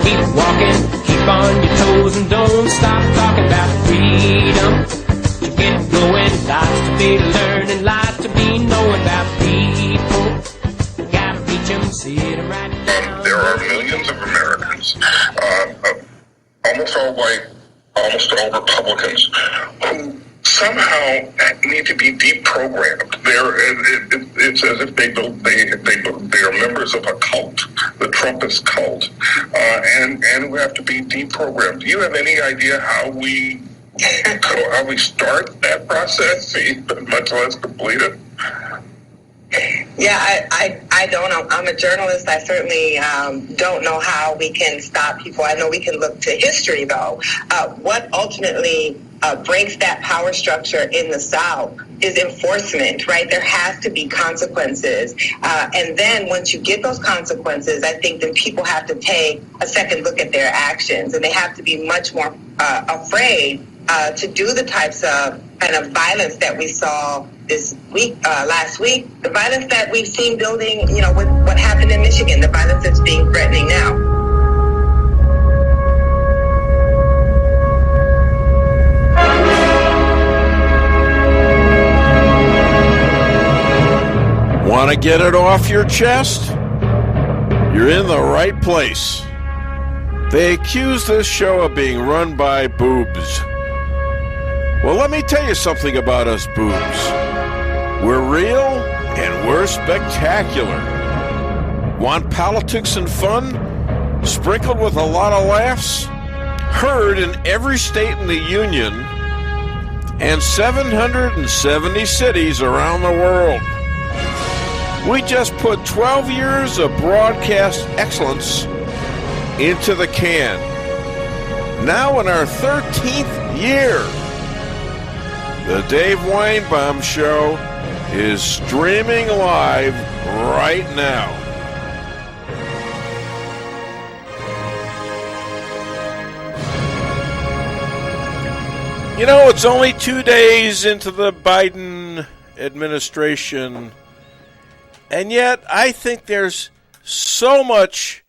Keep walking, keep on your toes, and don't stop talking about freedom. So get going, lots to be learning, lots to be knowing about people. Gotta reach them, see them right now. There are millions of Americans, almost all white, almost all Republicans, who somehow need to be deprogrammed. It's as if they are members of a cult, the Trumpist cult, and we have to be deprogrammed. Do you have any idea how we start that process, much less complete it? Yeah, I don't know. I'm a journalist. I certainly don't know how we can stop people. I know we can look to history, though. What ultimately breaks that power structure in the South is enforcement, right? There has to be consequences. And then once you get those consequences, I think then people have to take a second look at their actions, and they have to be much more afraid to do the types of kind of violence that we saw this week, last week, the violence that we've seen building, with what happened in Michigan, the violence that's being threatening now. Want to get it off your chest? You're in the right place. They accuse this show of being run by boobs. Well, let me tell you something about us boobs. We're real and we're spectacular. Want politics and fun, sprinkled with a lot of laughs? Heard in every state in the Union and 770 cities around the world. We just put 12 years of broadcast excellence into the can. Now in our 13th year, the Dave Weinbaum Show is streaming live right now. It's only 2 days into the Biden administration, and yet I think there's so much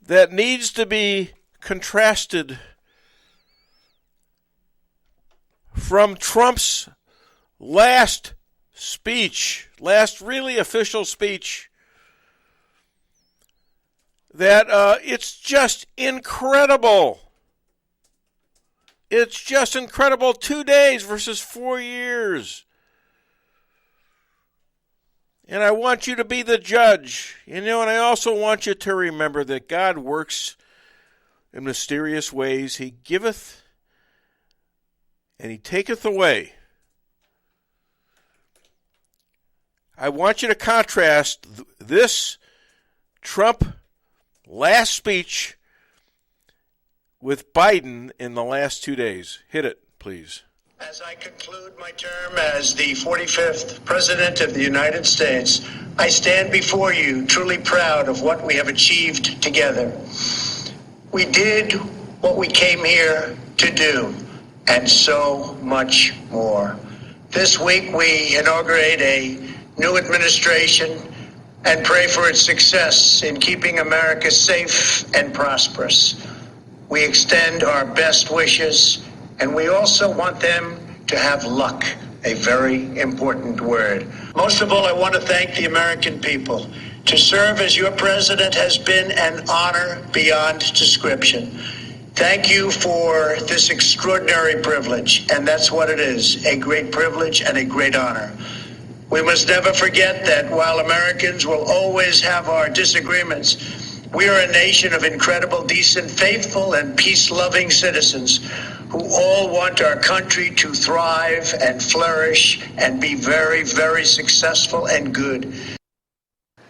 that needs to be contrasted from Trump's last really official speech, that it's just incredible. It's just incredible. 2 days versus 4 years. And I want you to be the judge. And I also want you to remember that God works in mysterious ways. He giveth and he taketh away. I want you to contrast this Trump last speech with Biden in the last 2 days. Hit it, please. As I conclude my term as the 45th President of the United States, I stand before you truly proud of what we have achieved together. We did what we came here to do, and so much more. This week we inaugurate a new administration and pray for its success in keeping America safe and prosperous. We extend our best wishes, and we also want them to have luck, a very important word. Most of all, I want to thank the American people. To serve as your president has been an honor beyond description. Thank you for this extraordinary privilege, and that's what it is, a great privilege and a great honor. We must never forget that while Americans will always have our disagreements, we are a nation of incredible, decent, faithful, and peace-loving citizens who all want our country to thrive and flourish and be very, very successful and good.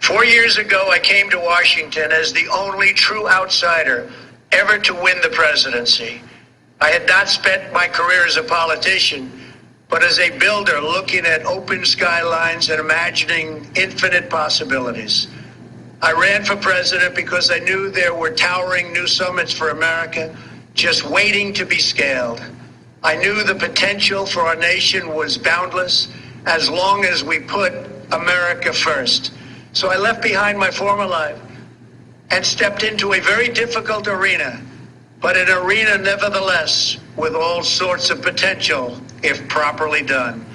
4 years ago, I came to Washington as the only true outsider ever to win the presidency. I had not spent my career as a politician, but as a builder looking at open skylines and imagining infinite possibilities. I ran for president because I knew there were towering new summits for America just waiting to be scaled. I knew the potential for our nation was boundless as long as we put America first. So I left behind my former life and stepped into a very difficult arena, but an arena nevertheless with all sorts of potential if properly done.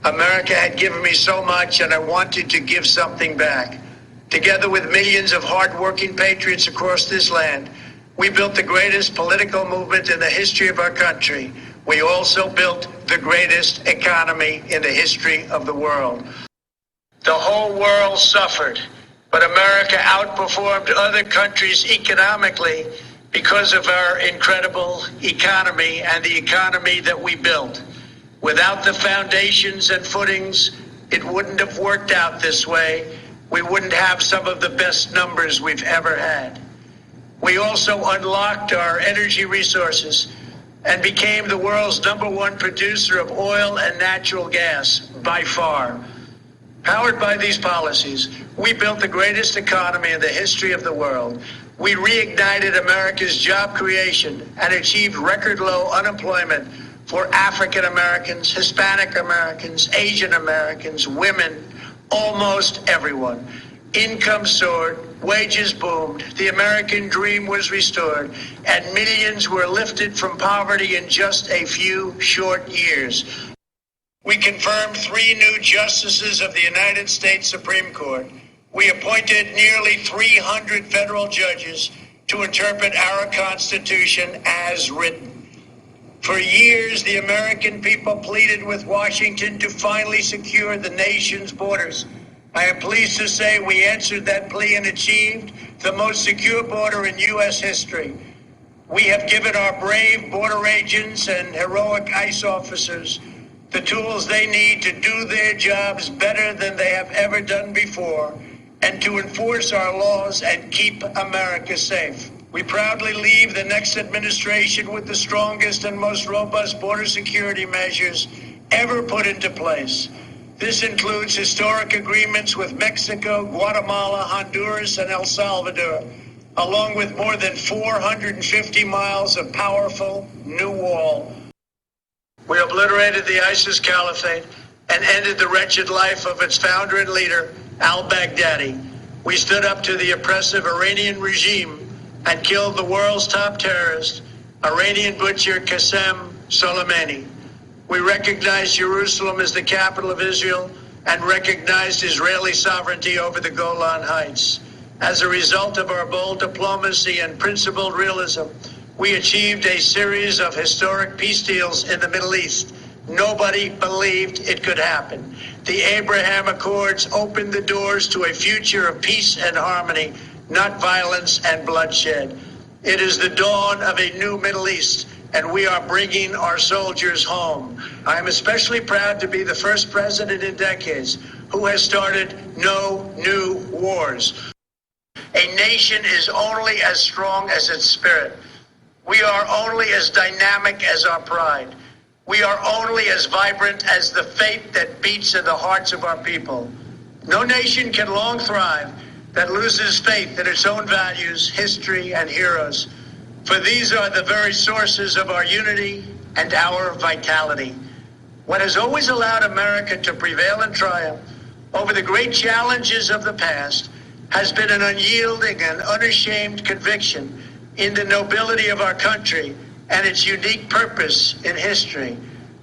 America had given me so much, and I wanted to give something back. Together with millions of hard-working patriots across this land, we built the greatest political movement in the history of our country. We also built the greatest economy in the history of the world. The whole world suffered, but America outperformed other countries economically because of our incredible economy and the economy that we built. Without the foundations and footings, it wouldn't have worked out this way. We wouldn't have some of the best numbers we've ever had. We also unlocked our energy resources and became the world's #1 producer of oil and natural gas by far. Powered by these policies, we built the greatest economy in the history of the world. We reignited America's job creation and achieved record low unemployment for African Americans, Hispanic Americans, Asian Americans, women, almost everyone. Income soared, wages boomed, the American dream was restored, and millions were lifted from poverty in just a few short years. We confirmed 3 new justices of the United States Supreme Court. We appointed nearly 300 federal judges to interpret our Constitution as written. For years, the American people pleaded with Washington to finally secure the nation's borders. I am pleased to say we answered that plea and achieved the most secure border in U.S. history. We have given our brave border agents and heroic ICE officers the tools they need to do their jobs better than they have ever done before, and to enforce our laws and keep America safe. We proudly leave the next administration with the strongest and most robust border security measures ever put into place. This includes historic agreements with Mexico, Guatemala, Honduras, and El Salvador, along with more than 450 miles of powerful new wall. We obliterated the ISIS caliphate and ended the wretched life of its founder and leader, al-Baghdadi. We stood up to the oppressive Iranian regime and killed the world's top terrorist, Iranian butcher Qasem Soleimani. We recognized Jerusalem as the capital of Israel and recognized Israeli sovereignty over the Golan Heights. As a result of our bold diplomacy and principled realism, we achieved a series of historic peace deals in the Middle East. Nobody believed it could happen. The Abraham Accords opened the doors to a future of peace and harmony, not violence and bloodshed. It is the dawn of a new Middle East, and we are bringing our soldiers home. I am especially proud to be the first president in decades who has started no new wars. A nation is only as strong as its spirit. We are only as dynamic as our pride. We are only as vibrant as the faith that beats in the hearts of our people. No nation can long thrive that loses faith in its own values, history, and heroes. For these are the very sources of our unity and our vitality. What has always allowed America to prevail and triumph over the great challenges of the past has been an unyielding and unashamed conviction in the nobility of our country and its unique purpose in history.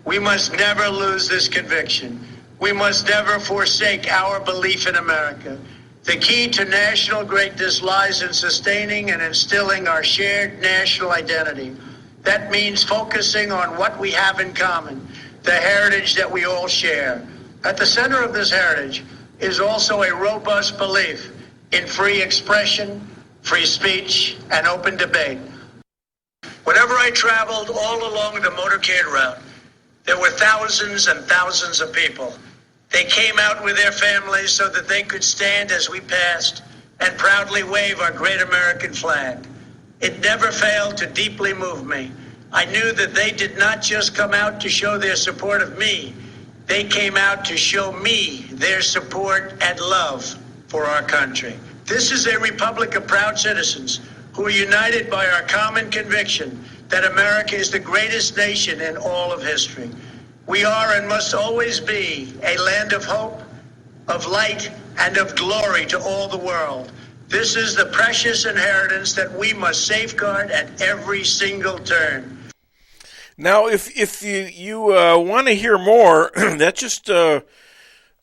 We must never lose this conviction. We must never forsake our belief in America. The key to national greatness lies in sustaining and instilling our shared national identity. That means focusing on what we have in common, the heritage that we all share. At the center of this heritage is also a robust belief in free expression, free speech, and open debate. Whenever I traveled all along the motorcade route, there were thousands and thousands of people. They came out with their families so that they could stand as we passed and proudly wave our great American flag. It never failed to deeply move me. I knew that they did not just come out to show their support of me. They came out to show me their support and love for our country. This is a republic of proud citizens who are united by our common conviction that America is the greatest nation in all of history. We are and must always be a land of hope, of light, and of glory to all the world. This is the precious inheritance that we must safeguard at every single turn. Now, if you want to hear more, that's just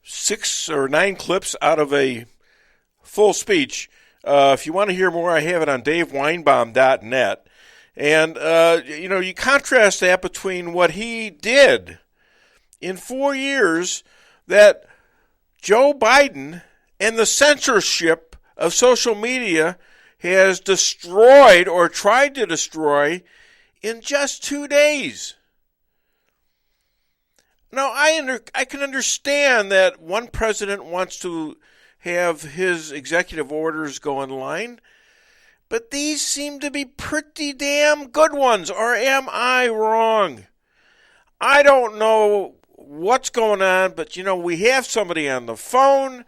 6 or 9 clips out of a full speech. If you want to hear more, I have it on DaveWeinbaum.net. And, you contrast that between what he did in 4 years that Joe Biden and the censorship of social media has destroyed or tried to destroy in just 2 days. Now, I can understand that one president wants to have his executive orders go in line, but these seem to be pretty damn good ones, or am I wrong? I don't know what's going on, but, we have somebody on the phone,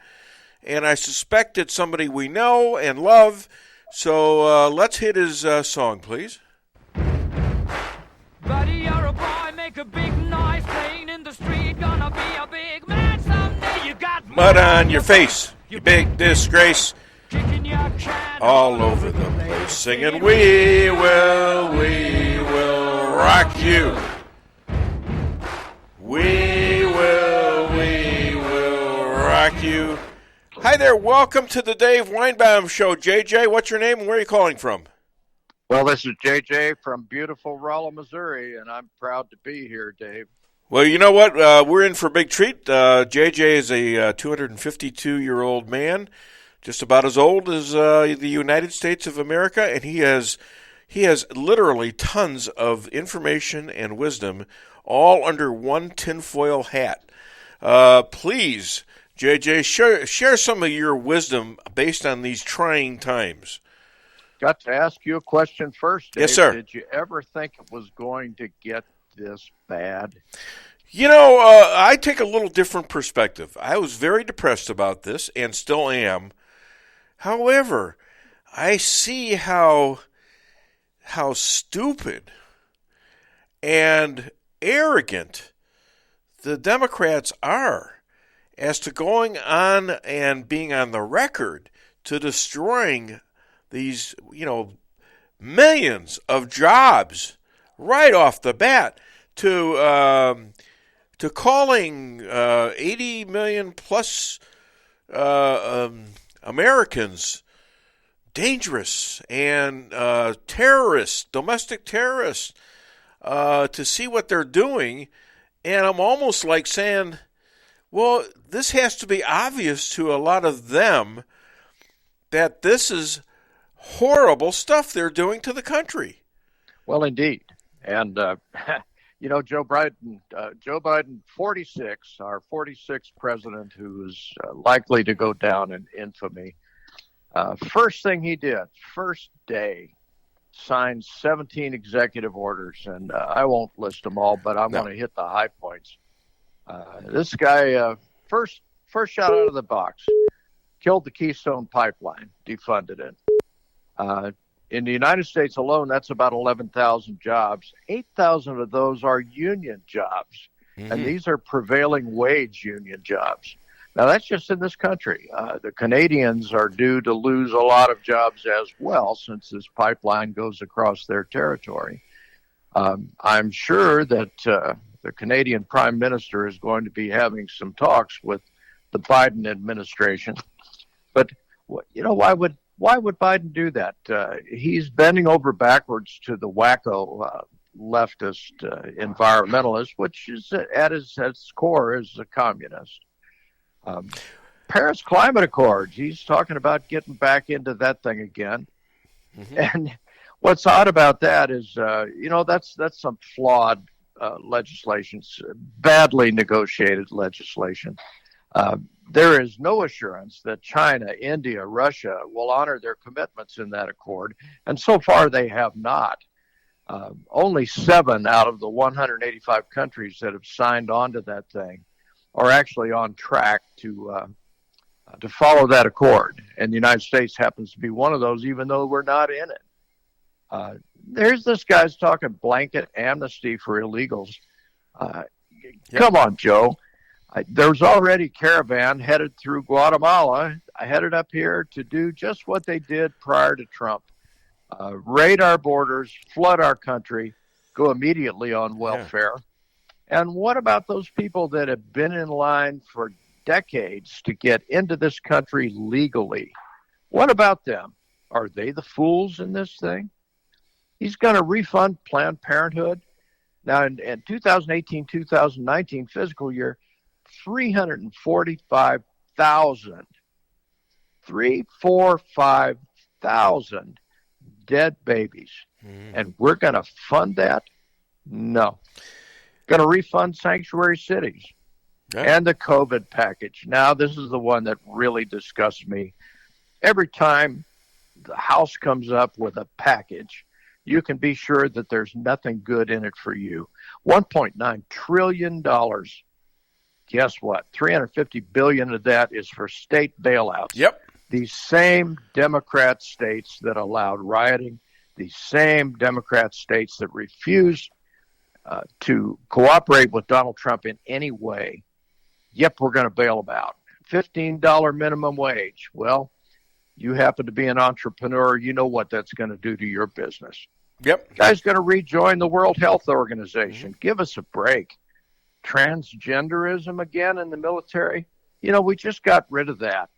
and I suspect it's somebody we know and love, so let's hit his song, please. Buddy, you're a boy, make a big noise, playing in the street, gonna be a big man someday. You got mud on your face, you big disgrace. Kicking your can all over the place, singing, we will rock you. We will rock you. Hi there, welcome to the Dave Weinbaum Show. JJ, what's your name and where are you calling from? Well, this is JJ from beautiful Rolla, Missouri, and I'm proud to be here, Dave. Well, you know what? We're in for a big treat. JJ is a 252-year-old man, just about as old as the United States of America, and he has literally tons of information and wisdom all under one tinfoil hat. Please, JJ, share some of your wisdom based on these trying times. Got to ask you a question first, Dave. Yes, sir. Did you ever think it was going to get this bad? I take a little different perspective. I was very depressed about this and still am. However, I see how stupid and arrogant the Democrats are as to going on and being on the record to destroying these, millions of jobs right off the bat, to calling 80 million plus Americans dangerous and terrorists, domestic terrorists, to see what they're doing. And I'm almost like saying, well, this has to be obvious to a lot of them that this is horrible stuff they're doing to the country. Well, indeed. And, Joe Biden, 46, our 46th president, who's likely to go down in infamy. First thing he did, first day, signed 17 executive orders. And I won't list them all, but I'm going to hit the high points. This guy, first shot out of the box, killed the Keystone Pipeline, defunded it. In the United States alone, that's about 11,000 jobs. 8,000 of those are union jobs, and these are prevailing wage union jobs. Now, that's just in this country. The Canadians are due to lose a lot of jobs as well, since this pipeline goes across their territory. I'm sure that the Canadian Prime Minister is going to be having some talks with the Biden administration. But, why would Biden do that? He's bending over backwards to the wacko leftist environmentalist, which is at its core is a communist. Paris Climate Accords, he's talking about getting back into that thing again. And what's odd about that is, that's some flawed legislation, badly negotiated legislation. There is no assurance that China, India, Russia will honor their commitments in that accord, and so far they have not. Only 7 out of the 185 countries that have signed on to that thing are actually on track to follow that accord, and the United States happens to be one of those, even though we're not in it. There's this guy's talking blanket amnesty for illegals. Come on, Joe. There's already caravan headed through Guatemala. I headed up here to do just what they did prior to Trump. Raid our borders, flood our country, go immediately on welfare. Yeah. And what about those people that have been in line for decades to get into this country legally? What about them? Are they the fools in this thing? He's going to refund Planned Parenthood. Now, in 2018-2019 fiscal year, 345,000 dead babies. And we're going to fund that? No. Going to refund sanctuary cities and the COVID package. Now, this is the one that really disgusts me. Every time the House comes up with a package, you can be sure that there's nothing good in it for you. $1.9 trillion. Guess what? $350 billion of that is for state bailouts. Yep. These same Democrat states that allowed rioting, these same Democrat states that refused to cooperate with Donald Trump in any way. Yep, we're going to bail them out. $15 minimum wage. Well, you happen to be an entrepreneur. You know what that's going to do to your business. Yep. Guy's going to rejoin the World Health Organization. Give us a break. Transgenderism again in the military. You know, we just got rid of that.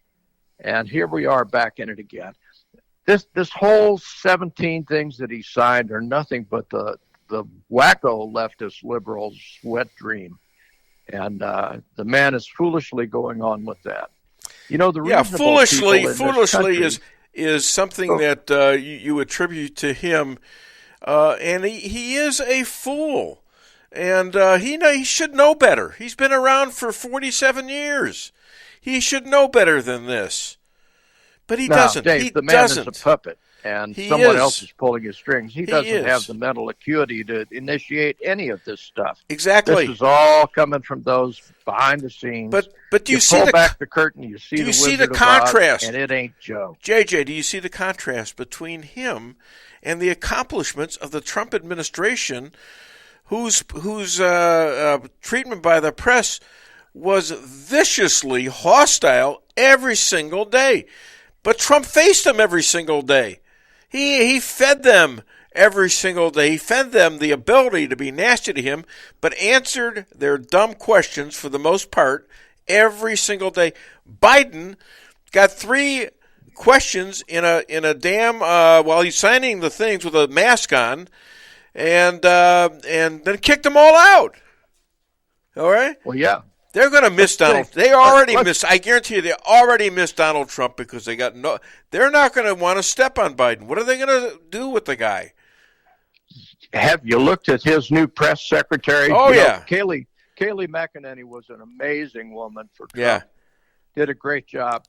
And here we are back in it again. This whole 17 things that he signed are nothing but the wacko leftist liberals' wet dream. And the man is foolishly going on with that. You know, the foolishly is something that you attribute to him. And he is a fool. And he should know better. He's been around for 47 years. He should know better than this. But he doesn't. Dave, the man is a puppet, and someone else is pulling his strings. He doesn't have the mental acuity to initiate any of this stuff. Exactly. This is all coming from those behind the scenes. But do you see pull back the curtain? You see the contrast? And it ain't Joe. JJ, do you see the contrast between him and the accomplishments of the Trump administration, whose treatment by the press was viciously hostile every single day? But Trump faced them every single day. He fed them every single day. He fed them the ability to be nasty to him, but answered their dumb questions for the most part every single day. Biden got 3 questions in a damn while he's signing the things with a mask on, and then kicked them all out. All right? Well, yeah. They're going to miss Donald. They already missed. I guarantee you, they already missed Donald Trump because they got no. They're not going to want to step on Biden. What are they going to do with the guy? Have you looked at his new press secretary? Oh, yeah. Kayleigh McEnany was an amazing woman for Trump. Yeah. Did a great job.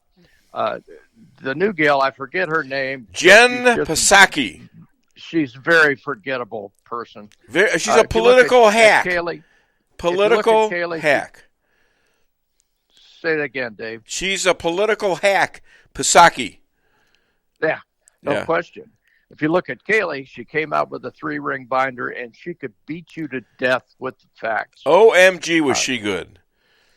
The new gal, I forget her name. Jen Psaki. She's a very forgettable person. She's a political hack. Political hack. Say it again, Dave. She's a political hack, Psaki. Yeah, no question. If you look at Kayleigh, she came out with a 3-ring binder, and she could beat you to death with the facts. OMG, was she good.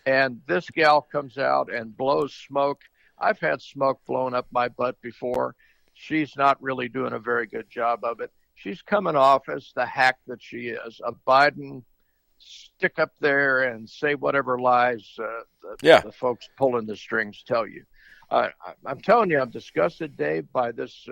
And this gal comes out and blows smoke. I've had smoke blown up my butt before. She's not really doing a very good job of it. She's coming off as the hack that she is, a Biden stick up there and say whatever lies the folks pulling the strings tell you. I'm telling you, I'm disgusted, Dave, by this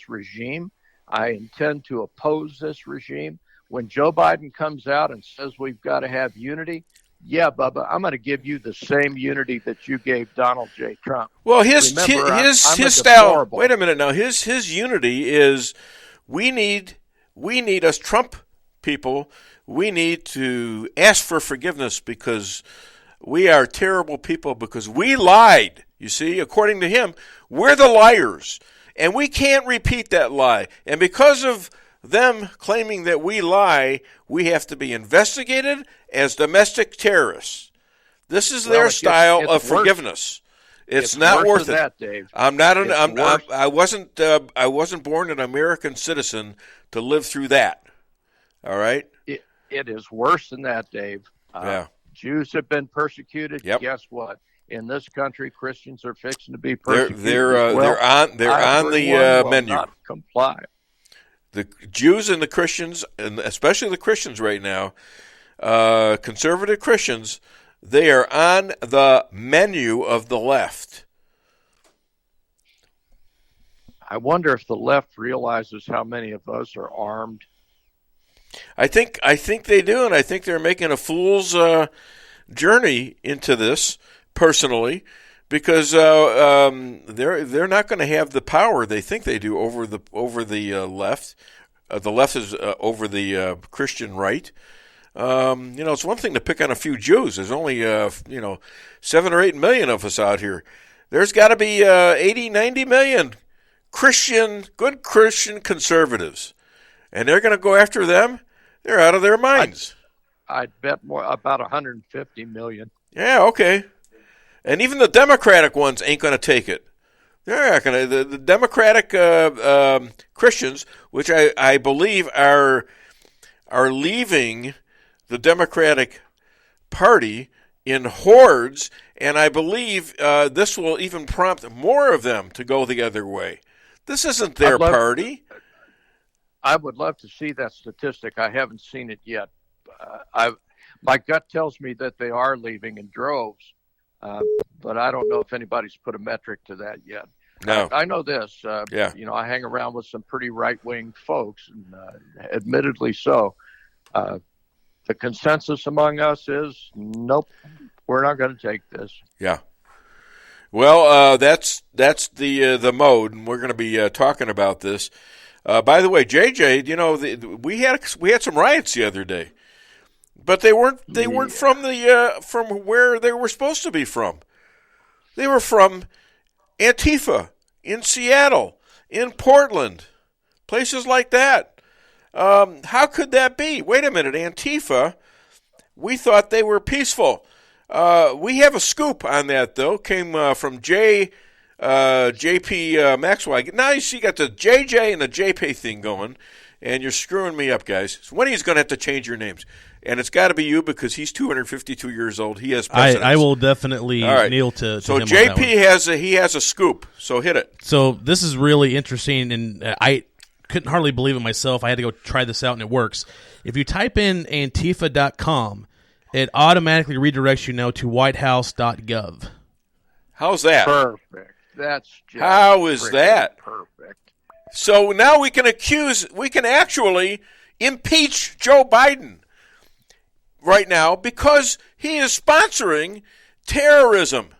regime. I intend to oppose this regime. When Joe Biden comes out and says we've got to have unity, yeah, Bubba, I'm going to give you the same unity that you gave Donald J. Trump. Well, his style. Wait a minute now. His unity is we need us Trump people. We need to ask for forgiveness because we are terrible people because we lied. You see, according to him, we're the liars, and we can't repeat that lie. And because of them claiming that we lie, we have to be investigated as domestic terrorists. This is their style of forgiveness. It's not worth it. That, Dave. I'm not. I wasn't born an American citizen to live through that. All right. It is worse than that, Dave. Yeah. Jews have been persecuted. Yep. Guess what? In this country, Christians are fixing to be They're persecuted as well. they're on the Everyone will menu. not comply. The Jews and the Christians, and especially the Christians right now, conservative Christians, they are on the menu of the left. I wonder if the left realizes how many of us are armed. I think they do, and I think they're making a fool's journey into this personally, because they're not going to have the power they think they do over the left. The left is over the Christian right. It's one thing to pick on a few Jews. There's only 7 or 8 million of us out here. There's got to be 80, 90 million good Christian conservatives, and they're going to go after them. They're out of their minds. I'd bet more, about 150 million. Yeah, okay. And even the Democratic ones ain't going to take it. They're not going to. The Democratic Christians, which I believe are leaving the Democratic Party in hordes, and I believe this will even prompt more of them to go the other way. This isn't their party. I would love to see that statistic. I haven't seen it yet. My gut tells me that they are leaving in droves, but I don't know if anybody's put a metric to that yet. No. I know this. Yeah. I hang around with some pretty right-wing folks, and admittedly so. The consensus among us is, nope, we're not going to take this. Yeah. Well, that's the mode, and we're going to be talking about this. By the way, JJ, we had some riots the other day, but they weren't from from where they were supposed to be from. They were from Antifa in Seattle, in Portland, places like that. How could that be? Wait a minute, Antifa. We thought they were peaceful. We have a scoop on that, though. Came from JP Maxwell. Now you see, you got the JJ and the JP thing going, and you're screwing me up, guys. So one of you's going to have to change your names, and it's got to be you because he's 252 years old. He has precedence. I will definitely kneel to so him JP on that one. has a scoop. So hit it. So this is really interesting, and I couldn't hardly believe it myself. I had to go try this out, and it works. If you type in Antifa.com, it automatically redirects you now to whitehouse.gov. How's that? Perfect. That's just How is that? Perfect. So now we can actually impeach Joe Biden right now because he is sponsoring terrorism.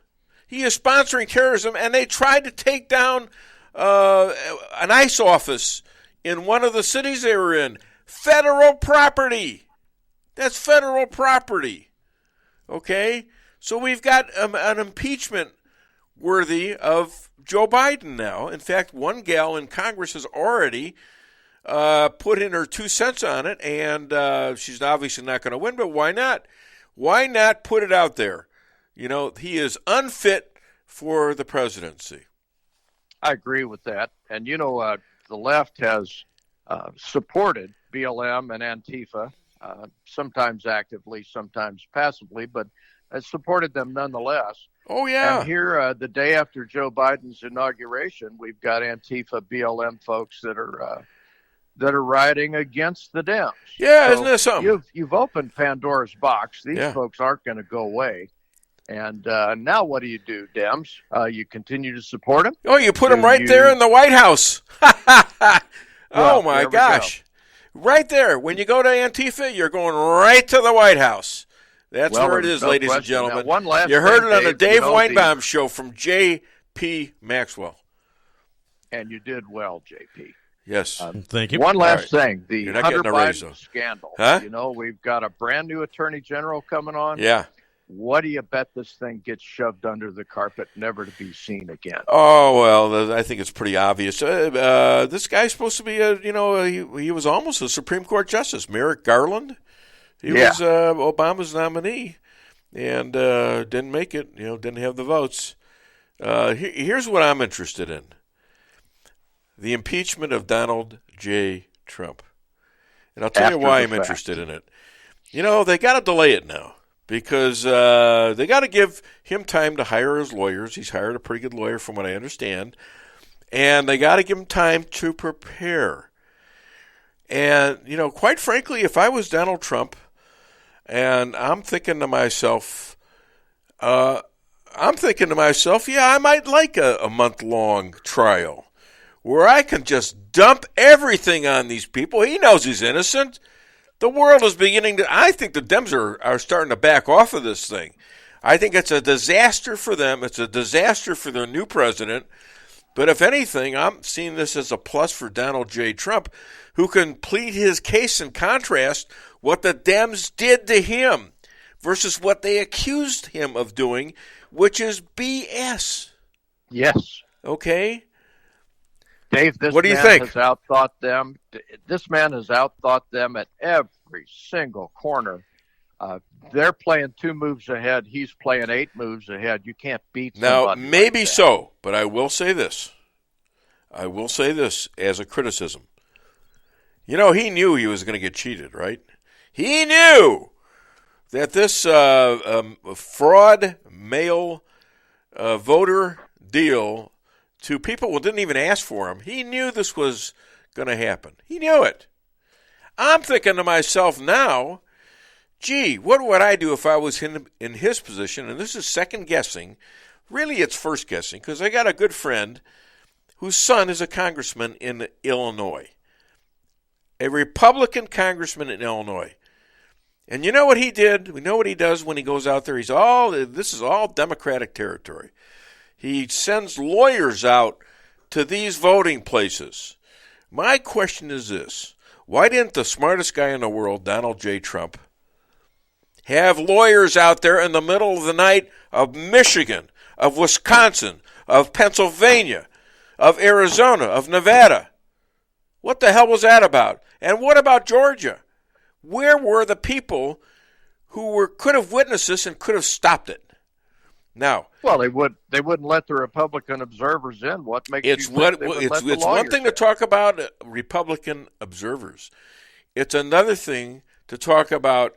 He is sponsoring terrorism, and they tried to take down an ICE office in one of the cities they were in. Federal property. That's federal property. Okay? So we've got an impeachment worthy of Joe Biden now. In fact, one gal in Congress has already put in her 2 cents on it, and she's obviously not going to win, but why not? Why not put it out there? He is unfit for the presidency. I agree with that. And, the left has supported BLM and Antifa, sometimes actively, sometimes passively, but has supported them nonetheless. Oh, yeah. And here, the day after Joe Biden's inauguration, we've got Antifa, BLM folks that are rioting against the Dems. Yeah, so isn't that something? You've opened Pandora's box. These Yeah. folks aren't going to go away. And now what do, Dems? You continue to support them? Oh, you put them right there in the White House. Oh, my gosh. Right there. When you go to Antifa, you're going right to the White House. That's where it is, no ladies and question. gentlemen. Now, one last you heard thing, it on the Dave Dave, Weinbaum show from J.P. Maxwell. And you did well, JP. Yes. Thank you. One last thing. The You're not Hunter getting a raise, Biden though. scandal. Huh? We've got a brand new attorney general coming on. Yeah. What do you bet this thing gets shoved under the carpet, never to be seen again? Oh, well, I think it's pretty obvious. This guy's supposed to be, he was almost a Supreme Court justice. Merrick Garland. He was Obama's nominee and didn't make it, didn't have the votes. Here's what I'm interested in. The impeachment of Donald J. Trump. And I'll tell you why I'm interested in it. They got to delay it now because they got to give him time to hire his lawyers. He's hired a pretty good lawyer from what I understand. And they got to give him time to prepare. And, quite frankly, if I was Donald Trump and I'm thinking to myself, yeah, I might like a month-long trial where I can just dump everything on these people. He knows he's innocent. The world is beginning to, I think the Dems are starting to back off of this thing. I think it's a disaster for them. It's a disaster for their new president. But if anything, I'm seeing this as a plus for Donald J. Trump, who can plead his case and contrast what the Dems did to him versus what they accused him of doing, which is BS. Yes. Okay? Dave, this what do you man think? has outthought them. This man has outthought them at every single corner. They're playing 2 moves ahead. He's playing 8 moves ahead. You can't beat somebody. Now, maybe like that. so, but I will say this. As a criticism. He knew he was going to get cheated, right? He knew that this fraud mail voter deal to people who didn't even ask for him, he knew this was going to happen. He knew it. I'm thinking to myself now, gee, what would I do if I was in his position? And this is second guessing. Really, it's first guessing, because I got a good friend whose son is a congressman in Illinois, a Republican congressman in Illinois. And you know what he did? We know what he does when he goes out there. This is all Democratic territory. He sends lawyers out to these voting places. My question is this. Why didn't the smartest guy in the world, Donald J. Trump, have lawyers out there in the middle of the night of Michigan, of Wisconsin, of Pennsylvania, of Arizona, of Nevada? What the hell was that about? And what about Georgia? Where were the people who could have witnessed this and could have stopped it? Now, well, they wouldn't let the Republican observers in. What makes it's you think they would let the it's one thing lawyers to talk about Republican observers. It's another thing to talk about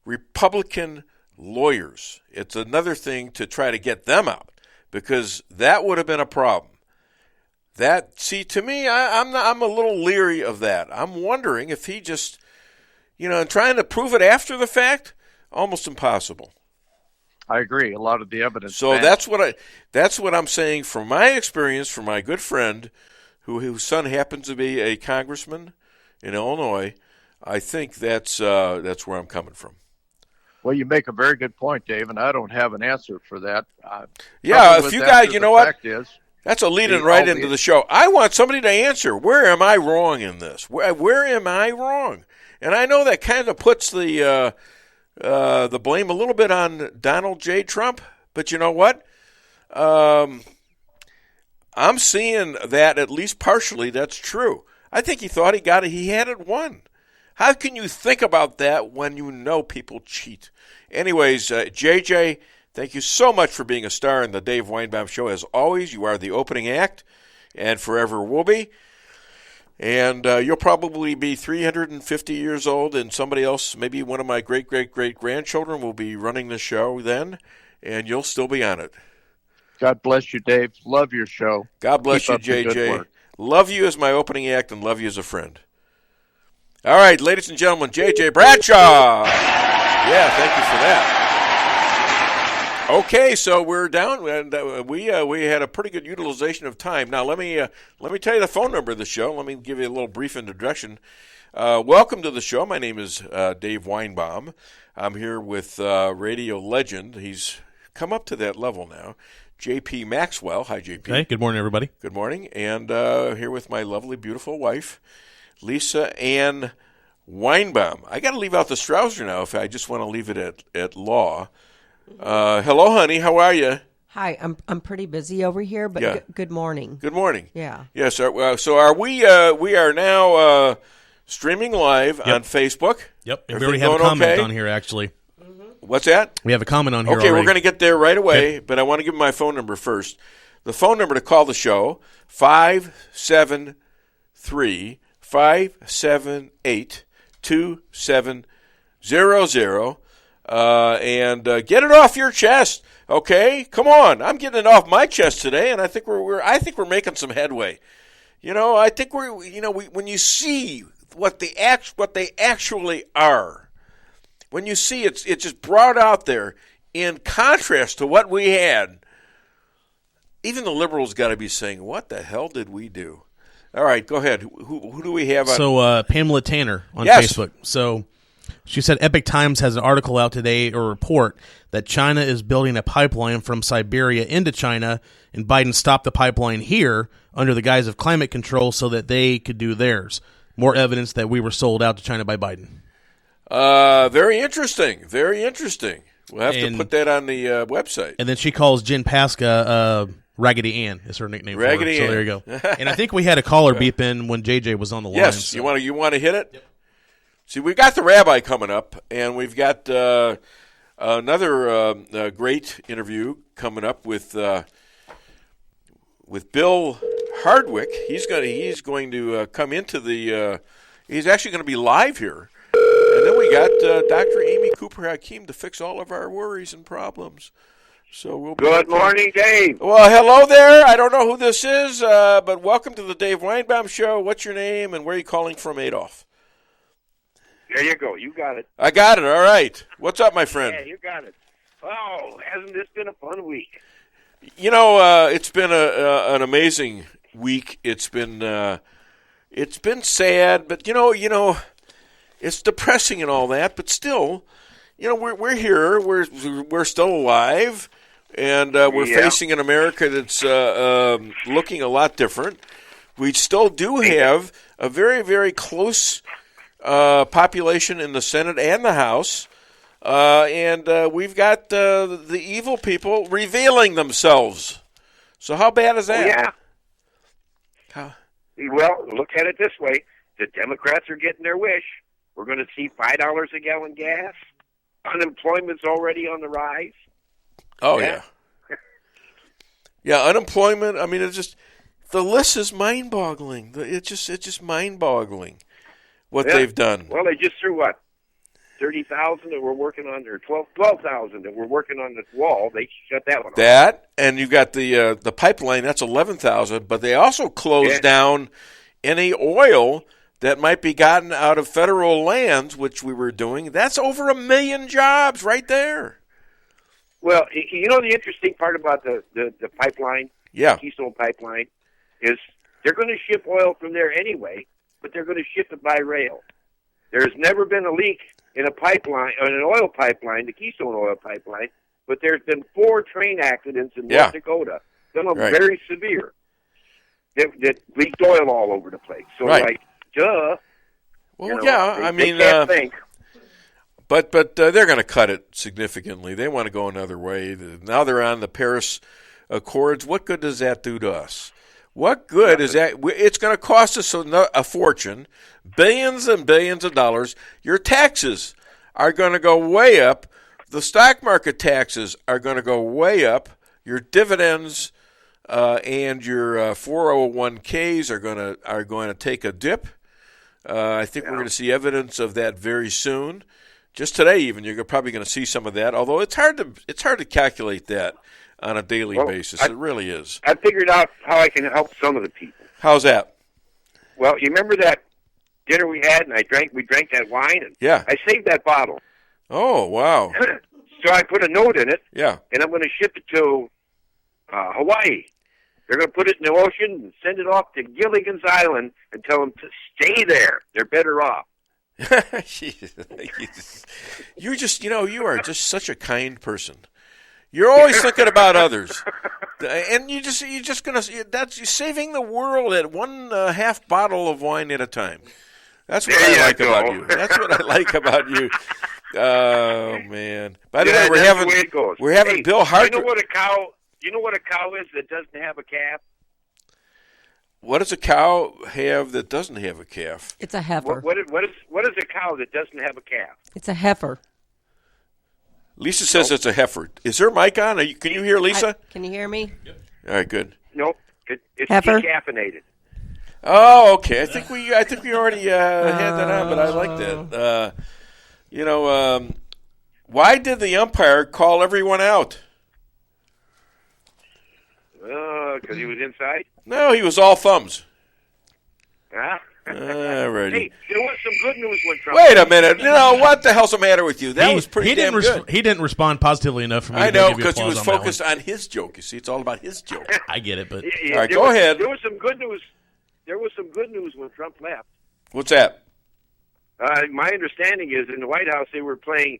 Republican lawyers. It's another thing to try to get them out, because that would have been a problem. To me, I'm a little leery of that. I'm wondering if he just, and trying to prove it after the fact, almost impossible. I agree. A lot of the evidence. So that's what I'm saying from my experience, from my good friend, whose son happens to be a congressman in Illinois. I think that's where I'm coming from. Well, you make a very good point, Dave, and I don't have an answer for that. If you guys, you know what? Is, that's a lead-in right into the show. I want somebody to answer. Where am I wrong in this? Where am I wrong? And I know that kind of puts the blame a little bit on Donald J. Trump, but you know what? I'm seeing that at least partially that's true. I think he thought he had it won. How can you think about that when you know people cheat? Anyways, JJ, thank you so much for being a star in the Dave Weinbaum Show. As always, you are the opening act and forever will be. And you'll probably be 350 years old, and somebody else, maybe one of my great-great-great-grandchildren, will be running the show then, and you'll still be on it. God bless you, Dave. Love your show. God bless you, JJ. Love you as my opening act and love you as a friend. All right, ladies and gentlemen, JJ Bradshaw. Yeah, thank you for that. Okay, so we're down, and we had a pretty good utilization of time. Now let me tell you the phone number of the show. Let me give you a little brief introduction. Welcome to the show. My name is Dave Weinbaum. I'm here with radio legend. He's come up to that level now. J.P. Maxwell. Hi, J.P. Hey, good morning, everybody. Good morning. And here with my lovely, beautiful wife, Lisa Ann Weinbaum. I got to leave out the Strouser now if I just want to leave it at law. Hello, honey. How are you? Hi. I'm pretty busy over here, but Yeah. Good morning. Good morning. Yeah. Yes. So are we? We are now streaming live on Facebook. Yep. And we Everything already have a going comment okay? on here, actually. What's that? We have a comment on here Okay, already. we're going to get there right away, but I want to give my phone number first. The phone number to call the show, 573-578-2700. and get it off your chest. Okay, come on. I'm getting it off my chest today, and I think we're making some headway. I think when you see what they actually are, when you see it's just brought out there in contrast to what we had, even the liberals got to be saying, "What the hell did we do?" All right, go ahead. Who do we have on? So Pamela Tanner on Facebook. So she said Epic Times has an article out today, or report, that China is building a pipeline from Siberia into China, and Biden stopped the pipeline here under the guise of climate control so that they could do theirs. More evidence that we were sold out to China by Biden. Very interesting. Very interesting. We'll have to put that on the website. And then she calls Jen Pasca Raggedy Ann is her nickname. Raggedy for her. Ann. So there you go. And I think we had a caller beep in when JJ was on the line. Yes, so. You want to hit it? Yep. See, we've got the rabbi coming up, and we've got another great interview coming up with Bill Hardwick. He's going to come into the. He's actually going to be live here, and then we got Dr. Amy Cooper Hakeem to fix all of our worries and problems. So we'll be Good morning, Dave. Well, hello there. I don't know who this is, but welcome to the Dave Weinbaum Show. What's your name, and where are you calling from, Adolph? There you go. You got it. I got it. All right. What's up, my friend? Yeah, you got it. Oh, hasn't this been a fun week? It's been an amazing week. It's been sad, but it's depressing and all that. But still, we're here. We're still alive, and we're facing an America that's looking a lot different. We still do have a very, very close population in the Senate and the House, and we've got the evil people revealing themselves. So how bad is that? Well, look at it this way. The Democrats are getting their wish. We're going to see $5 a gallon gas. Unemployment's already on the rise. Oh, yeah. Yeah, unemployment, I mean, it's just, the list is mind-boggling. It's just mind-boggling what they've done. Well, they just threw, 30,000 that we're working on, or 12,000 that we're working on this wall. They shut that one off. And you've got the pipeline, that's 11,000, but they also closed down any oil that might be gotten out of federal lands, which we were doing. That's over 1 million jobs right there. Well, the interesting part about the pipeline, the Keystone Pipeline, is they're going to ship oil from there anyway, but they're going to ship it by rail. There's never been a leak in a pipeline, or an oil pipeline, the Keystone Oil Pipeline, but there's been 4 train accidents in North Dakota, some of them very severe, that leaked oil all over the place. So, duh. Well, they can't think. But they're going to cut it significantly. They want to go another way. Now they're on the Paris Accords. What good does that do to us? What good is that? It's going to cost us a fortune, billions and billions of dollars. Your taxes are going to go way up. The stock market taxes are going to go way up. Your dividends and your 401ks are going to take a dip. I think we're going to see evidence of that very soon. Just today, even you're probably going to see some of that. Although it's hard to calculate that on a daily basis. It really is. I figured out how I can help some of the people. How's that? Well, you remember that dinner we had, and we drank that wine, and I saved that bottle. Oh, wow! So I put a note in it. Yeah. And I'm going to ship it to Hawaii. They're going to put it in the ocean and send it off to Gilligan's Island and tell them to stay there. They're better off. You are just such a kind person. You're always thinking about others, and you're saving the world at one half bottle of wine at a time. That's what I like about you. That's what I like about you. Oh man! By the way, we're having Bill Hart. You know what a cow is that doesn't have a calf? What does a cow have that doesn't have a calf? It's a heifer. What is a cow that doesn't have a calf? It's a heifer. Lisa says it's a heifer. Is her mic on? Can you hear Lisa? Can you hear me? Yep. All right, good. Nope. It's heifer? decaffeinated. Oh, okay. I think we already had that on, but I like that. Why did the umpire call everyone out? Because he was inside? No, he was all thumbs. Yeah. Alrighty. Hey, there was some good news when Trump. Wait a minute. What the hell's the matter with you? That was pretty damn good. He didn't respond positively enough for me. I know, because he was focused on his joke. You see, it's all about his joke. I get it, but all right, go ahead. There was some good news. There was some good news when Trump left. What's that? My understanding is in the White House they were playing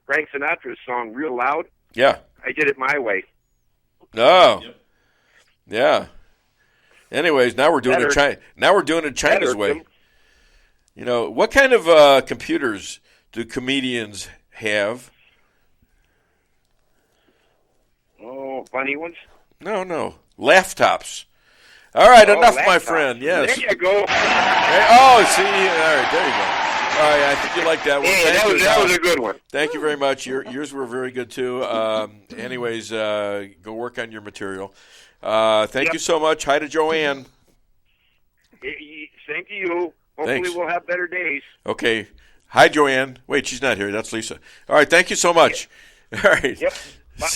Frank Sinatra's song real loud. Yeah. I did it my way. Oh. Yep. Yeah. Anyways, now we're doing it. Now we're doing it China's way. You know, what kind of computers do comedians have? Oh, funny ones? No. Laptops. All right, enough, laptops. My friend. Yes. There you go. Oh, see. All right, there you go. All right, I think you like that one. Yeah, that was a good one. Thank you very much. Yours were very good, too. Anyways, go work on your material. Thank you so much. Hi to Joanne. Same to you. Hopefully Thanks. We'll have better days. Okay. Hi, Joanne. Wait, she's not here. That's Lisa. All right, thank you so much. All right. Yep. Bye.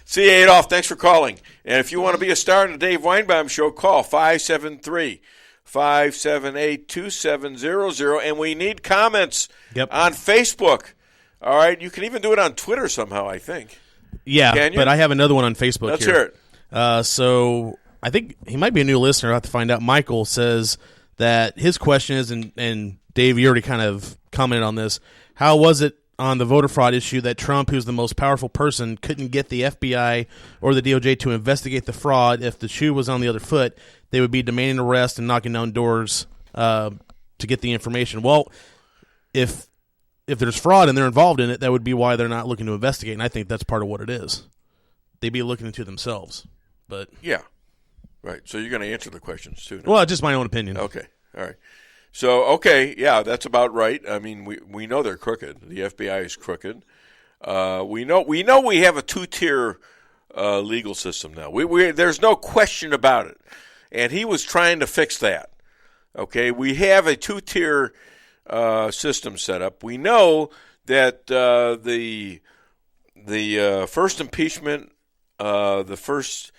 See you, Adolph. Thanks for calling. And if you want to be a star in the Dave Weinbaum Show, call 573-578-2700. And we need comments on Facebook. All right? You can even do it on Twitter somehow, I think. Yeah, but I have another one on Facebook. Let's hear it. So I think he might be a new listener. I'll have to find out. Michael says that his question is, and Dave, you already kind of commented on this, how was it on the voter fraud issue that Trump, who's the most powerful person, couldn't get the FBI or the DOJ to investigate the fraud? If the shoe was on the other foot, they would be demanding arrest and knocking down doors to get the information. Well, if there's fraud and they're involved in it, that would be why they're not looking to investigate, and I think that's part of what it is. They'd be looking into themselves. But yeah, right. So you're going to answer the questions, too. Well, just my own opinion. Okay, all right. So, okay, yeah, that's about right. I mean, we know they're crooked. The FBI is crooked. We know we have a two-tier legal system now. There's no question about it. And he was trying to fix that. Okay, we have a two-tier system set up. We know that the first impeachment, the first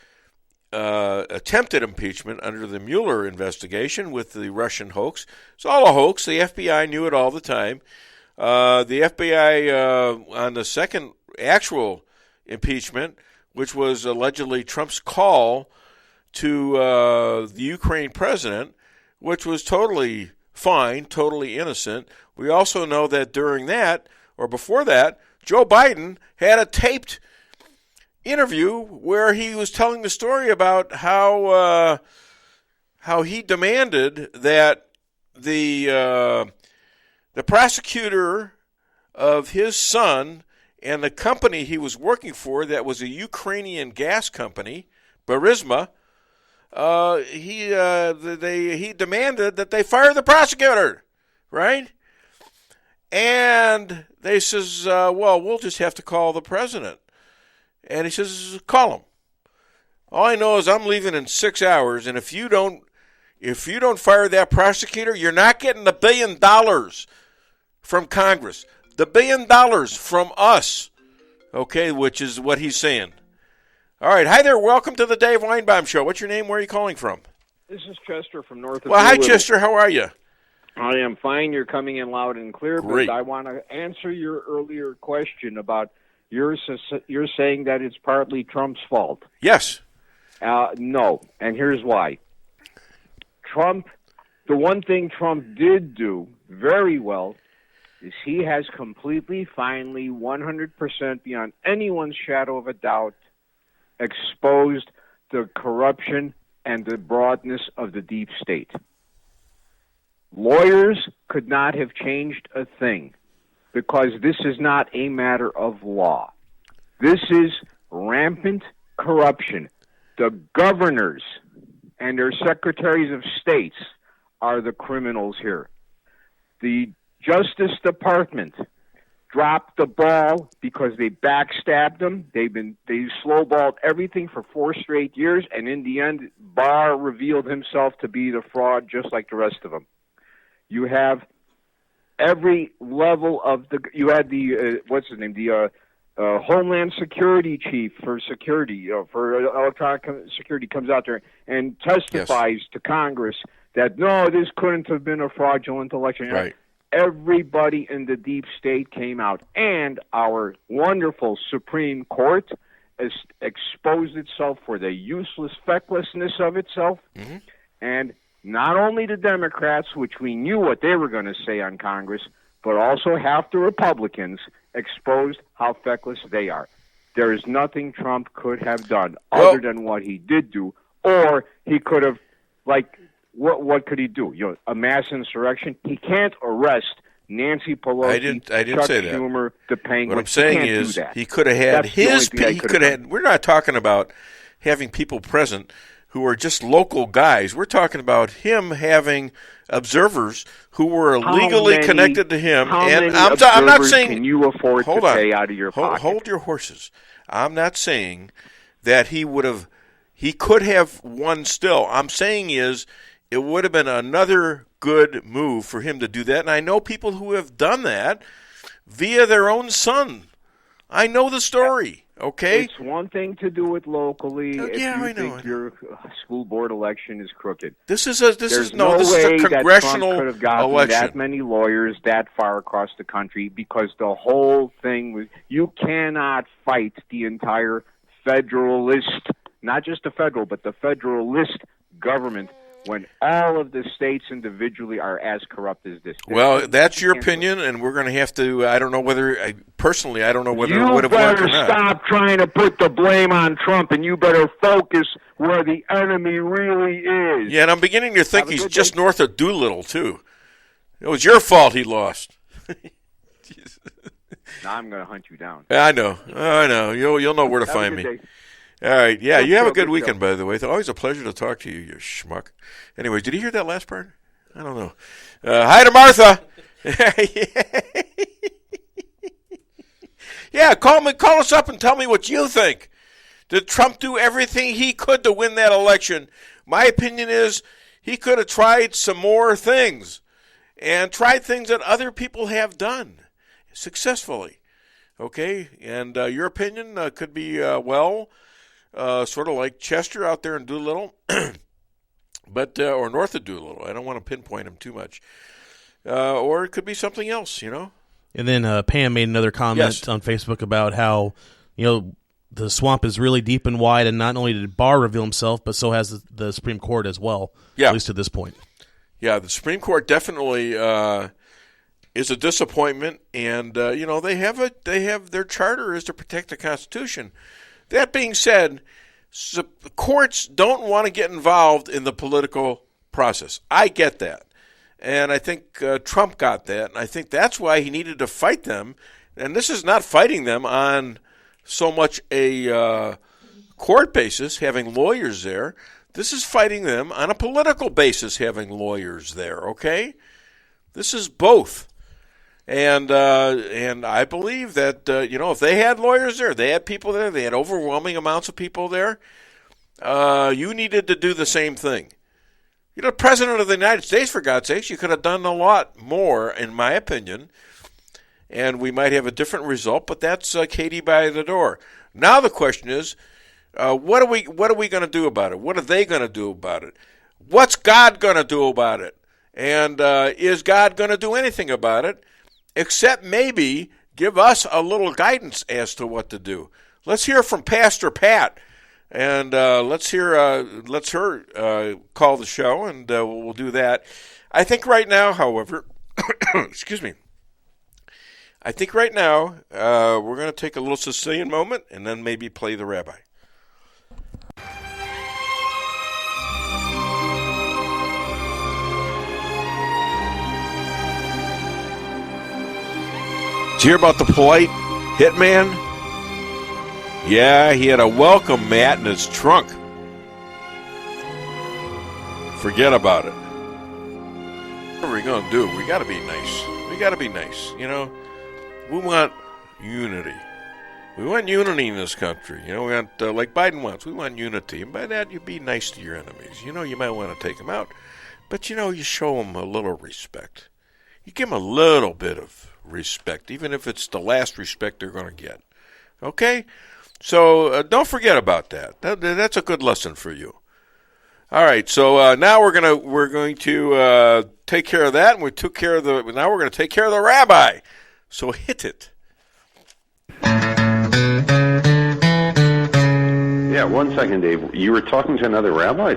attempted impeachment under the Mueller investigation with the Russian hoax. It's all a hoax. The FBI knew it all the time. The FBI on the second actual impeachment, which was allegedly Trump's call to the Ukraine president, which was totally fine, totally innocent. We also know that during that, or before that, Joe Biden had a taped interview where he was telling the story about how he demanded that the prosecutor of his son and the company he was working for, that was a Ukrainian gas company, Burisma, he demanded that they fire the prosecutor, right? And they says, well, we'll just have to call the president. And he says, call him. All I know is I'm leaving in 6 hours, and if you don't fire that prosecutor, you're not getting the $1 billion from Congress. The $1 billion from us, okay, which is what he's saying. All right, hi there. Welcome to the Dave Weinbaum Show. What's your name? Where are you calling from? This is Chester from North of Well, hi, Little. Chester. How are you? I am fine. You're coming in loud and clear. Great. But I want to answer your earlier question about you're saying that it's partly Trump's fault. Yes. No, and here's why. The one thing Trump did do very well is he has completely, finally, 100% beyond anyone's shadow of a doubt, exposed the corruption and the broadness of the deep state. Lawyers could not have changed a thing because this is not a matter of law. This is rampant corruption. The governors and their secretaries of states are the criminals here. The Justice Department dropped the ball because they backstabbed them. They slowballed everything for 4 straight years, and in the end, Barr revealed himself to be the fraud just like the rest of them. You have every level of you had the what's his name, the Homeland Security chief for security, for electronic security, comes out there and testifies to Congress that no, this couldn't have been a fraudulent election. Right. Everybody in the deep state came out, and our wonderful Supreme Court has exposed itself for the useless fecklessness of itself. Mm-hmm. And not only the Democrats, which we knew what they were going to say on Congress, but also half the Republicans exposed how feckless they are. There is nothing Trump could have done other than what he did do, or he could have, like, what could he do? A mass insurrection? He can't arrest Nancy Pelosi, I didn't Chuck say that. Schumer, the Penguin. What I'm saying is he could have had we're not talking about having people present who are just local guys. We're talking about him having observers who were legally connected to him. And I'm not saying can you afford to pay out of your pocket? Hold your horses. I'm not saying that he could have won still. I'm saying it would have been another good move for him to do that. And I know people who have done that via their own son. I know the story, okay? It's one thing to do it locally if you think your school board election is crooked. This is a congressional that Trump could have gotten election. That many lawyers that far across the country, because the whole thing was, you cannot fight the entire federalist, not just the federal, but the federalist government when all of the states individually are as corrupt as this. Well, that's your opinion, and we're going to have to. I don't know whether it would have worked or not. You better stop trying to put the blame on Trump, and you better focus where the enemy really is. Yeah, and I'm beginning to think he's just north of Doolittle too. It was your fault he lost. Now I'm going to hunt you down. I know. You'll know where to find me. Day. All right. Yeah, you have a good weekend, by the way. It's always a pleasure to talk to you, you schmuck. Anyway, did you hear that last part? I don't know. Hi to Martha. Yeah, call us up and tell me what you think. Did Trump do everything he could to win that election? My opinion is he could have tried some more things and tried things that other people have done successfully. Okay? And your opinion could be, sort of like Chester out there in Doolittle, but or north of Doolittle. I don't want to pinpoint him too much. Or it could be something else, And then Pam made another comment on Facebook about how, the swamp is really deep and wide, and not only did Barr reveal himself, but so has the Supreme Court as well, at least to this point. Yeah, the Supreme Court definitely is a disappointment, and, they have their charter is to protect the Constitution. That being said, courts don't want to get involved in the political process. I get that. And I think Trump got that. And I think that's why he needed to fight them. And this is not fighting them on so much a court basis, having lawyers there. This is fighting them on a political basis, having lawyers there, okay? This is both. And I believe that, if they had lawyers there, they had people there, they had overwhelming amounts of people there, you needed to do the same thing. You're the President of the United States, for God's sakes. You could have done a lot more, in my opinion, and we might have a different result, but that's Katie by the door. Now the question is, what are we going to do about it? What are they going to do about it? What's God going to do about it? And is God going to do anything about it? Except maybe give us a little guidance as to what to do. Let's hear from Pastor Pat, and let's her call the show, and we'll do that. I think right now, however, excuse me. I think right now we're going to take a little Sicilian moment, and then maybe play the rabbi. Did you hear about the polite hitman? Yeah, he had a welcome mat in his trunk. Forget about it. What are we going to do? We got to be nice. We got to be nice. We want unity. We want unity in this country. We want, like Biden wants, we want unity. And by that, you be nice to your enemies. You might want to take them out. But, you show them a little respect. you give them a little bit of respect, even if it's the last respect they're going to get. Okay? So don't forget about that. That's a good lesson for you. All right, so now we're going to take care of that, and we took care of now we're going to take care of the rabbi. So hit it. Yeah, 1 second, Dave. You were talking to another rabbi?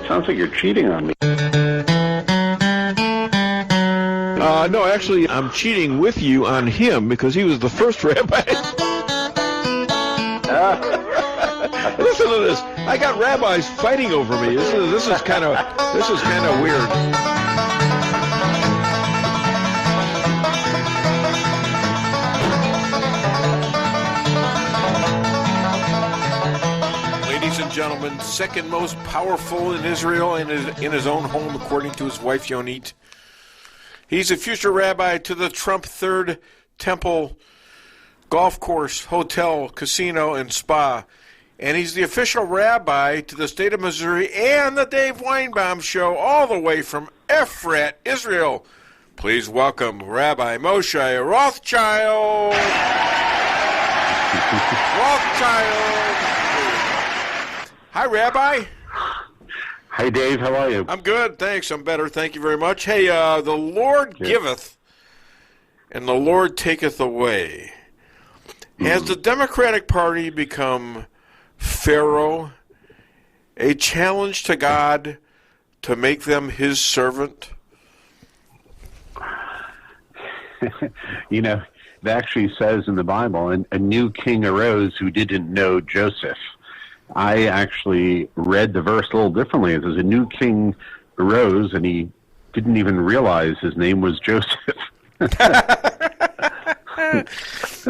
Sounds like you're cheating on me. No, actually, I'm cheating with you on him because he was the first rabbi. Listen to this. I got rabbis fighting over me. This is kind of weird. Ladies and gentlemen, second most powerful in Israel in his own home, according to his wife Yonit. He's a future rabbi to the Trump Third Temple golf course, hotel, casino, and spa. And he's the official rabbi to the state of Missouri and the Dave Weinbaum Show, all the way from Efrat, Israel. Please welcome Rabbi Moshe Rothschild. Hi, Rabbi. Hi, Dave. How are you? I'm good, thanks. I'm better. Thank you very much. Hey, the Lord giveth, and the Lord taketh away. Has the Democratic Party become Pharaoh, a challenge to God to make them his servant? You know, it actually says in the Bible, a new king arose who didn't know Joseph. I actually read the verse a little differently. It says a new king arose, and he didn't even realize his name was Joseph.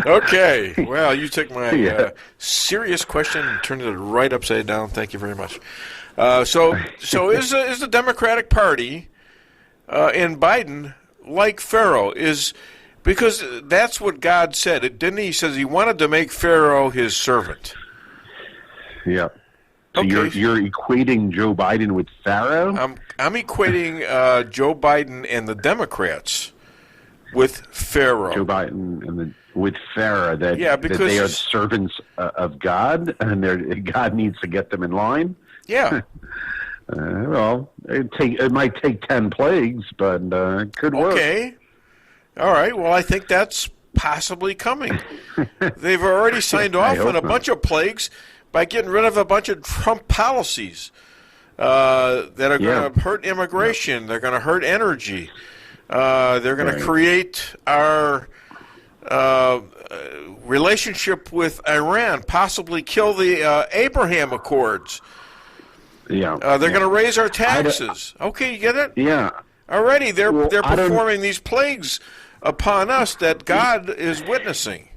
Okay. Well, you took my serious question and turned it right upside down. Thank you very much. So is the Democratic Party and Biden like Pharaoh? Because that's what God said. Didn't he? He says he wanted to make Pharaoh his servant. Yeah. So okay. You're equating Joe Biden with Pharaoh? I'm equating Joe Biden and the Democrats with Pharaoh. Joe Biden with Pharaoh. Because they are servants of God, and God needs to get them in line. Yeah. Well, it might take 10 plagues, but it could work. Okay. All right. Well, I think that's possibly coming. They've already signed off on a bunch of plagues by getting rid of a bunch of Trump policies that are going to hurt immigration. They're going to hurt energy. They're going to create our relationship with Iran, possibly kill the Abraham Accords. Yeah. They're going to raise our taxes. Okay, you get it? Yeah. Already, they're performing these plagues upon us that God is witnessing.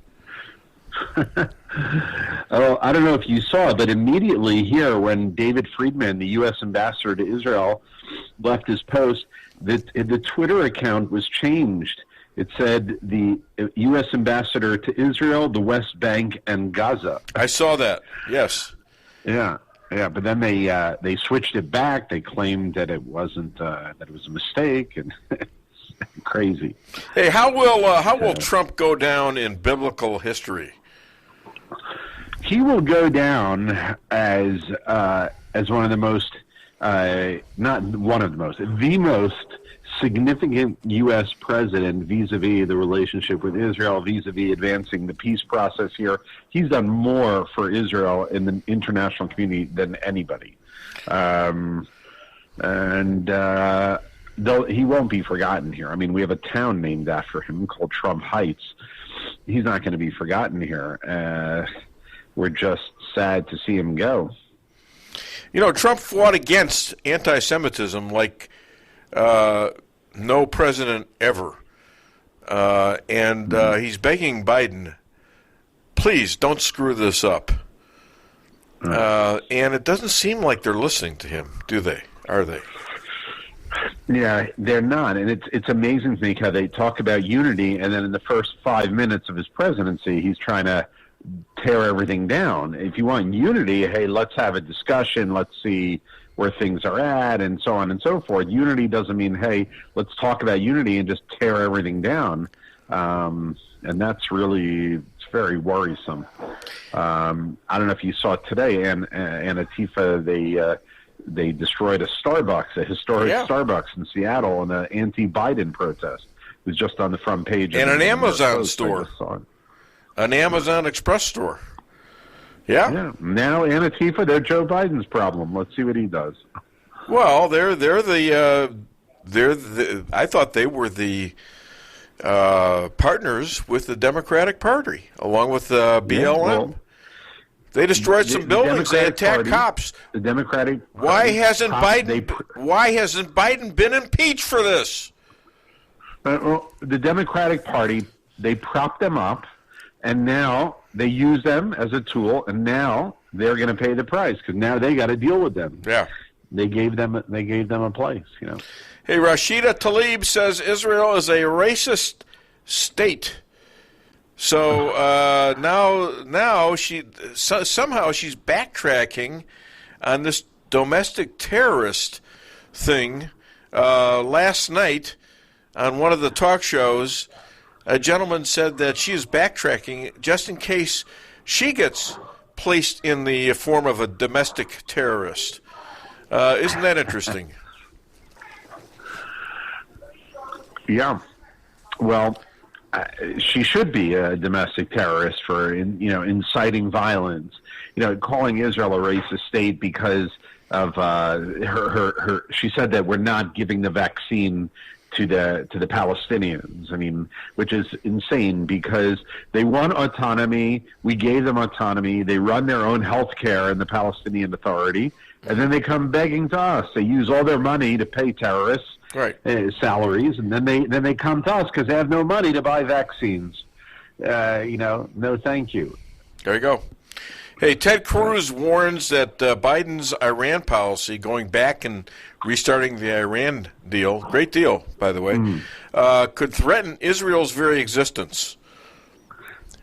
Oh, I don't know if you saw, but immediately here, when David Friedman, the U.S. ambassador to Israel, left his post, the Twitter account was changed. It said the U.S. ambassador to Israel, the West Bank, and Gaza. I saw that. Yes. Yeah. Yeah, but then they switched it back. They claimed that it wasn't that it was a mistake, and crazy. Hey, how will Trump go down in biblical history? He will go down as one of the most, not one of the most, the most significant U.S. president vis-a-vis the relationship with Israel, vis-a-vis advancing the peace process here. He's done more for Israel in the international community than anybody. Though he won't be forgotten here. I mean, we have a town named after him called Trump Heights. He's not going to be forgotten here. We're just sad to see him go. You know, Trump fought against anti-Semitism like no president ever. And he's begging Biden, please don't screw this up. And it doesn't seem like they're listening to him, do they? Are they? Yeah, they're not. And it's amazing to me how they talk about unity, and then in the first 5 minutes of his presidency, he's trying to tear everything down. If you want unity, hey, let's have a discussion. Let's see where things are at, and so on and so forth. Unity doesn't mean, hey, let's talk about unity and just tear everything down. And that's really, it's very worrisome. I don't know if you saw today, and Antifa, they destroyed a Starbucks, a historic Starbucks in Seattle in an anti-Biden protest. It was just on the front page. And an Amazon store. An Amazon Express store. Yeah. Now Antifa, they're Joe Biden's problem. Let's see what he does. Well, they're the I thought they were the partners with the Democratic Party, along with BLM. They destroyed some buildings. They attacked cops. The Democratic. Why hasn't Biden been impeached for this? The Democratic Party, they propped them up, and now they use them as a tool, and now they're going to pay the price because now they got to deal with them. Yeah, they gave them a place. Hey, Rashida Tlaib says Israel is a racist state. So now somehow she's backtracking on this domestic terrorist thing. Last night on one of the talk shows, a gentleman said that she is backtracking just in case she gets placed in the form of a domestic terrorist. Isn't that interesting? Yeah. Well, she should be a domestic terrorist for inciting violence. Calling Israel a racist state because of her. She said that we're not giving the vaccine to the Palestinians. I mean, which is insane because they want autonomy. We gave them autonomy. They run their own health care in the Palestinian Authority, and then they come begging to us. They use all their money to pay terrorists. Salaries, and then they come to us because they have no money to buy vaccines. No, thank you. There you go. Hey, Ted Cruz warns that Biden's Iran policy, going back and restarting the Iran deal, great deal, by the way, could threaten Israel's very existence.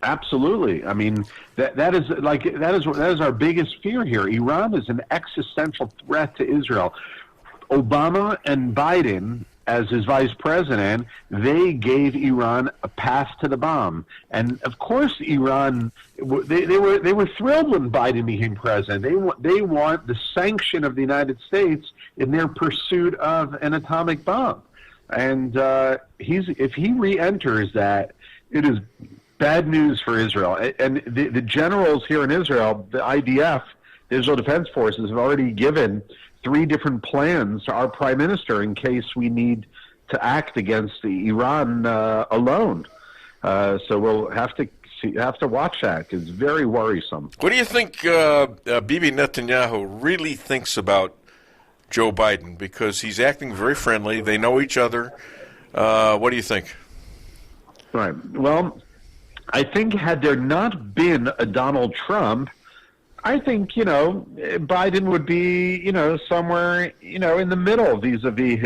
Absolutely. I mean, that is our biggest fear here. Iran is an existential threat to Israel. Obama and Biden, as his vice president, they gave Iran a pass to the bomb, and of course, Iran they were thrilled when Biden became president. They want the sanction of the United States in their pursuit of an atomic bomb, and if he re-enters that, it is bad news for Israel. And the generals here in Israel, the IDF, the Israel Defense Forces, have already given 3 different plans to our prime minister in case we need to act against Iran alone. So we'll have to watch that. It's very worrisome. What do you think Bibi Netanyahu really thinks about Joe Biden? Because he's acting very friendly. They know each other. What do you think? Right. Well, I think had there not been a Donald Trump, I think, Biden would be, somewhere, in the middle vis-a-vis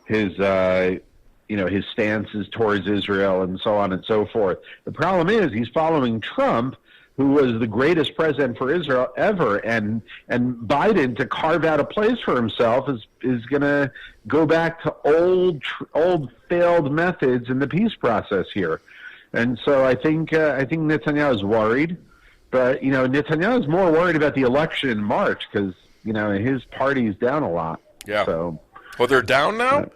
his stances towards Israel and so on and so forth. The problem is he's following Trump, who was the greatest president for Israel ever, and Biden, to carve out a place for himself, is going to go back to old failed methods in the peace process here. And so I think Netanyahu is worried. But, Netanyahu is more worried about the election in March because, his party is down a lot. Yeah. So, well, they're down now?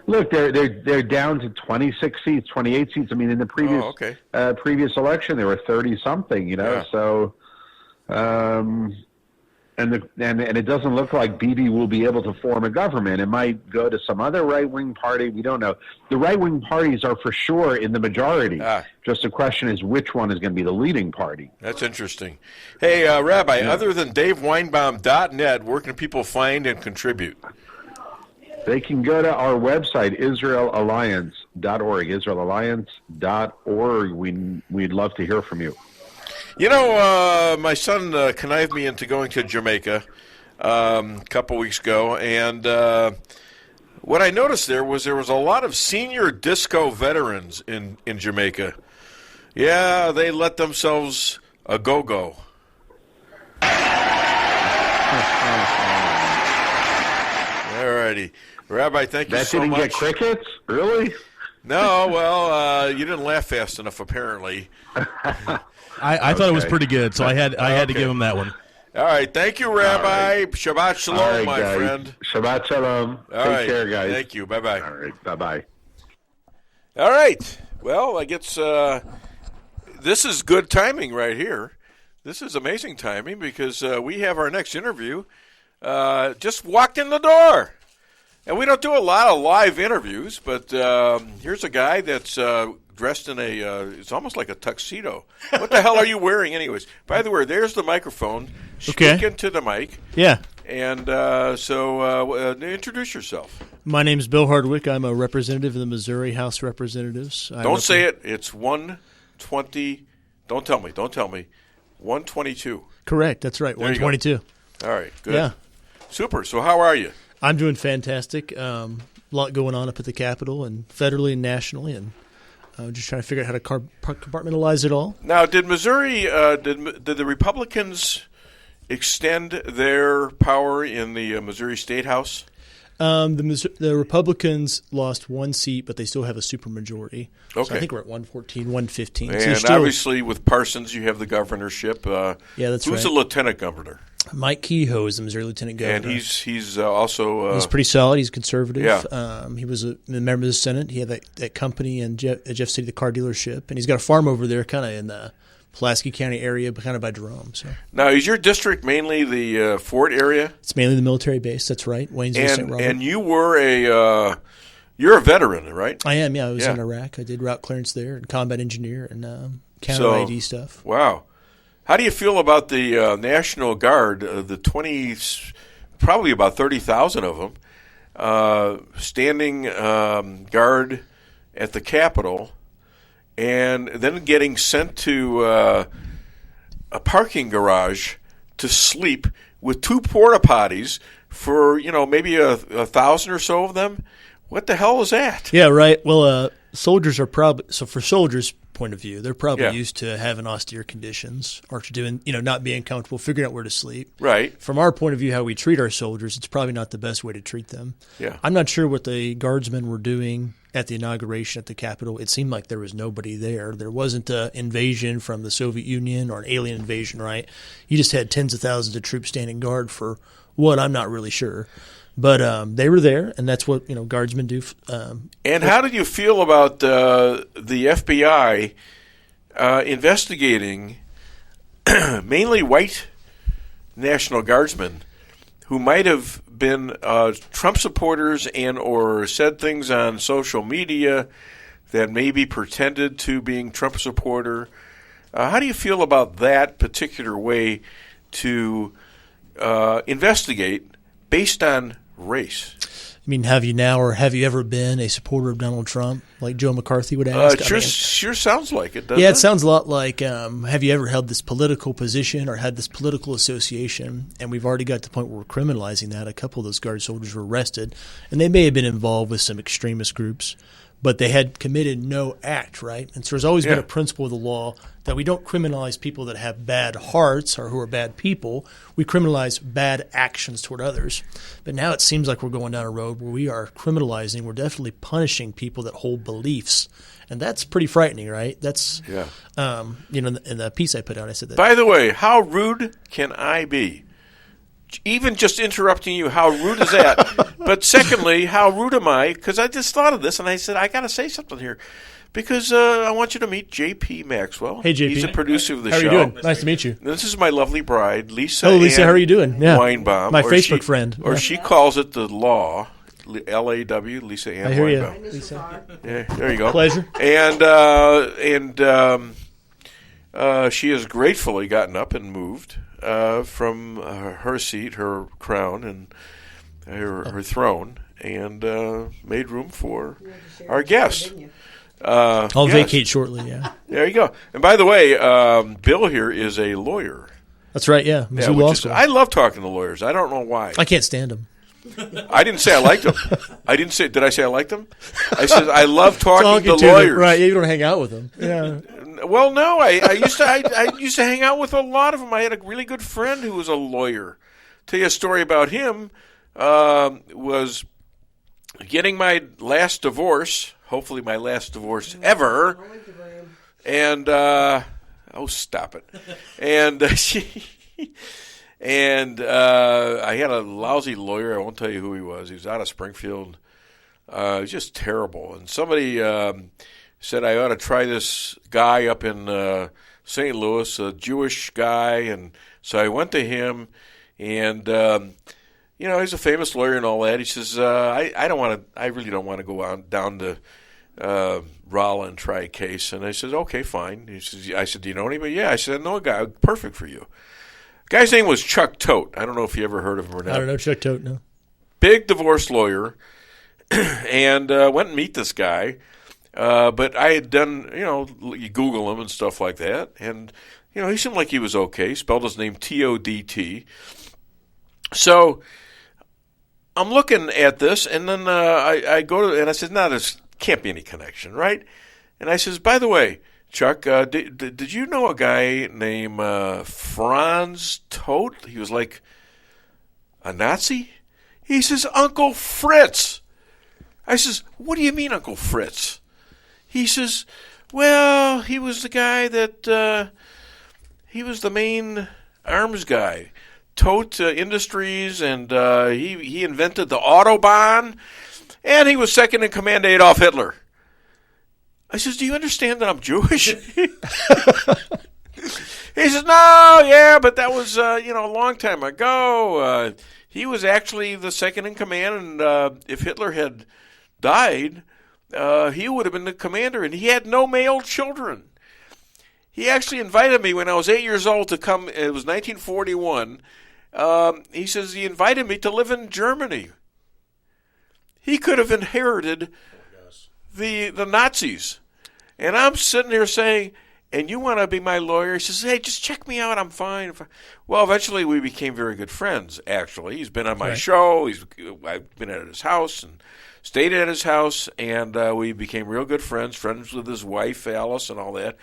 Look, they're down to 26 seats, 28 seats. I mean, in the previous election, there were 30-something, Yeah. So, and it doesn't look like Bibi will be able to form a government. It might go to some other right-wing party. We don't know. The right-wing parties are for sure in the majority. Just the question is which one is going to be the leading party. That's interesting. Hey, Rabbi, other than DaveWeinbaum.net, where can people find and contribute? They can go to our website, IsraelAlliance.org, IsraelAlliance.org. We'd love to hear from you. My son connived me into going to Jamaica a couple weeks ago, and what I noticed there was a lot of senior disco veterans in Jamaica. Yeah, they let themselves a go-go. righty. Rabbi, thank you so much. That didn't get crickets? Really? No, well, you didn't laugh fast enough, apparently. I thought it was pretty good, so I had to give him that one. All right. Thank you, Rabbi. Right. Shabbat shalom, my guys. friend. Shabbat shalom. Take care, guys. Thank you. Bye-bye. All right. Bye-bye. All right. Well, I guess this is good timing right here. This is amazing timing because we have our next interview just walked in the door. And we don't do a lot of live interviews, but here's a guy that's dressed in it's almost like a tuxedo. What the hell are you wearing anyways? By the way, there's the microphone. Speak into the mic. Yeah. And so introduce yourself. My name is Bill Hardwick. I'm a representative of the Missouri House of Representatives. Don't say it. It's 120. Don't tell me. 122. Correct. That's right. 122. All right. Good. Yeah. Super. So how are you? I'm doing fantastic. A lot going on up at the Capitol and federally and nationally, and just trying to figure out how to compartmentalize it all. Now, did Missouri, did the Republicans extend their power in the Missouri State House? The Republicans lost one seat, but they still have a supermajority. Okay. So I think we're at 114, 115. And so obviously with Parsons, you have the governorship. Yeah, that's right. Who's the lieutenant governor? Mike Kehoe is the Missouri lieutenant governor. And he's also... he's pretty solid. He's conservative. Yeah. He was a member of the Senate. He had that company in Jeff City, the car dealership. And he's got a farm over there kind of in the Pulaski County area, but kind of by Jerome. So now, is your district mainly the Fort area? It's mainly the military base. That's right, Waynesville, St. Robert. And you were you're a veteran, right? I am. Yeah, I was in Iraq. I did route clearance there and combat engineer and counter ID stuff. Wow. How do you feel about the National Guard? The 20, probably about 30,000 of them, standing guard at the Capitol. And then getting sent to a parking garage to sleep with two porta potties for maybe a 1,000 or so of them. What the hell is that? Yeah, right. Well, soldiers are probably for soldiers' point of view, they're probably used to having austere conditions or to doing not being comfortable, figuring out where to sleep. Right. From our point of view, how we treat our soldiers, it's probably not the best way to treat them. Yeah. I'm not sure what the guardsmen were doing at the inauguration at the Capitol. It seemed like there was nobody there. There wasn't an invasion from the Soviet Union or an alien invasion, right? You just had tens of thousands of troops standing guard for what, I'm not really sure. But they were there, and that's what guardsmen do. And how did you feel about the FBI investigating mainly white National Guardsmen who might have been Trump supporters and or said things on social media that maybe pretended to being Trump supporter? How do you feel about that particular way to investigate based on race? I mean, have you now or have you ever been a supporter of Donald Trump, like Joe McCarthy would ask? Sure sounds like it, doesn't it? Yeah, it sounds a lot like have you ever held this political position or had this political association? And we've already got to the point where we're criminalizing that. A couple of those guard soldiers were arrested, and they may have been involved with some extremist groups, but they had committed no act, right? And so there's always been a principle of the law that we don't criminalize people that have bad hearts or who are bad people. We criminalize bad actions toward others. But now it seems like we're going down a road where we are criminalizing, we're definitely punishing people that hold beliefs. And that's pretty frightening, right? That's, in the piece I put out, I said that. By the way, how rude can I be? Even just interrupting you, how rude is that? But secondly, how rude am I? Because I just thought of this, and I said, I got to say something here. Because I want you to meet J.P. Maxwell. Hey, J.P. He's a producer of the show. How are you doing? Nice to meet you. This is my lovely bride, Lisa. Hello, Lisa. How are you doing? Yeah. Weinbaum. My Facebook friend. Or she calls it the law, L-A-W, Lisa Ann I hear Weinbaum. You. Lisa. Yeah, there you go. Pleasure. And she has gratefully gotten up and moved from her seat, her crown, and her throne, and made room for our guest. I'll vacate shortly, yeah. There you go. And by the way, Bill here is a lawyer. That's right, yeah. Missouri Law School. I love talking to lawyers. I don't know why. I can't stand them. I didn't say I liked them. Did I say I liked them? I said I love talking to lawyers. Them. Right, you don't hang out with them. Yeah. Well, no, I used to hang out with a lot of them. I had a really good friend who was a lawyer. Tell you a story about him. Was getting my last divorce, hopefully my last divorce ever. And, stop it. And I had a lousy lawyer. I won't tell you who he was. He was out of Springfield. It was just terrible. And somebody said I ought to try this guy up in St. Louis, a Jewish guy. And so I went to him, and he's a famous lawyer and all that. He says, I really don't want to go down to Rolla and try a case. And I said, okay, fine. I said, do you know anybody? Yeah. I said, I know a guy perfect for you. The guy's name was Chuck Tote. I don't know if you ever heard of him or not. I don't know Chuck Tote, no. Big divorce lawyer. And went and meet this guy. But I had done, you Google him and stuff like that. And, he seemed like he was okay. Spelled his name T-O-D-T. So I'm looking at this, and then I go to, and I said, no, there's can't be any connection, right? And I says, by the way, Chuck, did you know a guy named Franz Todt? He was like a Nazi? He says, Uncle Fritz. I says, what do you mean, Uncle Fritz? He says, well, he was the guy that, he was the main arms guy. Todt Industries, and he invented the Autobahn, and he was second in command to Adolf Hitler. I says, do you understand that I'm Jewish? He says, no, yeah, but that was, a long time ago. He was actually the second in command, and if Hitler had died, he would have been the commander, and he had no male children. He actually invited me when I was 8 years old to come. It was 1941. He says he invited me to live in Germany. He could have inherited the Nazis. And I'm sitting there saying, and you want to be my lawyer? He says, hey, just check me out. I'm fine. Well, eventually we became very good friends, actually. He's been on my show. I've been at his house and stayed at his house, and we became real good friends with his wife, Alice, and all that.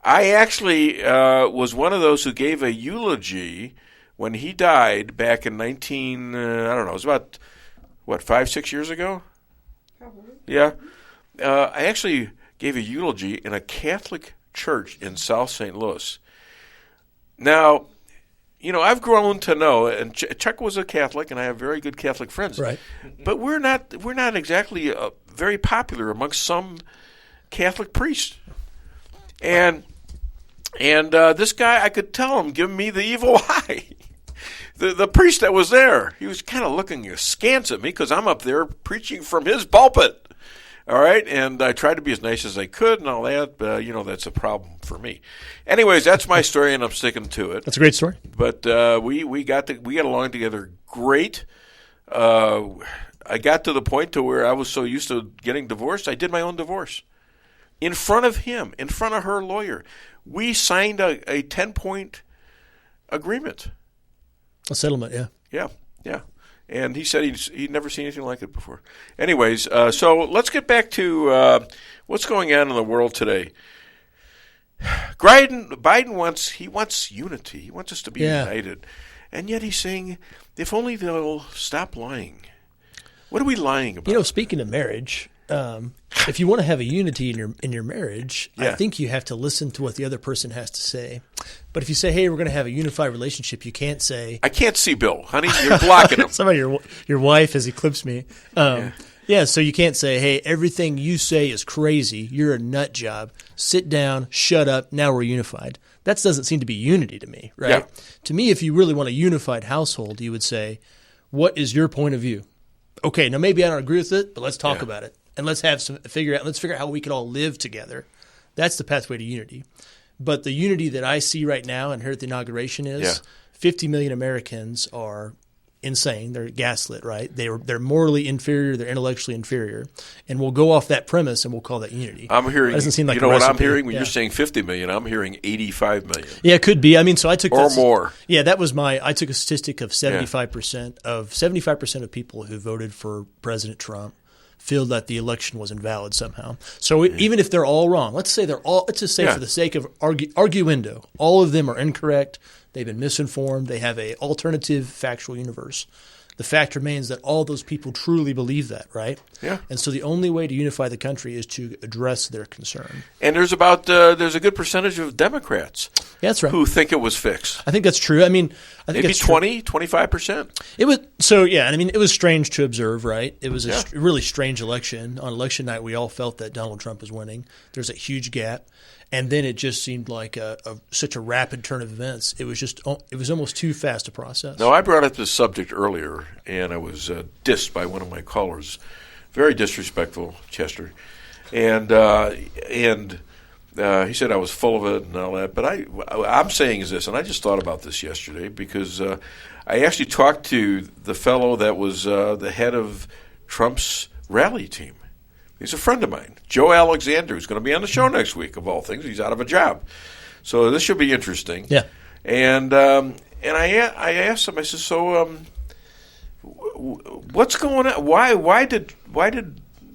I actually was one of those who gave a eulogy when he died back in it was about, 5-6 years ago? Probably. Yeah. I actually gave a eulogy in a Catholic church in South St. Louis. Now, I've grown to know, and Chuck was a Catholic, and I have very good Catholic friends. Right. But we're not exactly very popular amongst some Catholic priests. And this guy, I could tell him, give me the evil eye. The priest that was there, he was kind of looking askance at me because I'm up there preaching from his pulpit. All right, and I tried to be as nice as I could and all that, but, that's a problem for me. Anyways, that's my story, and I'm sticking to it. That's a great story. But we got along together great. I got to the point to where I was so used to getting divorced, I did my own divorce. In front of him, in front of her lawyer. We signed a 10-point agreement. A settlement, yeah. Yeah. And he said he'd never seen anything like it before. Anyways, so let's get back to what's going on in the world today. Biden wants unity. He wants us to be united. And yet he's saying, if only they'll stop lying. What are we lying about? Speaking of marriage, if you want to have a unity in your marriage, I think you have to listen to what the other person has to say. But if you say, hey, we're going to have a unified relationship, you can't say... I can't see Bill. Honey, you're blocking him. Somebody, your wife has eclipsed me. So you can't say, hey, everything you say is crazy. You're a nut job. Sit down, shut up, now we're unified. That doesn't seem to be unity to me, right? Yeah. To me, if you really want a unified household, you would say, what is your point of view? Okay, now maybe I don't agree with it, but let's talk about it. And let's figure out how we can all live together. That's the pathway to unity. But the unity that I see right now and here at the inauguration is 50 million Americans are insane. They're gaslit, right? They're morally inferior. They're intellectually inferior. And we'll go off that premise and we'll call that unity. I'm hearing, that doesn't seem like what I'm hearing when you're saying 50 million, I'm hearing 85 million. Yeah, it could be. I mean, so I took more. Yeah, that was I took a statistic of 75% of people who voted for President Trump feel that the election was invalid somehow. So even if they're all wrong, let's just say for the sake of arguendo, all of them are incorrect. They've been misinformed. They have a alternative factual universe. the fact remains that all those people truly believe that, right? Yeah. And so the only way to unify the country is to address their concern. And there's a good percentage of Democrats that's right. who think it was fixed. I think that's true. I mean, I think maybe it's 25%. It was I mean, it was strange to observe, right? It was a really strange election. On election night, we all felt that Donald Trump was winning. There's a huge gap. And then it just seemed like such a rapid turn of events. It was almost too fast to process. No, I brought up this subject earlier, and I was dissed by one of my callers. Very disrespectful, Chester. And he said I was full of it and all that. But I'm saying is this, and I just thought about this yesterday because I actually talked to the fellow that was the head of Trump's rally team. He's a friend of mine, Joe Alexander, who's going to be on the show next week, of all things. He's out of a job. So this should be interesting. Yeah. And I asked him, I said, so what's going on? Why did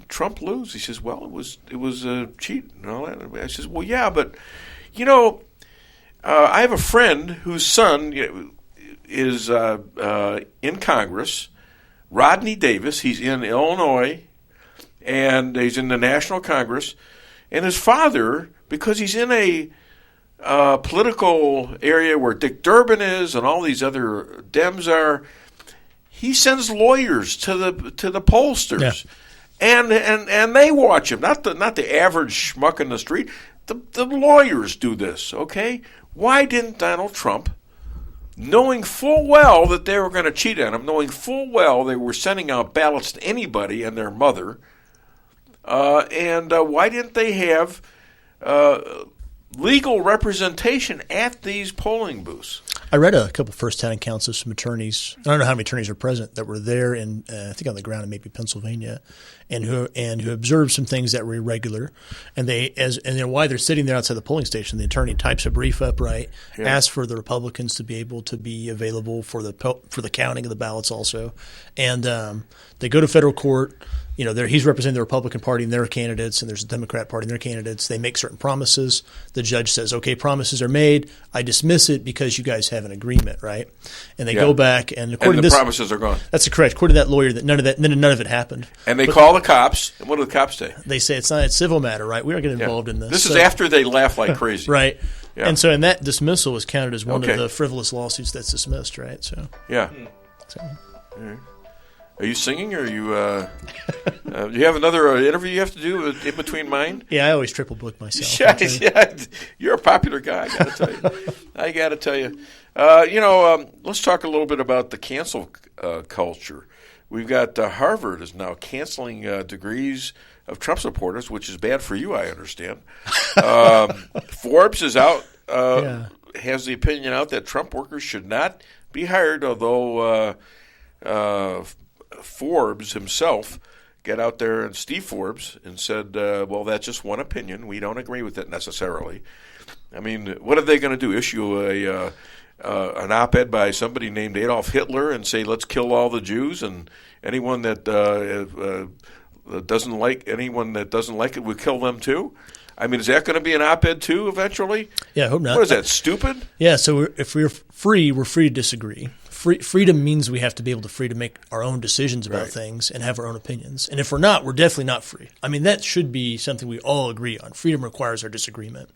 Trump lose? He says, well, it was a cheat and all that. I says, well, yeah, but, I have a friend whose son is in Congress, Rodney Davis. He's in Illinois. And he's in the National Congress, and his father, because he's in a political area where Dick Durbin is and all these other Dems are, he sends lawyers to the pollsters, and they watch him. Not the average schmuck in the street. The lawyers do this. Okay, why didn't Donald Trump, knowing full well that they were going to cheat on him, knowing full well they were sending out ballots to anybody and their mother? And why didn't they have legal representation at these polling booths? I read a couple first-hand accounts of some attorneys. I don't know how many attorneys are present that were there in, I think, on the ground in maybe Pennsylvania, and who observed some things that were irregular. And then while they're sitting there outside the polling station, the attorney types a brief up, right? Yeah. Asks for the Republicans to be able to be available for the counting of the ballots also, and they go to federal court. He's representing the Republican Party and their candidates, and there's a Democrat Party and their candidates. They make certain promises. The judge says, okay, promises are made. I dismiss it because you guys have an agreement, right? And they go back, and according to this, promises are gone. That's correct. According to that lawyer, that none of it happened. And they call the cops, and what do the cops say? They say it's not a civil matter, right? We aren't getting involved in this. This is after they laugh like crazy. Right. Yeah. And so, and that dismissal was counted as one of the frivolous lawsuits that's dismissed, right? So yeah. So. All right. Are you singing, or are you? Do you have another interview you have to do in between mine? Yeah, I always triple book myself. Yeah, you're a popular guy. I got to tell you. Let's talk a little bit about the cancel culture. We've got Harvard is now canceling degrees of Trump supporters, which is bad for you, I understand. Forbes is out, has the opinion out that Trump workers should not be hired, although Forbes himself got out there, and Steve Forbes, and said, well, that's just one opinion. We don't agree with it necessarily. I mean, what are they going to do? Issue an op-ed by somebody named Adolf Hitler and say, let's kill all the Jews, and anyone that doesn't like it, we kill them too? I mean, is that going to be an op-ed too eventually? Yeah, I hope not. What is that, stupid? Yeah, so if we're free to disagree. Freedom means we have to be able to make our own decisions about things and have our own opinions. And if we're not, we're definitely not free. I mean, that should be something we all agree on. Freedom requires our disagreement.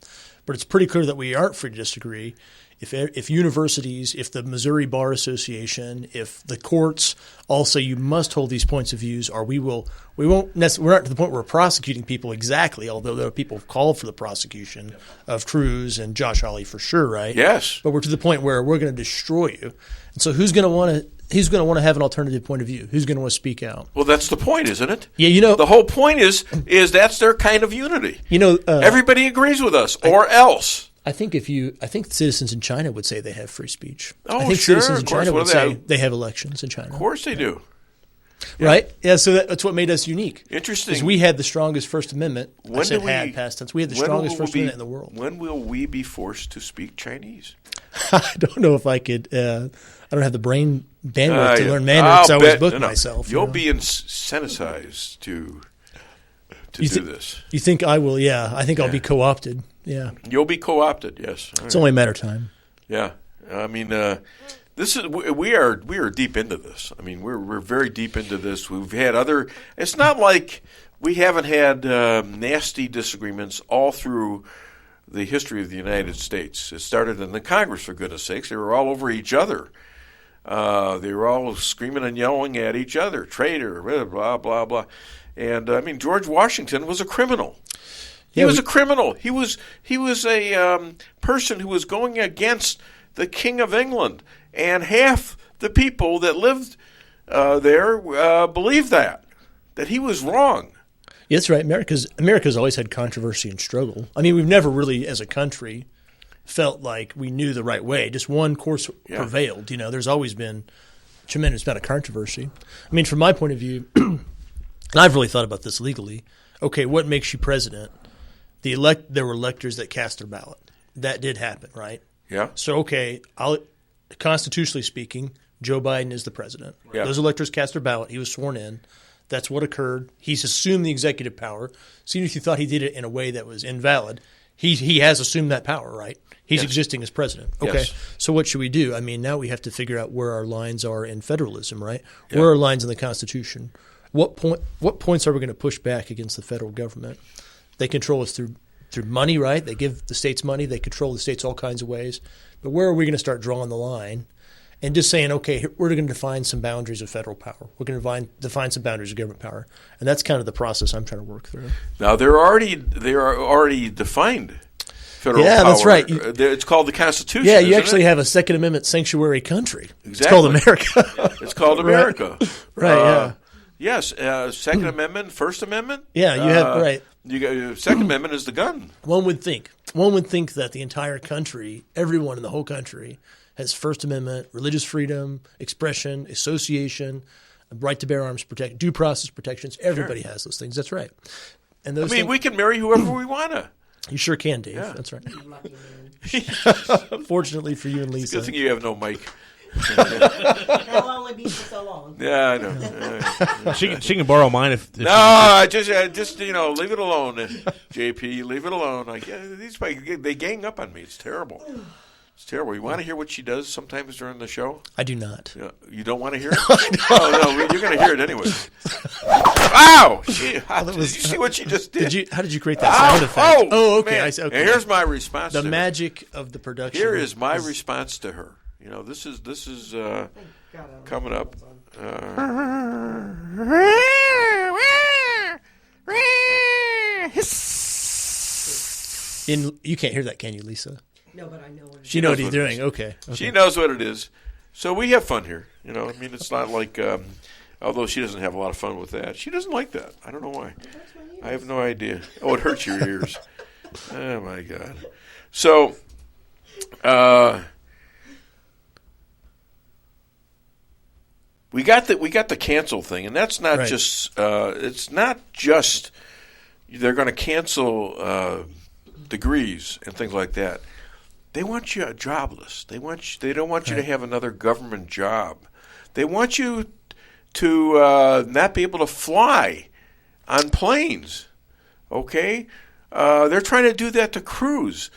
But it's pretty clear that we aren't free to disagree. If universities, if the Missouri Bar Association, if the courts all say you must hold these points of views, or we're not to the point where we're prosecuting people exactly, although there are people who've called for the prosecution of Cruz and Josh Hawley for sure, right? Yes. But we're to the point where we're going to destroy you. And so who's going to want to have an alternative point of view? Who's going to want to speak out? Well, that's the point, isn't it? Yeah, the whole point is that's their kind of unity. Everybody agrees with us, or else. I think citizens in China would say they have free speech. Oh, I think sure. Citizens in China would say they have elections in China. Of course they do. Right? Yeah, so that's what made us unique. Interesting. Because we had the strongest First Amendment. We had past tense. We had the strongest First Amendment in the world. When will we be forced to speak Chinese? I don't know if I could. I don't have the brain bandwidth to learn Mandarin, so I always book myself. You'll be incentivized to do this. You think I will? Yeah. I think I'll be co-opted. Yeah. You'll be co-opted, yes. It's only a matter of time. Yeah. I mean, this This is we are deep into this. I mean, we're very deep into this. We've had other. It's not like we haven't had nasty disagreements all through the history of the United States. It started in the Congress, for goodness sakes. They were all over each other. They were all screaming and yelling at each other, traitor, blah, blah, blah. And, I mean, George Washington was a criminal. He was a criminal. He was a person who was going against the King of England. And half the people that lived there believed that he was wrong. Yeah, that's right. America's always had controversy and struggle. I mean, we've never really, as a country, felt like we knew the right way. Just one course prevailed. There's always been a tremendous amount of controversy. I mean, from my point of view, and I've really thought about this legally. Okay, what makes you president? There were electors that cast their ballot. That did happen, right? Yeah. So, okay, constitutionally speaking, Joe Biden is the president. Yeah. Those electors cast their ballot. He was sworn in. That's what occurred. He's assumed the executive power. So even if you thought he did it in a way that was invalid, he has assumed that power, right? He's existing as president. Okay, Yes. So what should we do? I mean, now we have to figure out where our lines are in federalism, right? Yeah. Where are our lines in the Constitution? What points are we going to push back against the federal government? They control us through money, right? They give the states money. They control the states all kinds of ways. But where are we going to start drawing the line? And just saying, okay, we're going to define some boundaries of federal power. We're going to define some boundaries of government power, and that's kind of the process I'm trying to work through. Now they are already defined federal power. Yeah, that's right. It's called the Constitution. Yeah, you actually have a Second Amendment sanctuary country. Exactly. It's called America. It's called America. Right. Yeah. Yes. Second Amendment, First Amendment. Yeah, you have right. Second Amendment is the gun. One would think that the entire country, everyone in the whole country, has First Amendment, religious freedom, expression, association, right to bear arms, due process protections. Everybody has those things. That's right. And those we can marry whoever we want to. You sure can, Dave. Yeah. That's right. Fortunately for you and Lisa. Good thing you have no mic. That'll only be for so long. Yeah, I know. She can borrow mine if just leave it alone, JP. Leave it alone. They gang up on me. It's terrible. It's terrible. You want to hear what she does sometimes during the show? I do not. You don't want to hear it? No, you're going to hear it anyway. Wow! Did you see what she just did? How did you create that sound effect? Oh, okay. Man. Okay. And here's my response. The magic of the production. Here is my response to her. This is coming up. You can't hear that, can you, Lisa? No, but I know what she knows what he's doing. Okay. She knows what it is. So we have fun here. It's not like, although she doesn't have a lot of fun with that. She doesn't like that. I don't know why. I have no idea. Oh, it hurts your ears. Oh, my God. So, we got the cancel thing, and that's not just. It's not just they're going to cancel degrees and things like that. They want you jobless. They don't want you to have another government job. They want you to not be able to fly on planes. Okay, they're trying to do that to Cruz,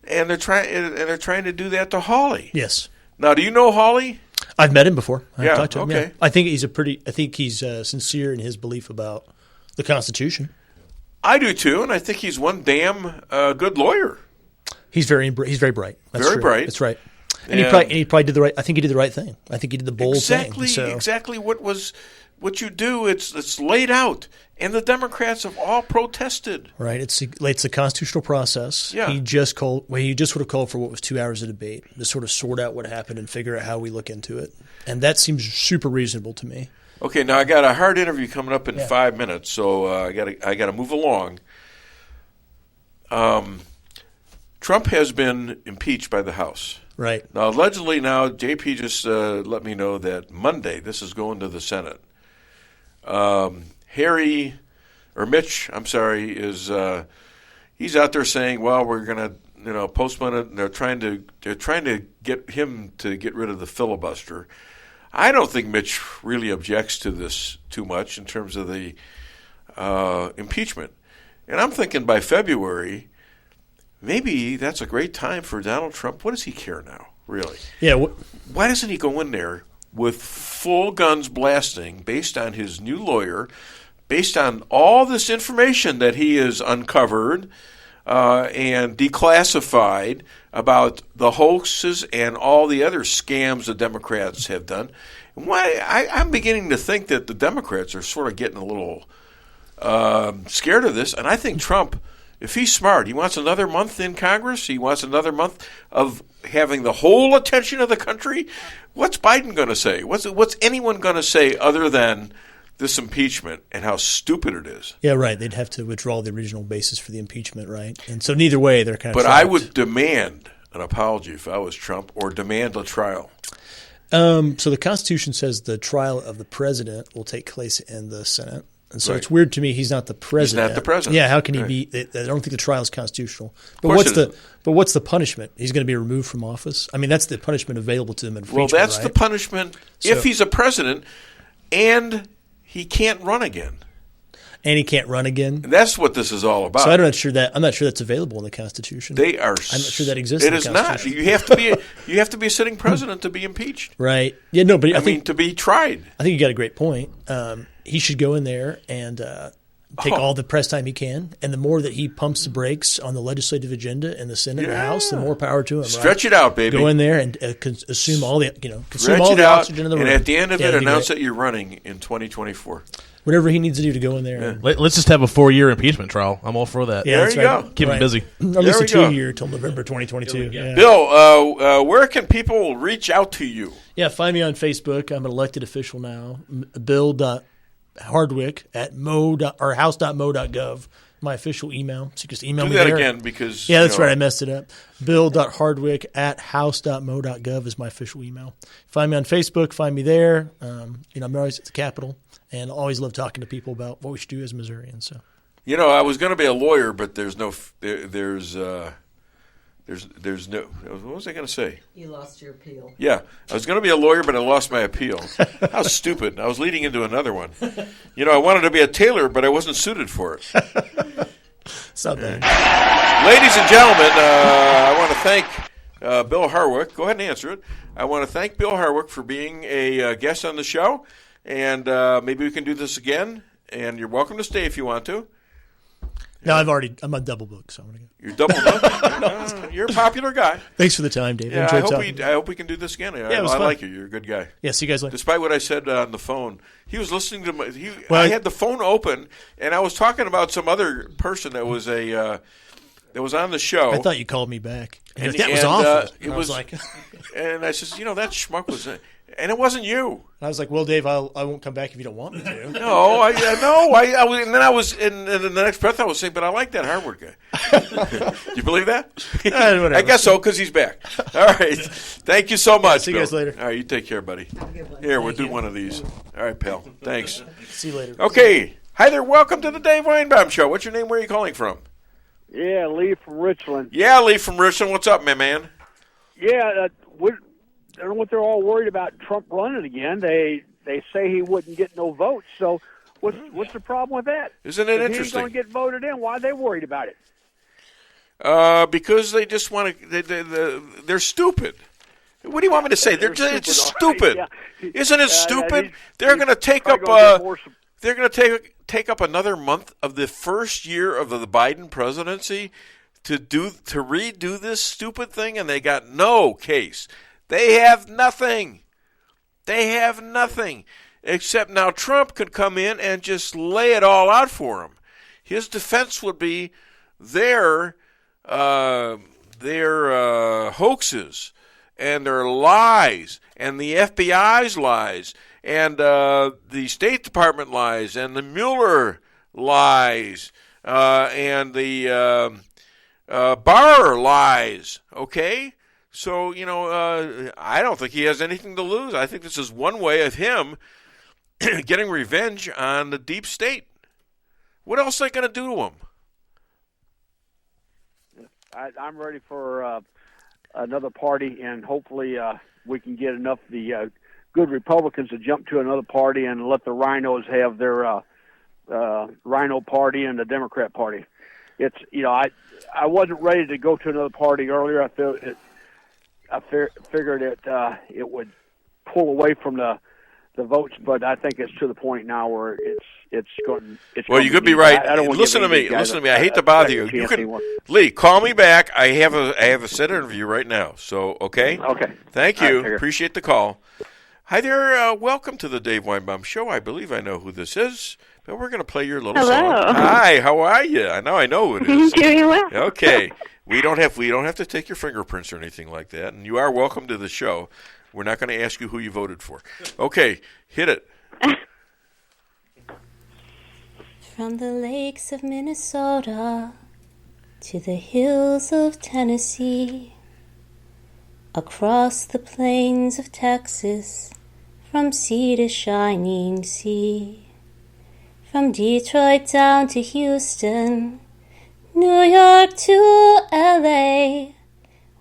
and they're trying to do that to Hawley. Yes. Now, do you know Hawley? I've met him before. I've talked to him. Okay. Yeah. I think he's sincere in his belief about the Constitution. I do too, and I think he's one damn good lawyer. He's very bright. That's very true. bright. That's right. And he probably did the right. I think he did the right thing. I think he did the bold thing. Exactly what you do. It's laid out, and the Democrats have all protested. Right. It's a constitutional process. Yeah. He just would have called for what was 2 hours of debate to sort of sort out what happened and figure out how we look into it, and that seems super reasonable to me. Okay. Now I got a hard interview coming up in 5 minutes, so I got to move along. Trump has been impeached by the House. Right. Now, allegedly now, JP just let me know that Monday this is going to the Senate. Mitch, I'm sorry, is he's out there saying, well, we're going to postpone it, and they're trying to get him to get rid of the filibuster. I don't think Mitch really objects to this too much in terms of the impeachment. And I'm thinking by February, maybe that's a great time for Donald Trump. What does he care now? Really. Yeah. Why doesn't he go in there with full guns blasting based on his new lawyer, based on all this information that he has uncovered and declassified about the hoaxes and all the other scams the Democrats have done? Why I'm beginning to think that the Democrats are sort of getting a little scared of this, and I think Trump, if he's smart, he wants another month in Congress. He wants another month of having the whole attention of the country. What's Biden going to say? What's anyone going to say other than this impeachment and how stupid it is? Yeah, right. They'd have to withdraw the original basis for the impeachment, right? And so neither way, they're kind of. But trapped. I would demand an apology if I was Trump, or demand a trial. So the Constitution says the trial of the president will take place in the Senate. And so It's weird to me he's not the president. He's not the president. Yeah, how can he be? I don't think the trial is constitutional. But what's the punishment? He's going to be removed from office? I mean, that's the punishment available to him in impeachment, Well, that's right? the punishment if he's a president and he can't run again. And he can't run again. And that's what this is all about. So I'm not sure that's available in the Constitution. I'm not sure that exists. It is not. You have to be a sitting president to be impeached. Right. Yeah. No. But I think to be tried. I think you got a great point. He should go in there and take all the press time he can, and the more that he pumps the brakes on the legislative agenda in the Senate and the House, the more power to him. Stretch it out, baby. Go in there and consume all the Stretch all it the out, oxygen in the room. And at the end of it, announce that you're running in 2024. Whatever he needs to do to go in there. Yeah. Let's just have a 4-year impeachment trial. I'm all for that. Yeah, there you go. Keep him busy. At least a 2-year till November 2022. Yeah. Bill, where can people reach out to you? Yeah, find me on Facebook. I'm an elected official now. Bill.Hardwick at house.mo.gov. My official email. So you just email me there. Do there. that again because... Yeah, that's right. I messed it up. Bill.Hardwick at house.mo.gov is my official email. Find me on Facebook. Find me there. I'm always at the Capitol. And I always love talking to people about what we should do as Missourians. So, I was going to be a lawyer, but there's no. What was I going to say? You lost your appeal. Yeah, I was going to be a lawyer, but I lost my appeal. How stupid! I was leading into another one. I wanted to be a tailor, but I wasn't suited for it. It's not bad. Ladies and gentlemen, I want to thank Bill Hardwick. Go ahead and answer it. I want to thank Bill Hardwick for being a guest on the show. And maybe we can do this again. And you're welcome to stay if you want to. No, I'm a double book, so I'm going to go. You're double book? You're a popular guy. Thanks for the time, David. Yeah, I hope we can do this again. Yeah, it was fun. I like you. You're a good guy. Yeah, see you guys later. Despite what I said on the phone, he was listening to I had the phone open, and I was talking about some other person that was that was on the show. I thought you called me back. And that was awful. It was like, and I says, that schmuck was. And it wasn't you. I was like, "Well, Dave, I won't come back if you don't want me to." No, I was, and then I was in the next breath. I was saying, "But I like that Hardwick guy." You believe that? I guess so because he's back. All right, thank you so much. See you guys later. All right, you take care, buddy. Here, we'll do one of these. All right, pal. Thanks. See you later. Okay, hi there. Welcome to the Dave Weinbaum Show. What's your name? Where are you calling from? Yeah, Lee from Richland. Yeah, Lee from Richland. What's up, my man? Yeah, I don't know what they're all worried about Trump running again. They say he wouldn't get no votes. So what's the problem with that? Isn't it if interesting? He's going to get voted in. Why are they worried about it? Because they just want to. They're stupid. What do you want me to say? They're just stupid. Right, yeah. Isn't it stupid? They're going to take up. They're going to take up another month of the first year of the Biden presidency to redo this stupid thing, and they got no case. They have nothing. They have nothing. Except now Trump could come in and just lay it all out for him. His defense would be their hoaxes and their lies and the FBI's lies and the State Department lies and the Mueller lies and the Barr lies, okay? So, I don't think he has anything to lose. I think this is one way of him getting revenge on the deep state. What else are they going to do to him? I'm ready for another party, and hopefully we can get enough of the good Republicans to jump to another party and let the rhinos have their rhino party and the Democrat party. It's I wasn't ready to go to another party earlier. figured it would pull away from the votes, but I think it's to the point now where it's going. Well, you could be right. Listen to me. I hate to bother you. You can, Lee, call me back. I have a set interview right now. So okay. Okay. Thank you. Appreciate the call. Hi there. Welcome to the Dave Weinbaum Show. I believe I know who this is, but we're going to play your little song. Hi. How are you? I know who it is. Doing well. Okay. We don't have to take your fingerprints or anything like that, and you are welcome to the show. We're not going to ask you who you voted for. Okay, hit it. From the lakes of Minnesota to the hills of Tennessee, across the plains of Texas, from sea to shining sea, from Detroit down to Houston, New York to L.A.,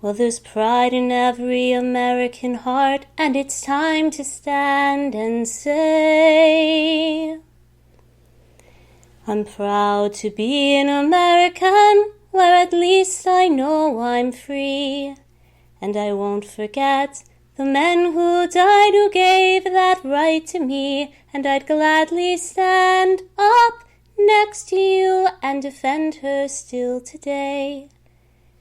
well, there's pride in every American heart, and it's time to stand and say, I'm proud to be an American, where at least I know I'm free. And I won't forget the men who died who gave that right to me, and I'd gladly stand up next to you and defend her still today.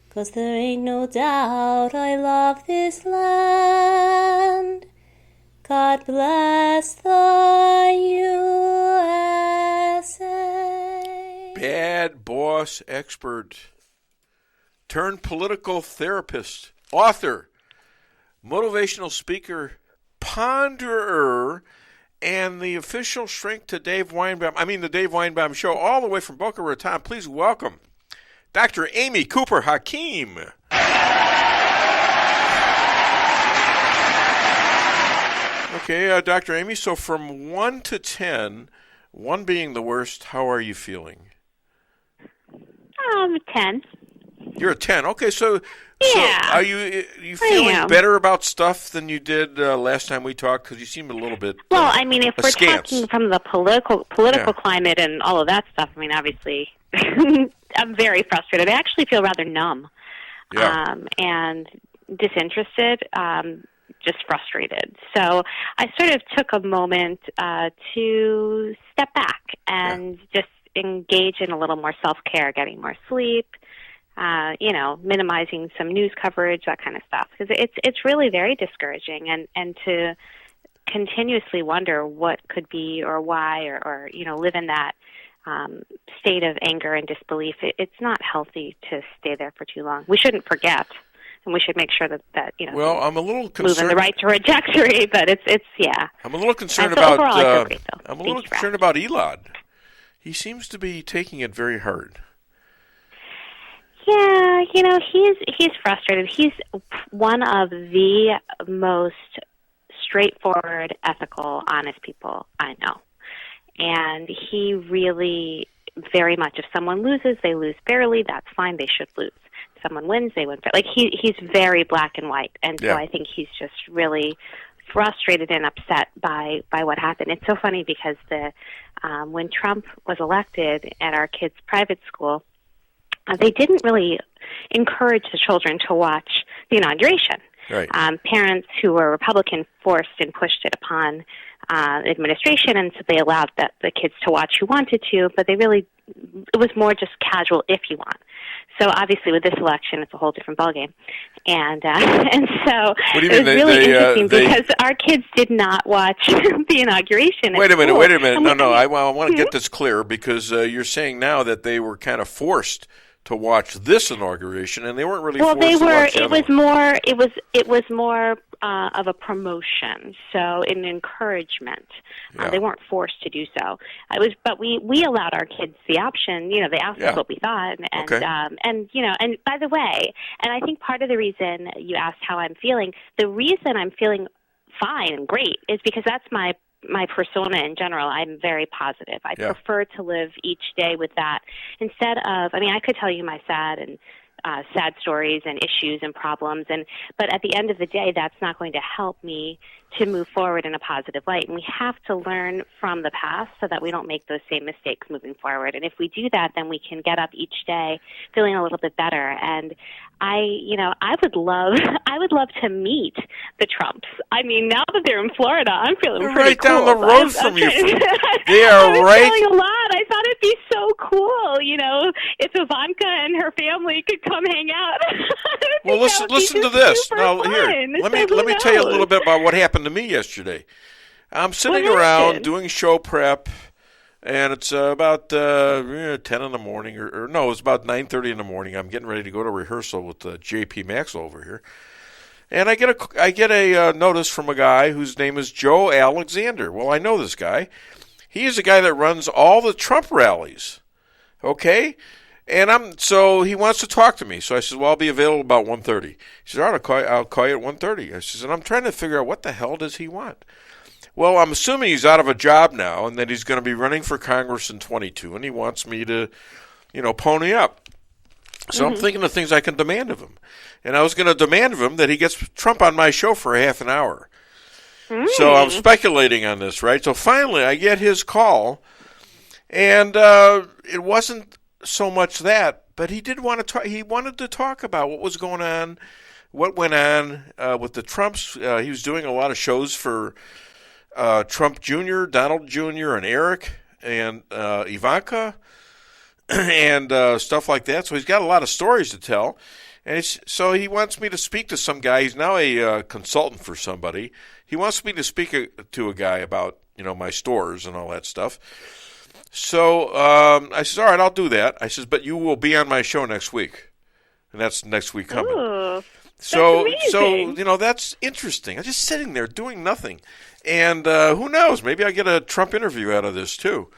'Cause there ain't no doubt I love this land. God bless the USA. Bad boss expert, turned political therapist, author, motivational speaker, ponderer, and the official shrink to the Dave Weinbaum Show, all the way from Boca Raton. Please welcome Dr. Amy Cooper Hakeem. Okay, Dr. Amy, so from 1 to 10, 1 being the worst, how are you feeling? 10. You're a 10. Okay, so are you feeling better about stuff than you did last time we talked? Because you seem a little bit well, I mean, if askance. We're talking from the political climate and all of that stuff, I mean, obviously, I'm very frustrated. I actually feel rather numb and disinterested, just frustrated. So I sort of took a moment to step back and just engage in a little more self-care, getting more sleep, minimizing some news coverage, that kind of stuff. Because it's really very discouraging, and to continuously wonder what could be or why or live in that state of anger and disbelief. It's not healthy to stay there for too long. We shouldn't forget, and we should make sure that Well, I'm a little concerned. Move in the right trajectory, but it's I'm a little concerned about. Overall, I feel great, though. I'm a little concerned about Elon. He seems to be taking it very hard. Yeah, he's frustrated. He's one of the most straightforward, ethical, honest people I know. And he really, very much, if someone loses, they lose fairly, that's fine, they should lose. If someone wins, they win fairly. Like, he's very black and white, and so I think he's just really frustrated and upset by what happened. It's so funny because when Trump was elected at our kids' private school, they didn't really encourage the children to watch the inauguration. Right. Parents who were Republican forced and pushed it upon administration, and so they allowed the kids to watch who wanted to, but it was more just casual if you want. So obviously with this election, it's a whole different ballgame. And so it was really interesting because our kids did not watch the inauguration. Wait a minute. No, I want to get this clear because you're saying now that they were kind of forced to watch this inauguration, and they weren't really forced to watch the other one. It was more of a promotion, so an encouragement. They weren't forced to do so. But we allowed our kids the option. They asked us what we thought, and by the way, and I think part of the reason you asked how I'm feeling, the reason I'm feeling fine and great is because that's my persona in general. I'm very positive. I prefer to live each day with that instead of, I could tell you my sad and sad stories and issues and problems. But at the end of the day, that's not going to help me to move forward in a positive light. And we have to learn from the past so that we don't make those same mistakes moving forward. And if we do that, then we can get up each day feeling a little bit better. And I would love to meet the Trumps. I mean, now that they're in Florida, I'm feeling They're pretty right down cool. the road from you. They I are was right. feeling a lot. I thought it'd be so cool, if Ivanka and her family could come hang out. Well, listen to this. Now, here, let me tell you a little bit about what happened to me yesterday. I'm sitting around doing show prep, and it's about 10 in the morning, or no, it's about 9:30 in the morning. I'm getting ready to go to rehearsal with J.P. Maxwell over here, and I get a notice from a guy whose name is Joe Alexander. Well, I know this guy. He is the guy that runs all the Trump rallies. Okay. And so he wants to talk to me. So I said, well, I'll be available about 1:30. He said, all right, I'll call you at 1:30. I said, and I'm trying to figure out what the hell does he want? Well, I'm assuming he's out of a job now and that he's going to be running for Congress in 22, and he wants me to, pony up. So I'm thinking of things I can demand of him. And I was going to demand of him that he gets Trump on my show for a half an hour. So I'm speculating on this, right? So finally I get his call, and it wasn't so much that, but he did want to talk. He wanted to talk about what was going on, what went on with the Trumps. He was doing a lot of shows for Trump Jr., Donald Jr., and Eric, and Ivanka, and stuff like that. So he's got a lot of stories to tell. And so he wants me to speak to some guy. He's now a consultant for somebody. He wants me to speak to a guy about, my stores and all that stuff. So I said, all right, I'll do that. I says, but you will be on my show next week. And that's next week coming. Ooh, so amazing. that's interesting. I'm just sitting there doing nothing. And who knows? Maybe I get a Trump interview out of this too.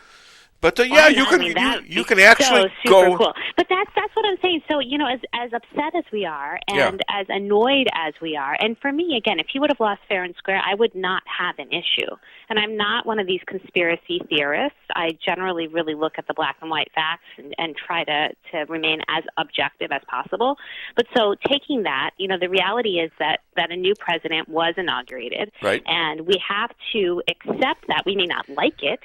But yeah, you can actually go. Cool. But that's what I'm saying. So as upset as we are, and as annoyed as we are, and for me, again, if he would have lost fair and square, I would not have an issue. And I'm not one of these conspiracy theorists. I generally really look at the black and white facts and try to remain as objective as possible. But so taking that, the reality is that a new president was inaugurated, right? And we have to accept that. We may not like it,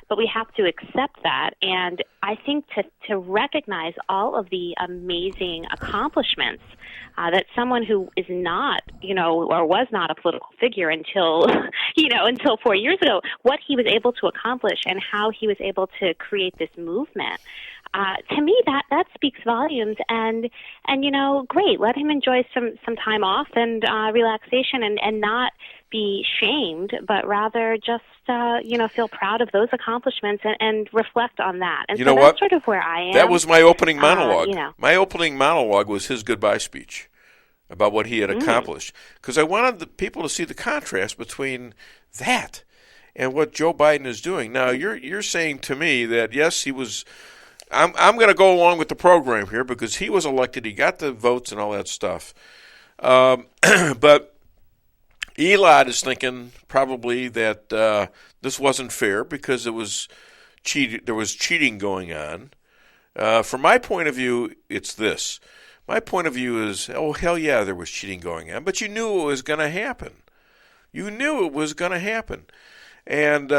but we have to accept that. And I think to recognize all of the amazing accomplishments that someone who is not, or was not a political figure until, until 4 years ago, what he was able to accomplish and how he was able to create this movement. To me, that speaks volumes, and great. Let him enjoy some time off and relaxation, and not be shamed, but rather just feel proud of those accomplishments and reflect on that. And so that's sort of where I am. That was my opening monologue. My opening monologue was his goodbye speech about what he had accomplished, because I wanted the people to see the contrast between that and what Joe Biden is doing. Now, you're saying to me that yes, he was. I'm going to go along with the program here because he was elected. He got the votes and all that stuff. But Elon is thinking probably that this wasn't fair because there was cheating going on. From my point of view, it's this. My point of view is, oh, hell yeah, there was cheating going on. But you knew it was going to happen. You knew it was going to happen. And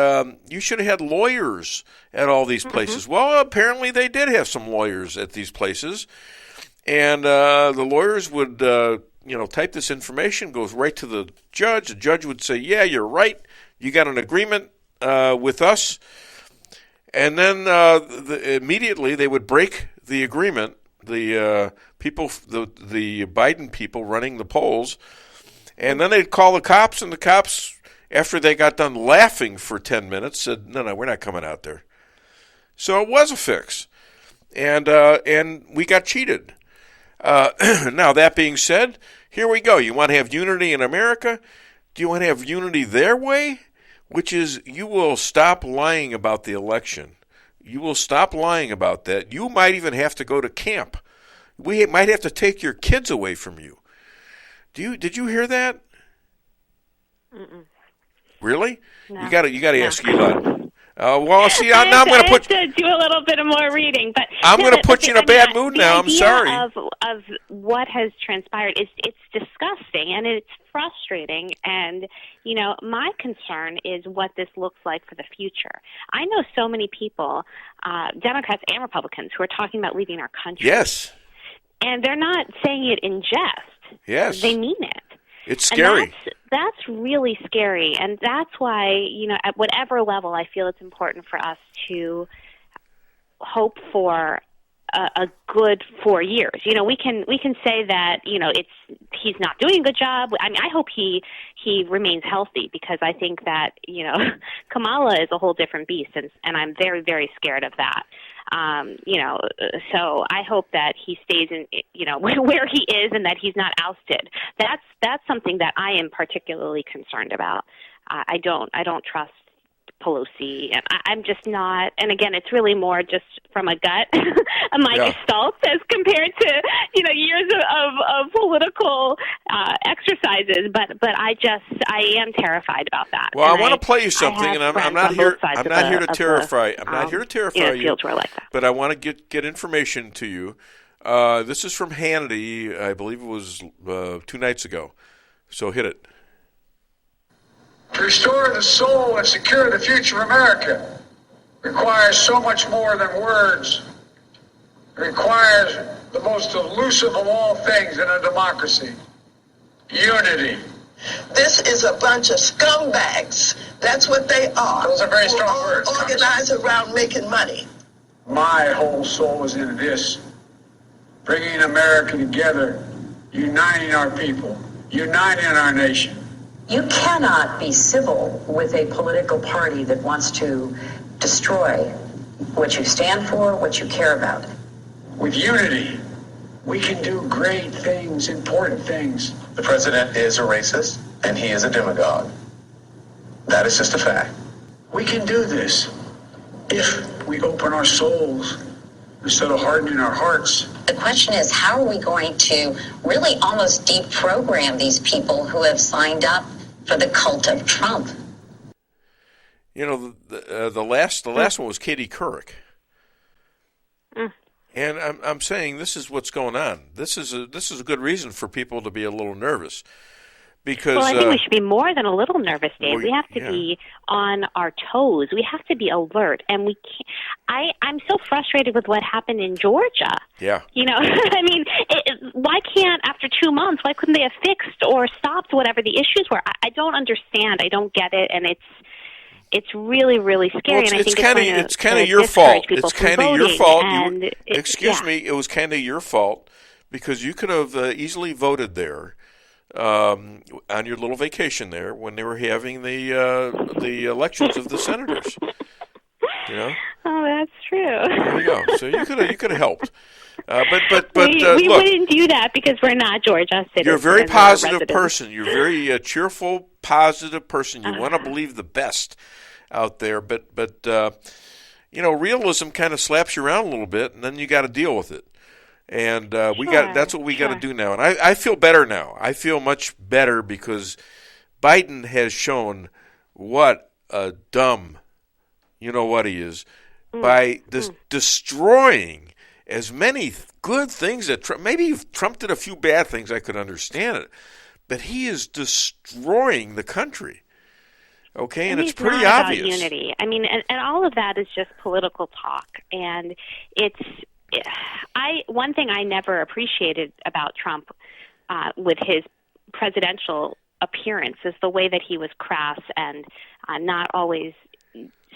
you should have had lawyers at all these places. Well, apparently they did have some lawyers at these places. And the lawyers would, type this information, goes right to the judge. The judge would say, yeah, you're right. You got an agreement with us. And then immediately they would break the agreement. The people, the Biden people running the polls. And then they'd call the cops, and the cops, after they got done laughing for 10 minutes, said, no, we're not coming out there. So it was a fix. And we got cheated. Now, that being said, here we go. You want to have unity in America? Do you want to have unity their way? Which is, you will stop lying about the election. You will stop lying about that. You might even have to go to camp. We might have to take your kids away from you. Did you hear that? Mm-mm. Really? No. You got to ask Elon. Well, see, now I'm going to put. I have to do a little bit of more reading, but I'm going to put you in a bad mood now. I'm sorry. Of what has transpired it's disgusting and it's frustrating, and my concern is what this looks like for the future. I know so many people, Democrats and Republicans, who are talking about leaving our country. Yes. And they're not saying it in jest. Yes. They mean it. It's scary. And that's really scary, and that's why, at whatever level, I feel it's important for us to hope for a good 4 years. We can say that he's not doing a good job. I mean, I hope he remains healthy, because I think that Kamala is a whole different beast, and I'm very, very scared of that. So I hope that he stays in, where he is, and that he's not ousted. That's something that I am particularly concerned about. I don't trust Pelosi, and I'm just not. And again, it's really more just from a gut, my gestalt, as compared to years of political exercises. But I am terrified about that. Well, I want to play you something, and I'm not here. I'm not here to terrify. I'm not here to terrify you. Fields were like that. But I want to get information to you. This is from Hannity. I believe it was 2 nights ago. So hit it. To restore the soul and secure the future of America requires so much more than words. It requires the most elusive of all things in a democracy: unity. This is a bunch of scumbags. That's what they are. Those are very strong words. Organized around making money. My whole soul is in this: bringing America together, uniting our people, uniting our nation. You cannot be civil with a political party that wants to destroy what you stand for, what you care about. With unity, we can do great things, important things. The president is a racist, and he is a demagogue. That is just a fact. We can do this if we open our souls instead of hardening our hearts. The question is, how are we going to really almost deprogram these people who have signed up for the cult of Trump? The last one was Katie Couric. And I'm saying this is what's going on. This is a good reason for people to be a little nervous. Because, I think we should be more than a little nervous, Dave. We have to be on our toes. We have to be alert, and we can't. I'm so frustrated with what happened in Georgia. Yeah. I mean, why can't, after 2 months, why couldn't they have fixed or stopped whatever the issues were? I don't understand. I don't get it, and it's really, really scary. Well, and I think it's kind of your fault. It's kind of your fault. Excuse me. It was kind of your fault, because you could have easily voted there. On your little vacation there when they were having the elections of the senators. Oh, that's true. There you go. So you could have helped. But we look, wouldn't do that because we're not Georgia citizens. You're a very positive person. You're a very cheerful, positive person. You want to believe the best out there, but realism kind of slaps you around a little bit, and then you got to deal with it. And that's what we got to do now. And I feel better now. I feel much better because Biden has shown what a dumb, he is, by destroying as many good things that Trump. Maybe if Trump did a few bad things, I could understand it. But he is destroying the country. Okay, and it's pretty obvious. About unity. I mean, and all of that is just political talk. And one thing I never appreciated about Trump with his presidential appearance is the way that he was crass and not always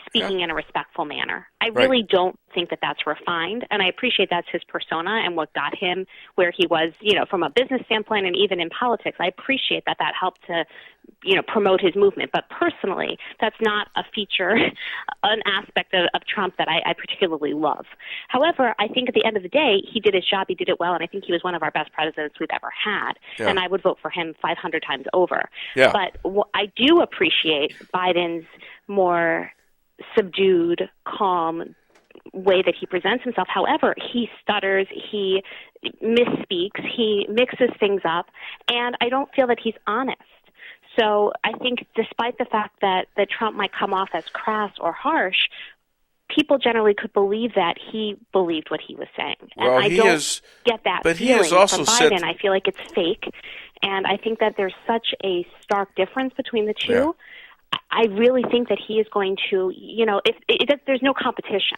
speaking in a respectful manner. I really don't think that that's refined, and I appreciate that's his persona and what got him where he was, from a business standpoint and even in politics. I appreciate that helped to, promote his movement. But personally, that's not a feature, an aspect of Trump that I particularly love. However, I think at the end of the day, he did his job, he did it well, and I think he was one of our best presidents we've ever had. Yeah. And I would vote for him 500 times over. Yeah. But I do appreciate Biden's more subdued, calm way that he presents himself. However, he stutters, he misspeaks, he mixes things up, and I don't feel that he's honest. So I think despite the fact that Trump might come off as crass or harsh, people generally could believe that he believed what he was saying. Well, and I don't get that but feeling he has also from Biden. said, I feel like it's fake. And I think that there's such a stark difference between the two. Yeah. I really think that he is going to, if there's no competition.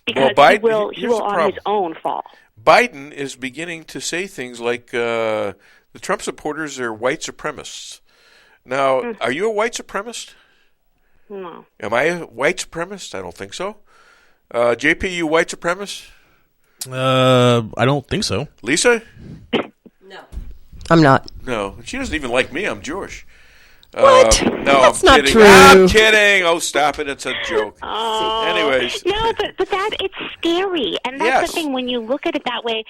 Because Biden, he will on his own fall. Biden is beginning to say things like the Trump supporters are white supremacists. Now, are you a white supremacist? No. Am I a white supremacist? I don't think so. JP, you white supremacist? I don't think so. Lisa? I'm not. No, she doesn't even like me. I'm Jewish. What? No, That's I'm not kidding. true. I'm kidding. Oh, stop it. It's a joke. Anyways. No, but that it's scary. And that's Yes. the thing, when you look at it that way,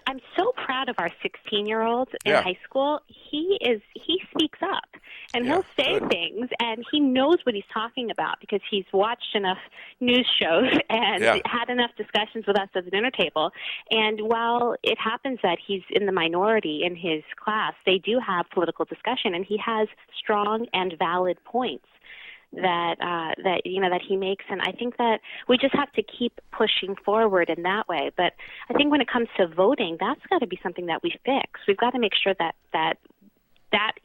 I'm so proud of our 16-year-old in high school. He speaks up. And he'll say things, and he knows what he's talking about because he's watched enough news shows and had enough discussions with us at the dinner table. And while it happens that he's in the minority in his class, they do have political discussion, and he has strong and valid points that he makes. And I think that we just have to keep pushing forward in that way. But I think when it comes to voting, that's got to be something that we fix. We've got to make sure that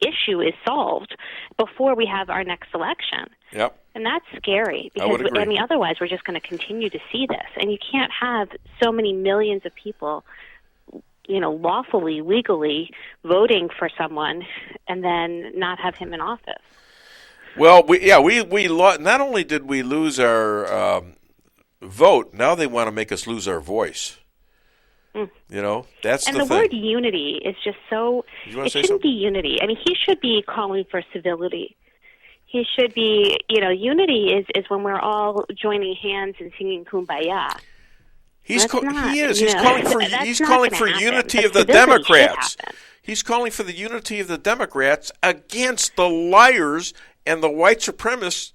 issue is solved before we have our next election. Yep. And that's scary because otherwise we're just going to continue to see this. And you can't have so many millions of people, lawfully, legally voting for someone and then not have him in office. Well, we not only did we lose our vote, now they want to make us lose our voice. That's and the the thing. word unity is just so. It shouldn't be unity. I mean, he should be calling for civility. He should be, unity is when we're all joining hands and singing "Kumbaya." He's calling for unity of the Democrats. He's calling for the unity of the Democrats against the liars and the white supremacists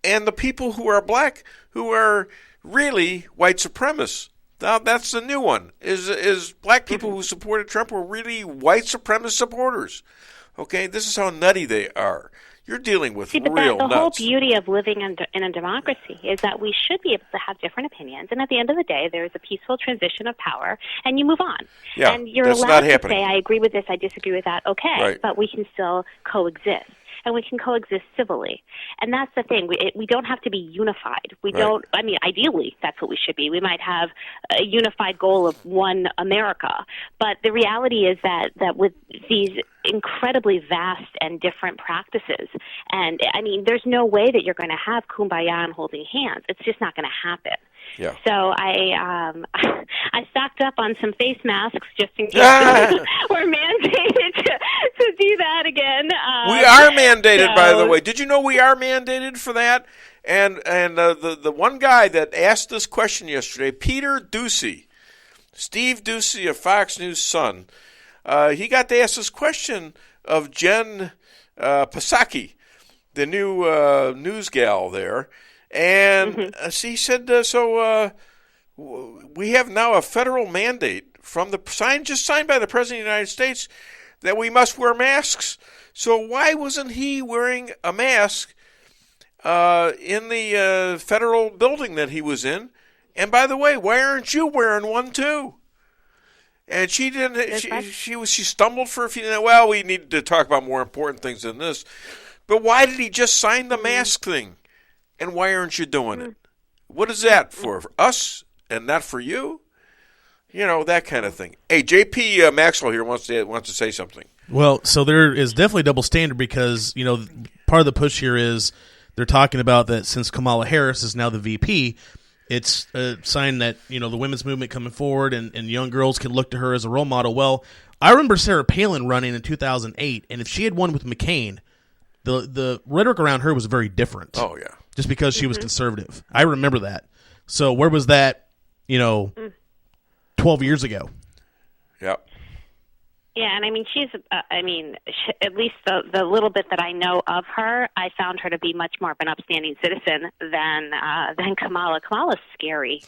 and the people who are black who are really white supremacists. Now, that's the new one, is black people who supported Trump were really white supremacist supporters. Okay, this is how nutty they are. You're dealing with real the nuts. whole beauty of living in a democracy is that we should be able to have different opinions, and at the end of the day, there is a peaceful transition of power, and you move on. Yeah, and you're that's allowed not to happening. say, I agree with this, I disagree with that, okay, Right. but we can still coexist. And we can coexist civilly. And that's the thing. We don't have to be unified. Ideally, that's what we should be. We might have a unified goal of one America. But the reality is that with these incredibly vast and different practices, and, there's no way that you're going to have kumbaya and holding hands. It's just not going to happen. Yeah. So I stocked up on some face masks just in case we're mandated to do that again. We are mandated, by the way. Did you know we are mandated for that? And the one guy that asked this question yesterday, Peter Ducey, Steve Ducey of Fox News' son, he got to ask this question of Jen Psaki, the new news gal there. And he said, we have now a federal mandate from signed by the President of the United States that we must wear masks. So why wasn't he wearing a mask in the federal building that he was in? And by the way, why aren't you wearing one too? And she didn't. She stumbled for a few minutes. Well, we need to talk about more important things than this. But why did he just sign the mask thing? And why aren't you doing it? What is that for us and not for you? That kind of thing. Hey, JP Maxwell here wants to say something. Well, so there is definitely a double standard because, part of the push here is they're talking about that since Kamala Harris is now the VP, it's a sign that, the women's movement coming forward and young girls can look to her as a role model. Well, I remember Sarah Palin running in 2008, and if she had won with McCain, the rhetoric around her was very different. Oh, yeah. Just because she was conservative. I remember that. So where was that, 12 years ago? Yep. Yeah, and she's, at least the little bit that I know of her, I found her to be much more of an upstanding citizen than Kamala. Kamala's scary.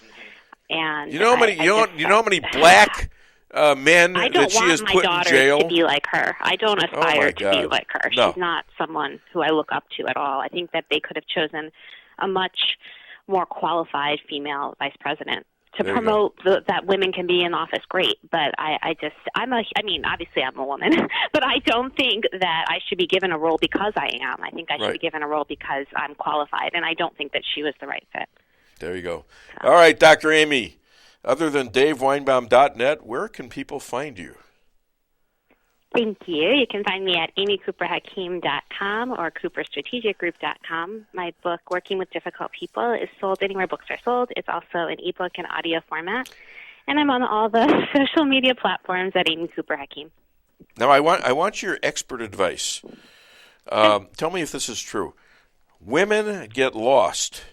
And how many black men I don't that she has want my put in daughter jail? to be like her. I don't aspire to be like her. No. She's not someone who I look up to at all. I think that they could have chosen a much more qualified female vice president to There you promote that women can be in office. Great, but I mean, obviously I'm a woman, but I don't think that I should be given a role because I am. I think I should be given a role because I'm qualified, and I don't think that she was the right fit. There you go. All right, Dr. Amy, other than DaveWeinbaum.net, where can people find you? Thank you. You can find me at amycooperhakeem.com or cooperstrategicgroup.com. My book, Working with Difficult People, is sold anywhere books are sold. It's also an ebook and audio format. And I'm on all the social media platforms at Amy Cooper Hakeem. Now, I want your expert advice. Tell me if this is true. Women get lost.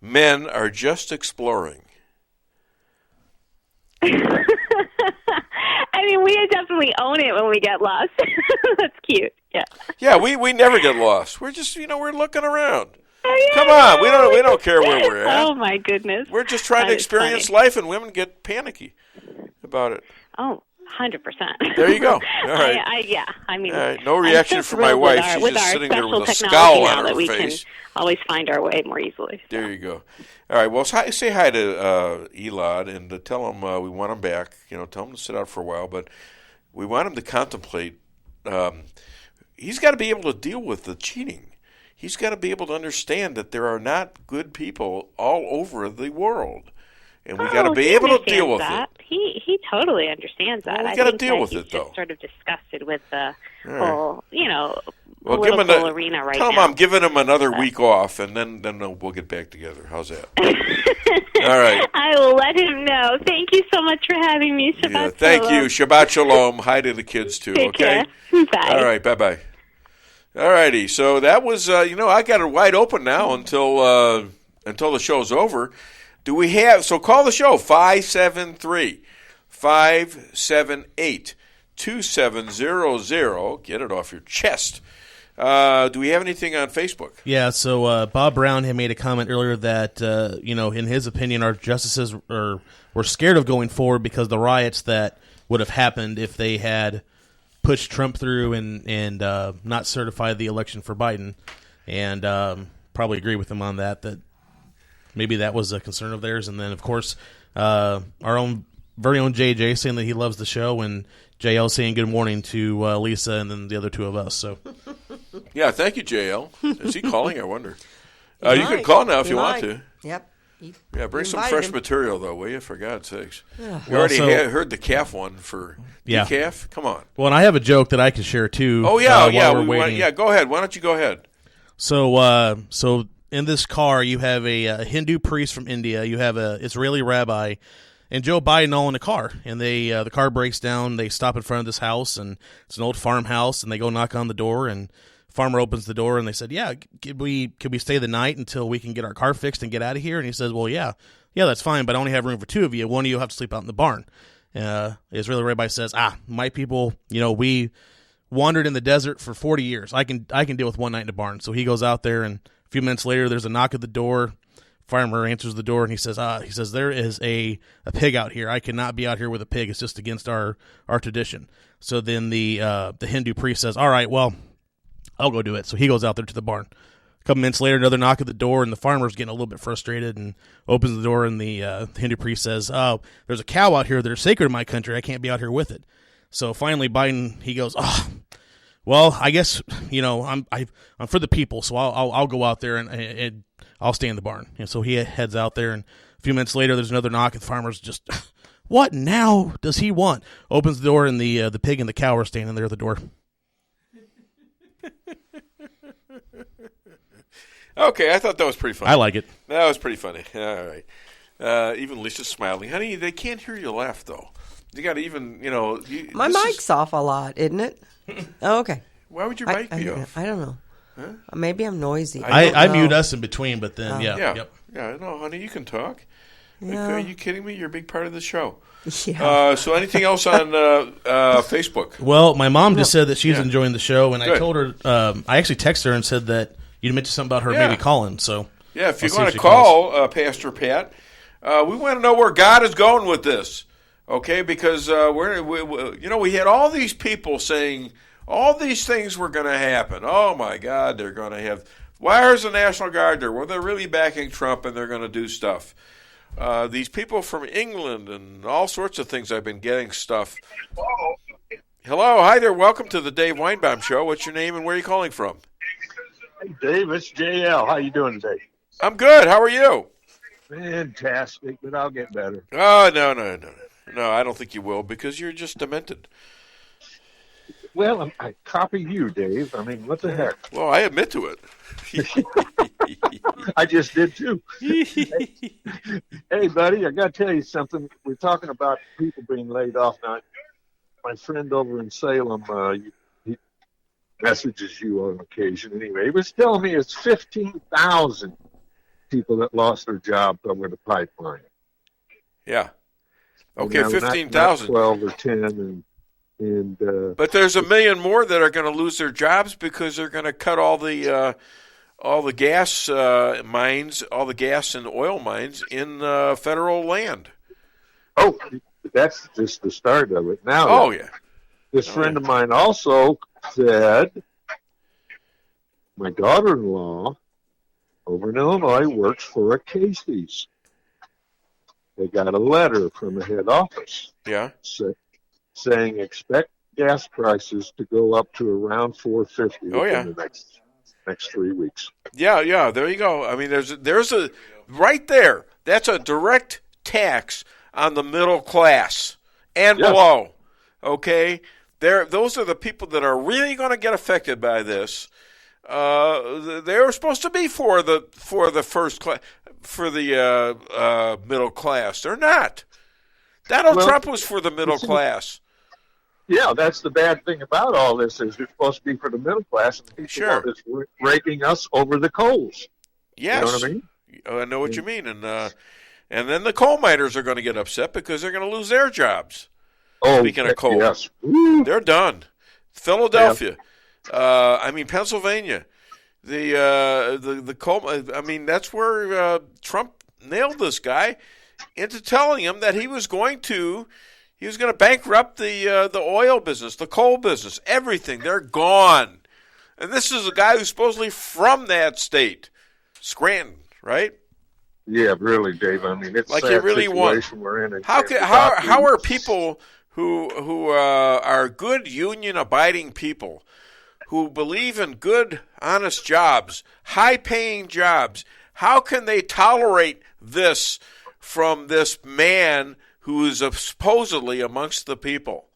Men are just exploring. I mean, we definitely own it when we get lost. That's cute. Yeah. Yeah, we never get lost. We're just, we're looking around. Come on, we don't care where we're at. Oh my goodness. We're just trying to experience life, and women get panicky about it. Oh, 100%. There you go. All right. I mean, all right. No reaction from my wife. She's just sitting there with a special scowl on now her that we face. can always find our way more easily. There you go. All right. Well, say hi to Elad and tell him we want him back. Tell him to sit out for a while, but we want him to contemplate. He's got to be able to deal with the cheating. He's got to be able to understand that there are not good people all over the world. And we got to be able to deal with it. He totally understands that. Well, we got to deal with he's it, though. Just sort of disgusted with the All whole, well, political arena right now. Tell him I'm giving him another week off, and then we'll get back together. How's that? All right. I will let him know. Thank you so much for having me. Shabbat thank shalom. you. Shabbat shalom. Hi to the kids, too, Take okay? care. Bye. All right. Bye-bye. All righty. So that was, I got it wide open now until the show's over. Do we have, so call the show, 573-578-2700. Get it off your chest. Do we have anything on Facebook? Yeah, so Bob Brown had made a comment earlier that, in his opinion, our justices were scared of going forward because the riots that would have happened if they had pushed Trump through and not certified the election for Biden. And probably agree with him on that maybe that was a concern of theirs. And then, of course, our very own JJ saying that he loves the show, and JL saying good morning to Lisa and then the other two of us. So, yeah, thank you, JL. Is he calling? I wonder. You can call now if you want to. Yep. Yeah, bring some fresh material, though, will you? For God's sakes. Yeah. We already heard the calf one for decaf. Come on. Well, and I have a joke that I can share, too. Oh, yeah, while we're waiting. Go ahead. Why don't you go ahead? So in this car, you have a Hindu priest from India. You have a Israeli rabbi, and Joe Biden all in the car. And the car breaks down. They stop in front of this house, and it's an old farmhouse. And they go knock on the door, and farmer opens the door, and they said, "Yeah, could we stay the night until we can get our car fixed and get out of here?" And he says, "Well, yeah, that's fine, but I only have room for two of you. One of you have to sleep out in the barn." The Israeli rabbi says, "My people, we wandered in the desert for 40 years. I can deal with one night in the barn." So he goes out there, and a few minutes later, there's a knock at the door. Farmer answers the door, and he says, "There is a pig out here. I cannot be out here with a pig. It's just against our tradition." So then the Hindu priest says, "All right, well, I'll go do it." So he goes out there to the barn. A couple minutes later, another knock at the door, and the farmer's getting a little bit frustrated and opens the door, and the Hindu priest says, "Oh, there's a cow out here that are sacred in my country. I can't be out here with it." So finally, Biden, he goes, "Well, I guess I'm for the people, so I'll go out there and I'll stay in the barn." And so he heads out there, and a few minutes later, there's another knock, and the farmer's just, "What now does he want?" Opens the door, and the pig and the cow are standing there at the door. Okay, I thought that was pretty funny. I like it. That was pretty funny. All right. Even Lisa's smiling. Honey, they can't hear you laugh, though. You got to even, My mic's off a lot, isn't it? Oh, okay. Why would your mic be off? I don't know. Huh? Maybe I'm noisy. I mute us in between, but then, Yeah, Yep. Yeah, no, honey, you can talk. Yeah. Are you kidding me? You're a big part of the show. Yeah. So anything else on Facebook? Well, my mom just said that she's enjoying the show, and Good. I told her, I actually texted her and said that you mentioned something about her maybe calling. So yeah, if you're I'll see going if to she calls. call Pastor Pat, we want to know where God is going with this. Okay, because we had all these people saying all these things were going to happen. Oh my God, they're going to have. Where's the National Guard there? Well, they're really backing Trump, and they're going to do stuff. These people from England and all sorts of things. I've been getting stuff. Hello, hi there. Welcome to the Dave Weinbaum Show. What's your name and where are you calling from? Hey, Dave, it's JL. How you doing today? I'm good. How are you? Fantastic, but I'll get better. Oh, no, I don't think you will because you're just demented. Well, I copy you, Dave. I mean, what the heck? Well, I admit to it. I just did, too. Hey, buddy, I got to tell you something. We're talking about people being laid off now. My friend over in Salem, he messages you on occasion anyway. He was telling me it's 15,000 people that lost their job over the pipeline. Yeah. Okay, 15,000. 12 or 10 and but there's a million more that are going to lose their jobs because they're going to cut all the gas mines, all the gas and oil mines in federal land. Oh, that's just the start of it. Now, this friend of mine also said my daughter-in-law over in Illinois works for a Casey's. They got a letter from the head office. Yeah. Saying expect gas prices to go up to around $4.50 in the next 3 weeks. Yeah, there you go. I mean, there's a right there. That's a direct tax on the middle class and below. Okay, those are the people that are really going to get affected by this. They were supposed to be for the first class, for the middle class. They're not. Donald Trump was for the middle class. Yeah, that's the bad thing about all this is it's supposed to be for the middle class, and the people that's raking us over the coals. Yes, you know what I mean? I know what you mean, and then the coal miners are going to get upset because they're going to lose their jobs. Oh, speaking of coal, yes. They're done. Philadelphia, Pennsylvania, the coal. I mean, that's where Trump nailed this guy into telling him that he was going to bankrupt the oil business, the coal business, everything. They're gone. And this is a guy who's supposedly from that state, Scranton, right? Yeah, really, Dave. I mean, it's like a sad really situation we're in. How are people who are good union-abiding people, who believe in good, honest jobs, high-paying jobs, how can they tolerate this from this man who is supposedly amongst the people?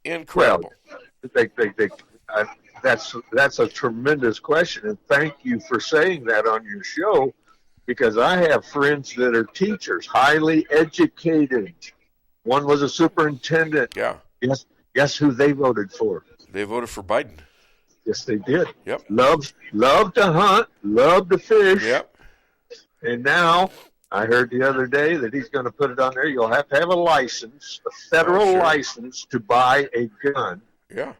Incredible. Well, that's a tremendous question, and thank you for saying that on your show, because I have friends that are teachers, highly educated. One was a superintendent. Yeah. Guess who they voted for? They voted for Biden. Yes, they did. Yep. Love to hunt, love to fish. Yep. And now I heard the other day that he's going to put it on there. You'll have to have a license, a federal license to buy a gun. Yeah.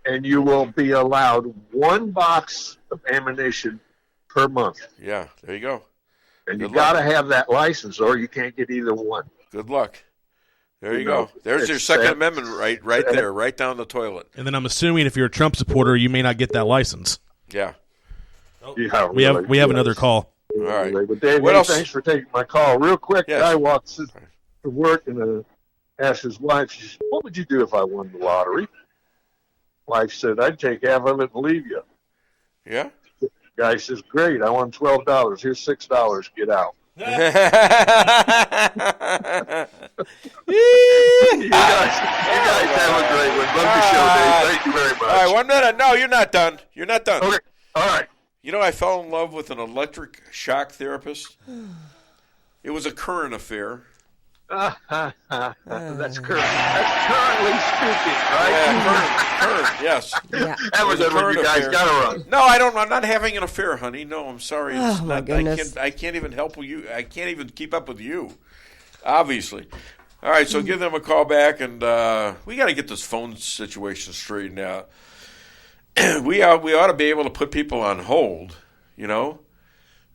And you will be allowed one box of ammunition per month. Yeah, there you go. And you got to have that license, or you can't get either one. Good luck. There you go. There's your Second Amendment right there, right down the toilet. And then I'm assuming if you're a Trump supporter, you may not get that license. Yeah. Yeah, we have another call. All right. Well, Dave, What else? Thanks for taking my call. Real quick, Yes. guy walks to work and asked his wife, she said, "What would you do if I won the lottery?" Wife said, "I'd take half of it and leave you." Yeah. Guy says, "Great, I won $12. Here's $6. Get out." You guys have a great one. Love the show, Dave. Thank you very much. All right, 1 minute. No, you're not done. You're not done. Okay. All right. You know, I fell in love with an electric shock therapist. It was a current affair. That's currently speaking, right? Yeah, current, yes. Yeah. That was a current you guys affair. got to run. No, I don't. I'm not having an affair, honey. No, I'm sorry. It's Oh, my not, goodness. I can't even help you. I can't even keep up with you. Obviously. All right, so give them a call back, and we got to get this phone situation straightened out. We ought to be able to put people on hold. You know,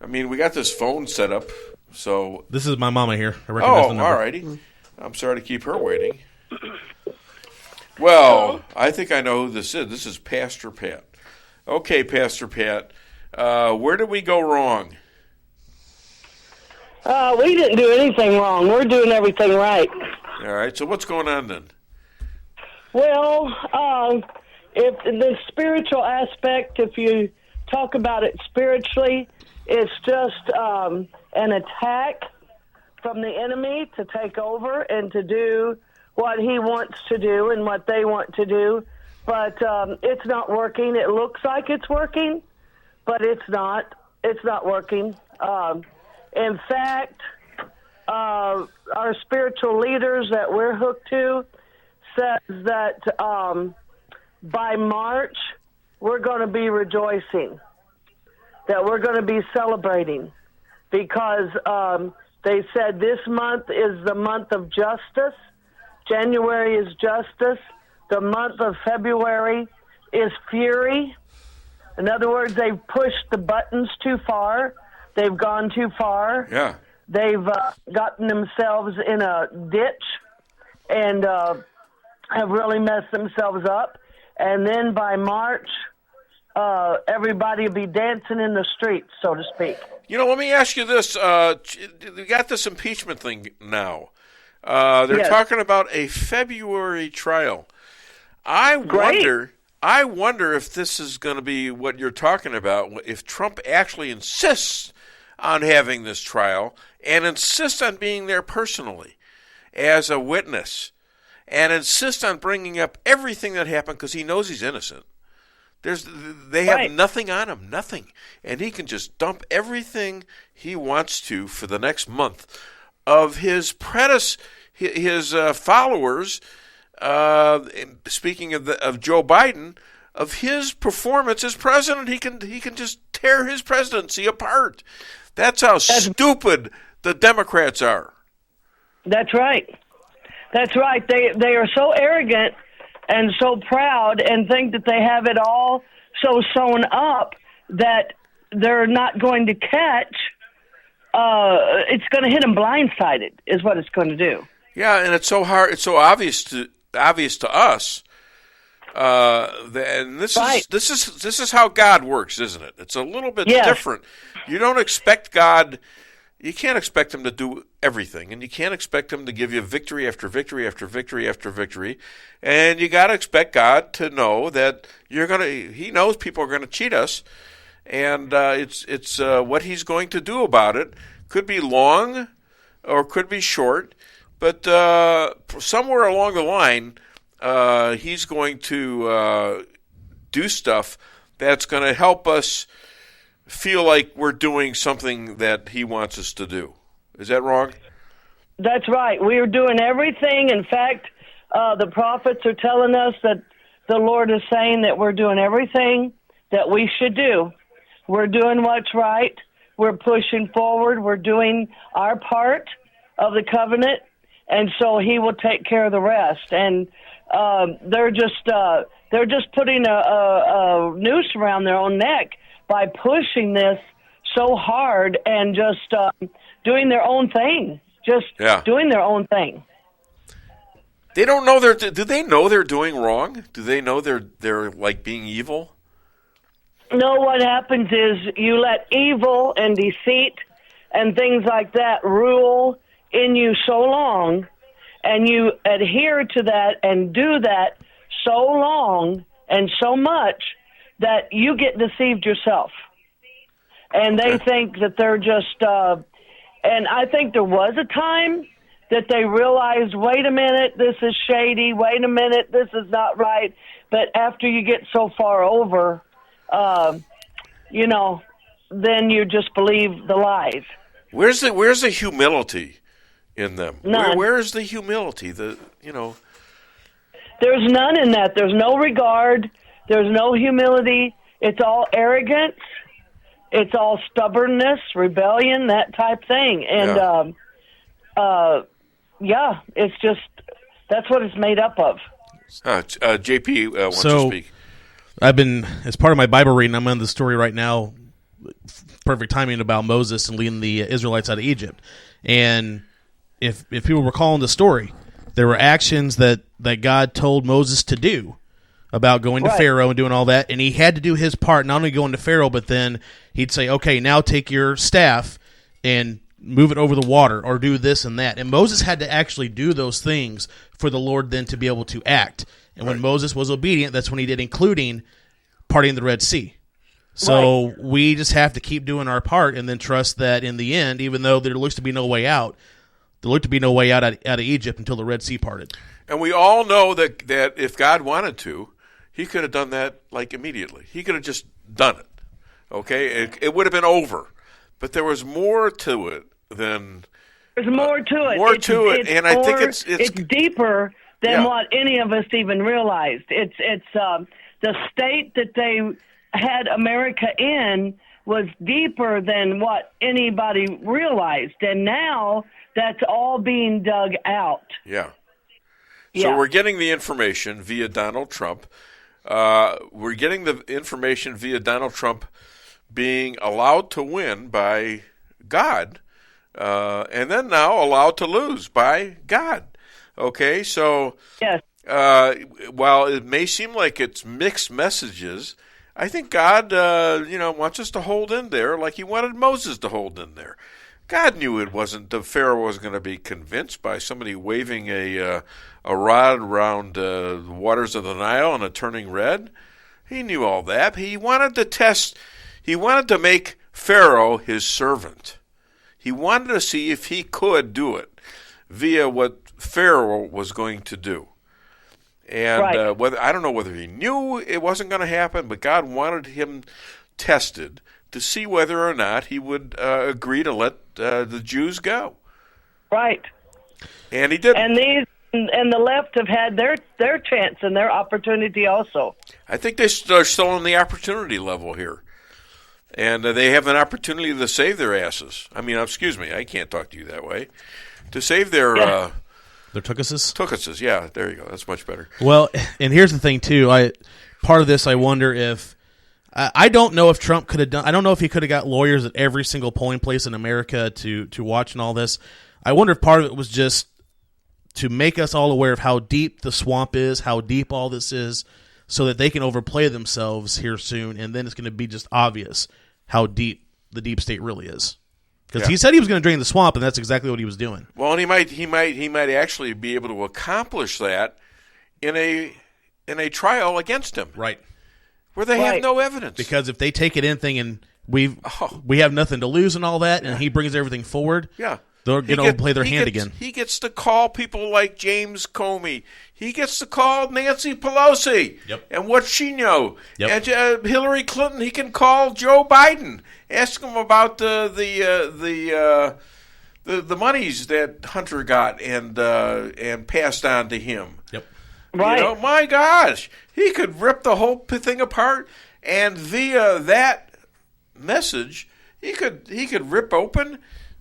I mean, we got this phone set up. So this is my mama here. I recognize the number. All righty. I'm sorry to keep her waiting. Well, I think I know who this is. This is Pastor Pat. Okay, Pastor Pat, where did we go wrong? We didn't do anything wrong. We're doing everything right. All right, so what's going on then? Well, if the spiritual aspect, if you talk about it spiritually, it's just an attack from the enemy to take over and to do what he wants to do and what they want to do. But it's not working. It looks like it's working, but it's not. It's not working. In fact, our spiritual leaders that we're hooked to says that by March, we're going to be rejoicing, that we're going to be celebrating, because they said this month is the month of justice. January is justice. The month of February is fury. In other words, they've pushed the buttons too far. They've gone too far. Yeah. They've gotten themselves in a ditch and have really messed themselves up. And then by March, everybody will be dancing in the streets, so to speak. You know, let me ask you this. We got this impeachment thing now. They're talking about a February trial. I wonder if this is going to be what you're talking about, if Trump actually insists on having this trial and insists on being there personally as a witness and insists on bringing up everything that happened because he knows he's innocent. They have nothing on him, nothing. And he can just dump everything he wants to for the next month of his followers, speaking of Joe Biden, of his performance as president. He can just tear his presidency apart. That's how stupid the Democrats are. That's right. That's right. They are so arrogant and so proud and think that they have it all so sewn up that they're not going to catch. It's going to hit them blindsided is what it's going to do. Yeah, and it's so hard. It's so obvious to us. And this is how God works, isn't it? It's a little bit different. You don't expect God. You can't expect him to do everything, and you can't expect him to give you victory after victory after victory after victory. And you got to expect God to know that He knows people are going to cheat us, and it's what He's going to do about it. Could be long, or could be short, but somewhere along the line, He's going to do stuff that's going to help us feel like we're doing something that He wants us to do. Is that wrong? That's right. We are doing everything. In fact, the prophets are telling us that the Lord is saying that we're doing everything that we should do. We're doing what's right. We're pushing forward. We're doing our part of the covenant, and so He will take care of the rest. And they're just putting a noose around their own neck by pushing this so hard and just doing their own thing. Doing their own thing. They don't know do they know they're doing wrong? Do they know they're like being evil? No, what happens is you let evil and deceit and things like that rule in you so long, and you adhere to that and do that so long and so much that you get deceived yourself. And they think that they're just, and I think there was a time that they realized, wait a minute, this is shady, wait a minute, this is not right. But after you get so far over, then you just believe the lies. Where's the humility in them? None. Where is the humility? There's none in that. There's no regard. There's no humility. It's all arrogance. It's all stubbornness, rebellion, that type thing. And, it's just, that's what it's made up of. JP wants to speak. I've been, as part of my Bible reading, I'm on the story right now, perfect timing, about Moses and leading the Israelites out of Egypt. And if people recall in the story, there were actions that God told Moses to do about going to Pharaoh and doing all that, and he had to do his part, not only going to Pharaoh, but then he'd say, okay, now take your staff and move it over the water, or do this and that. And Moses had to actually do those things for the Lord then to be able to act. And when Moses was obedient, that's when he did, including parting the Red Sea. So we just have to keep doing our part and then trust that in the end, even though there looks to be no way out, there looked to be no way out of Egypt until the Red Sea parted. And we all know that if God wanted to, he could have done that like immediately. He could have just done it. Okay? It would have been over. But there was more to it than... There's more to it. More to it, and I think it's deeper than what any of us even realized. It's the state that they had America in was deeper than what anybody realized, and now that's all being dug out. Yeah. So we're getting the information via Donald Trump. We're getting the information via Donald Trump being allowed to win by God, and then now allowed to lose by God. Okay, so while it may seem like it's mixed messages, I think God, wants us to hold in there like he wanted Moses to hold in there. God knew the Pharaoh wasn't going to be convinced by somebody waving a rod around the waters of the Nile and it turning red. He knew all that. He wanted to test. He wanted to make Pharaoh his servant. He wanted to see if he could do it via what Pharaoh was going to do. And I don't know whether he knew it wasn't going to happen, but God wanted him tested to see whether or not he would agree to let the Jews go. Right. And he did. And the left have had their chance and their opportunity also. I think they're still on the opportunity level here. And they have an opportunity to save their asses. I mean, excuse me, I can't talk to you that way. To save their tuchuses? Tuchuses, yeah, there you go. That's much better. Well, and here's the thing, too. Part of this, I wonder if I don't know if Trump could have done. I don't know if he could have got lawyers at every single polling place in America to watch and all this. I wonder if part of it was just to make us all aware of how deep the swamp is, how deep all this is, so that they can overplay themselves here soon, and then it's going to be just obvious how deep the deep state really is. Because he said he was going to drain the swamp, and that's exactly what he was doing. Well, and he might actually be able to accomplish that in a trial against him, right? Where they have no evidence. Because if they take it in thing and we have nothing to lose and all that, and he brings everything forward, they're going to play their hand again. He gets to call people like James Comey. He gets to call Nancy Pelosi and what she know. And Hillary Clinton, he can call Joe Biden, ask him about the monies that Hunter got and passed on to him. Right. My gosh, he could rip the whole thing apart, and via that message, he could rip open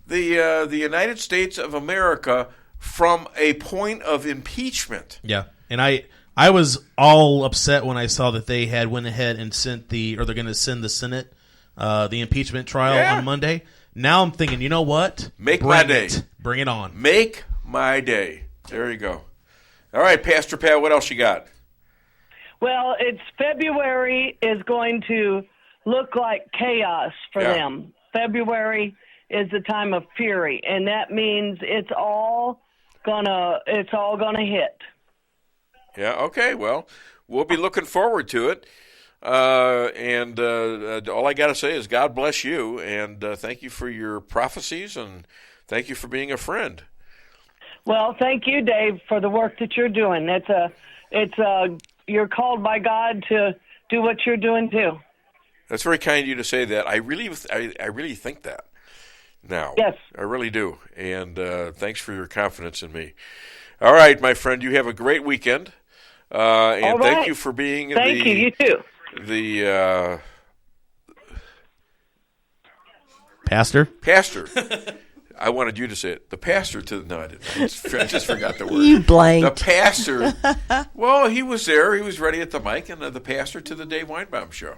the United States of America from a point of impeachment. Yeah, and I was all upset when I saw that they had went ahead and they're going to send the Senate the impeachment trial on Monday. Now I'm thinking, you know what? Bring my day. Bring it on. Make my day. There you go. All right, Pastor Pat, what else you got? Well, February is going to look like chaos for them. February is the time of fury, and that means it's all gonna hit. Yeah. Okay. Well, we'll be looking forward to it. And all I got to say is God bless you, and thank you for your prophecies, and thank you for being a friend. Well, thank you, Dave, for the work that you're doing. You're called by God to do what you're doing too. That's very kind of you to say that. I really think that. Now, yes, I really do, and thanks for your confidence in me. All right, my friend, you have a great weekend, and thank you for being. Thank you. You too. The pastor. I wanted you to say it. The pastor to the... No, I didn't. I just forgot the word. You blanked. The pastor. Well, he was there. He was ready at the mic, and the pastor to the Dave Weinbaum show.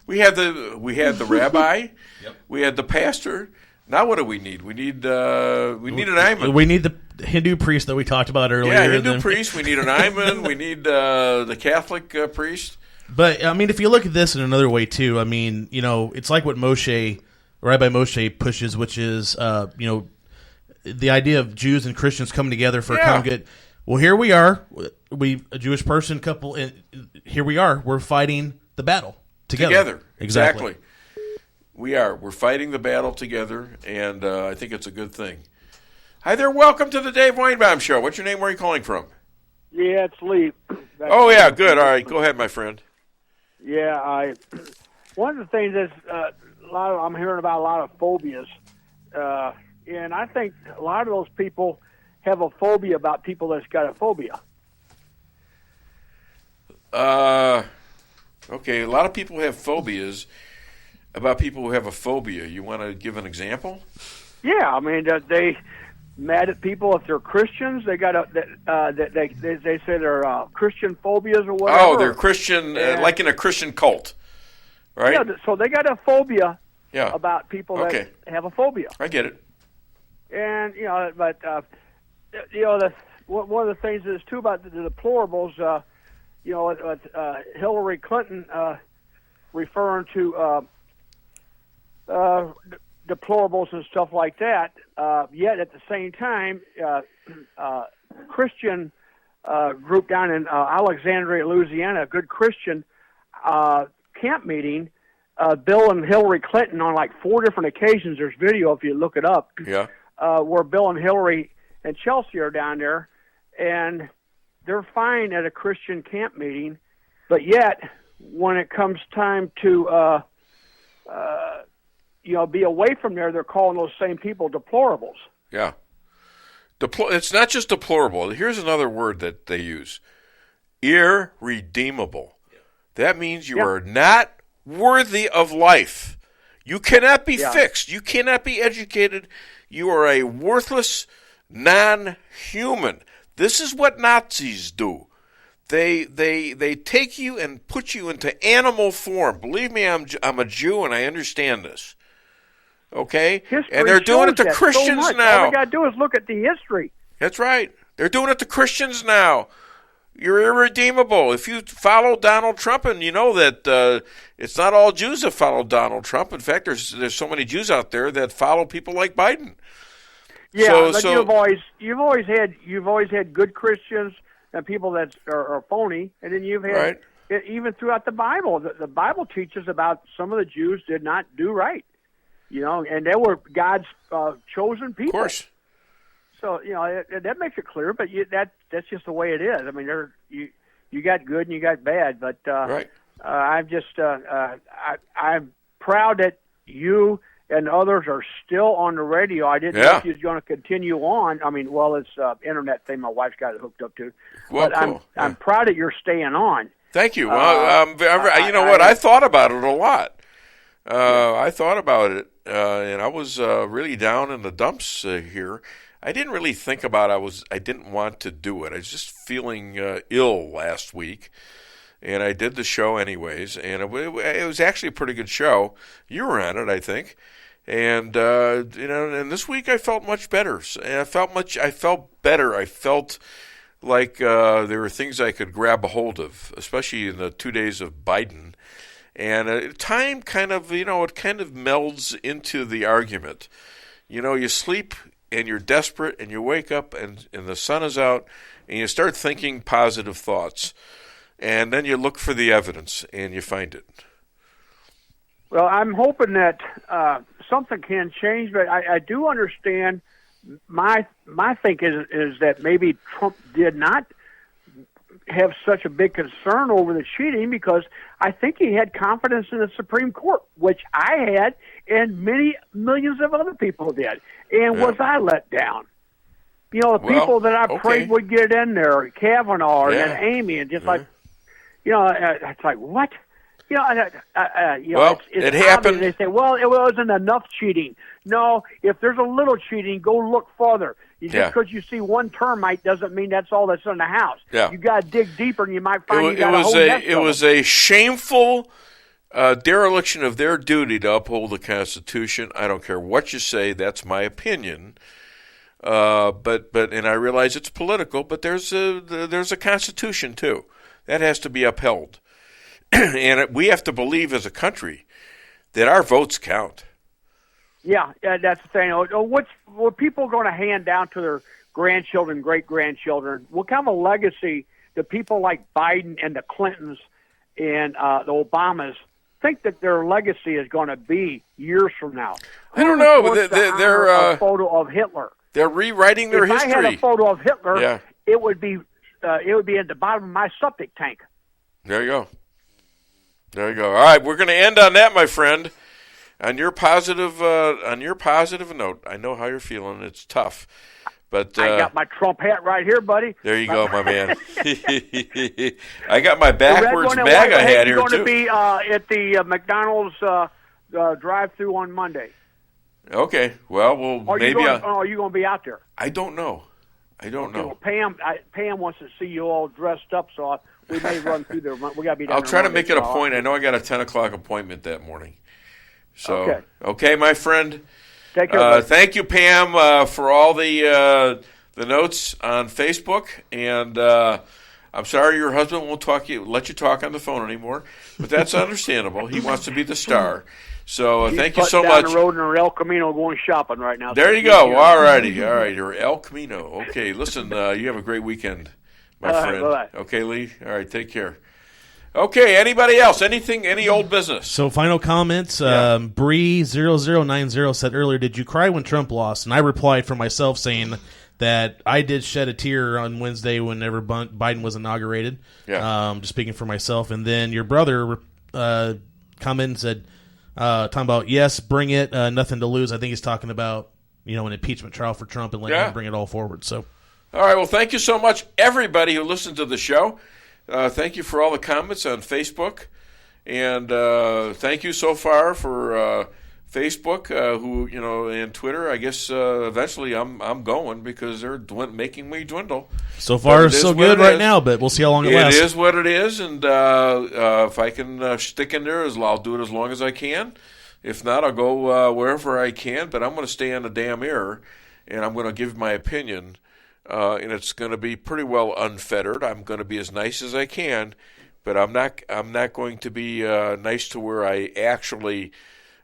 We had the rabbi. Yep. We had the pastor. Now what do we need? We need an imam. We need the Hindu priest that we talked about earlier. Yeah, Hindu priest. We need an imam. We need the Catholic priest. But I mean, if you look at this in another way too, I mean, it's like what Rabbi Moshe pushes, which is the idea of Jews and Christians coming together for a common good. Well, here we are, a Jewish person couple, and here we are. We're fighting the battle together. Exactly. We're fighting the battle together, and I think it's a good thing. Hi there, welcome to the Dave Weinbaum Show. What's your name? Where are you calling from? Yeah, it's Lee. Oh, yeah, good. All right, go ahead, my friend. Yeah, one of the things is I'm hearing about a lot of phobias, and I think a lot of those people have a phobia about people that's got a phobia. Okay, a lot of people have phobias about people who have a phobia. You want to give an example? Yeah, I mean, they mad at people if they're Christians. They got they say they're Christian phobias or whatever. Oh, they're Christian, like in a Christian cult, right? Yeah, so they got a phobia Yeah. about people that have a phobia. I get it. And, but, one of the things is, too, about the deplorables, Hillary Clinton referring to deplorables and stuff like that, yet at the same time, Christian group down in Alexandria, Louisiana, a good Christian camp meeting, Bill and Hillary Clinton on like 4 different occasions, there's video if you look it up, where Bill and Hillary and Chelsea are down there, and they're fine at a Christian camp meeting, but yet when it comes time to be away from there, they're calling those same people deplorables. Yeah. It's not just deplorable. Here's another word that they use. Irredeemable. That means you are not worthy of life. You cannot be fixed. You cannot be educated. You are a worthless non-human. This is what Nazis do. They take you and put you into animal form. Believe me, I'm a Jew and I understand this. Okay? History and they're doing it to shows that Christians so much. now. All we got to do is look at the history. That's right. They're doing it to Christians now. You're irredeemable. If you follow Donald Trump, and you know that it's not all Jews that follow Donald Trump. In fact, there's so many Jews out there that follow people like Biden. Yeah, but you've always had good Christians and people that are phony, and then you've had even throughout the Bible. The Bible teaches about some of the Jews did not do right, and they were God's chosen people. Of course. So that makes it clear, but that's just the way it is. I mean, you got good and you got bad, but I'm just I'm proud that you and others are still on the radio. I didn't know if you was going to continue on. I mean, it's internet thing my wife's got it hooked up to. Well, but cool. I'm proud that you're staying on. Thank you. I thought about it a lot. I thought about it, and I was really down in the dumps here. I didn't really think about I didn't want to do it. I was just feeling ill last week, and I did the show anyways, and it was actually a pretty good show. You were on it, I think. And and this week I felt much better. And I felt better. I felt like there were things I could grab a hold of, especially in the 2 days of Biden. And time kind of, it kind of melds into the argument. You sleep and you're desperate, and you wake up and the sun is out, and you start thinking positive thoughts. And then you look for the evidence, and you find it. Well, I'm hoping that something can change, but I do understand. My thinking is that maybe Trump did not have such a big concern over the cheating because I think he had confidence in the Supreme Court, which I had, and many millions of other people did. And was I let down? People that I prayed would get in there, Kavanaugh and Amy, and just like, it's like, what? It's it happened. They say, it wasn't enough cheating. No, if there's a little cheating, go look further. Just because you see one termite doesn't mean that's all that's in the house. Yeah. You got to dig deeper, and you might find it was a shameful dereliction of their duty to uphold the Constitution. I don't care what you say. That's my opinion. But and I realize it's political, but there's a Constitution too that has to be upheld, and we have to believe as a country that our votes count. Yeah, that's the thing. What people going to hand down to their grandchildren, great-grandchildren? What kind of legacy do people like Biden and the Clintons and the Obamas think that their legacy is going to be years from now? I don't know. They're a photo of Hitler. They're rewriting their history. If I had a photo of Hitler, yeah. it would be at the bottom of my septic tank. There you go. There you go. All right, we're going to end on that, my friend. On your positive note. I know how you're feeling. It's tough, but I got my Trump hat right here, buddy. There you go, my man. I got my backwards MAGA hat here too. Going to be at the McDonald's drive-through on Monday. Okay. Well, maybe. Are you going to be out there? I don't know. Well, Pam wants to see you all dressed up, so we may run through there. We got to be down. I'll try to make it a point. I know I got a 10:00 appointment that morning. So okay, my friend. Take care. Thank you, Pam, for all the notes on Facebook, and I'm sorry your husband won't let you talk on the phone anymore, but that's understandable. He wants to be the star. So thank you so much. Down the road in El Camino going shopping right now. There you go. All righty. All right. You're El Camino. Okay. Listen, you have a great weekend, my friend. Bye-bye. Okay, Lee. All right. Take care. Okay. Anybody else? Any old business? So final comments. Bree0090 said earlier, did you cry when Trump lost? And I replied for myself saying that I did shed a tear on Wednesday whenever Biden was inaugurated. Yeah. Just speaking for myself. And then your brother commented and said, talking about, yes, bring it, nothing to lose. I think he's talking about, an impeachment trial for Trump and letting him bring it all forward. So, all right. Well, thank you so much, everybody who listened to the show. Thank you for all the comments on Facebook. And thank you so far for Facebook, and Twitter. I guess eventually I'm going because they're making me dwindle. So far, so good right now, but we'll see how long it lasts. It is what it is, and if I can stick in there, I'll do it as long as I can. If not, I'll go wherever I can, but I'm going to stay on the damn air, and I'm going to give my opinion, and it's going to be pretty well unfettered. I'm going to be as nice as I can, but I'm not going to be nice to where I actually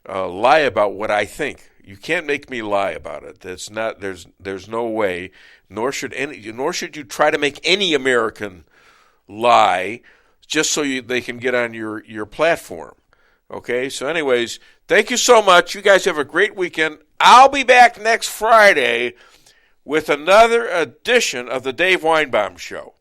lie about what I think. You can't make me lie about it. That's not. There's no way. Nor should you try to make any American lie, just so they can get on your platform. Okay. So, anyways, thank you so much. You guys have a great weekend. I'll be back next Friday with another edition of the Dave Weinbaum Show.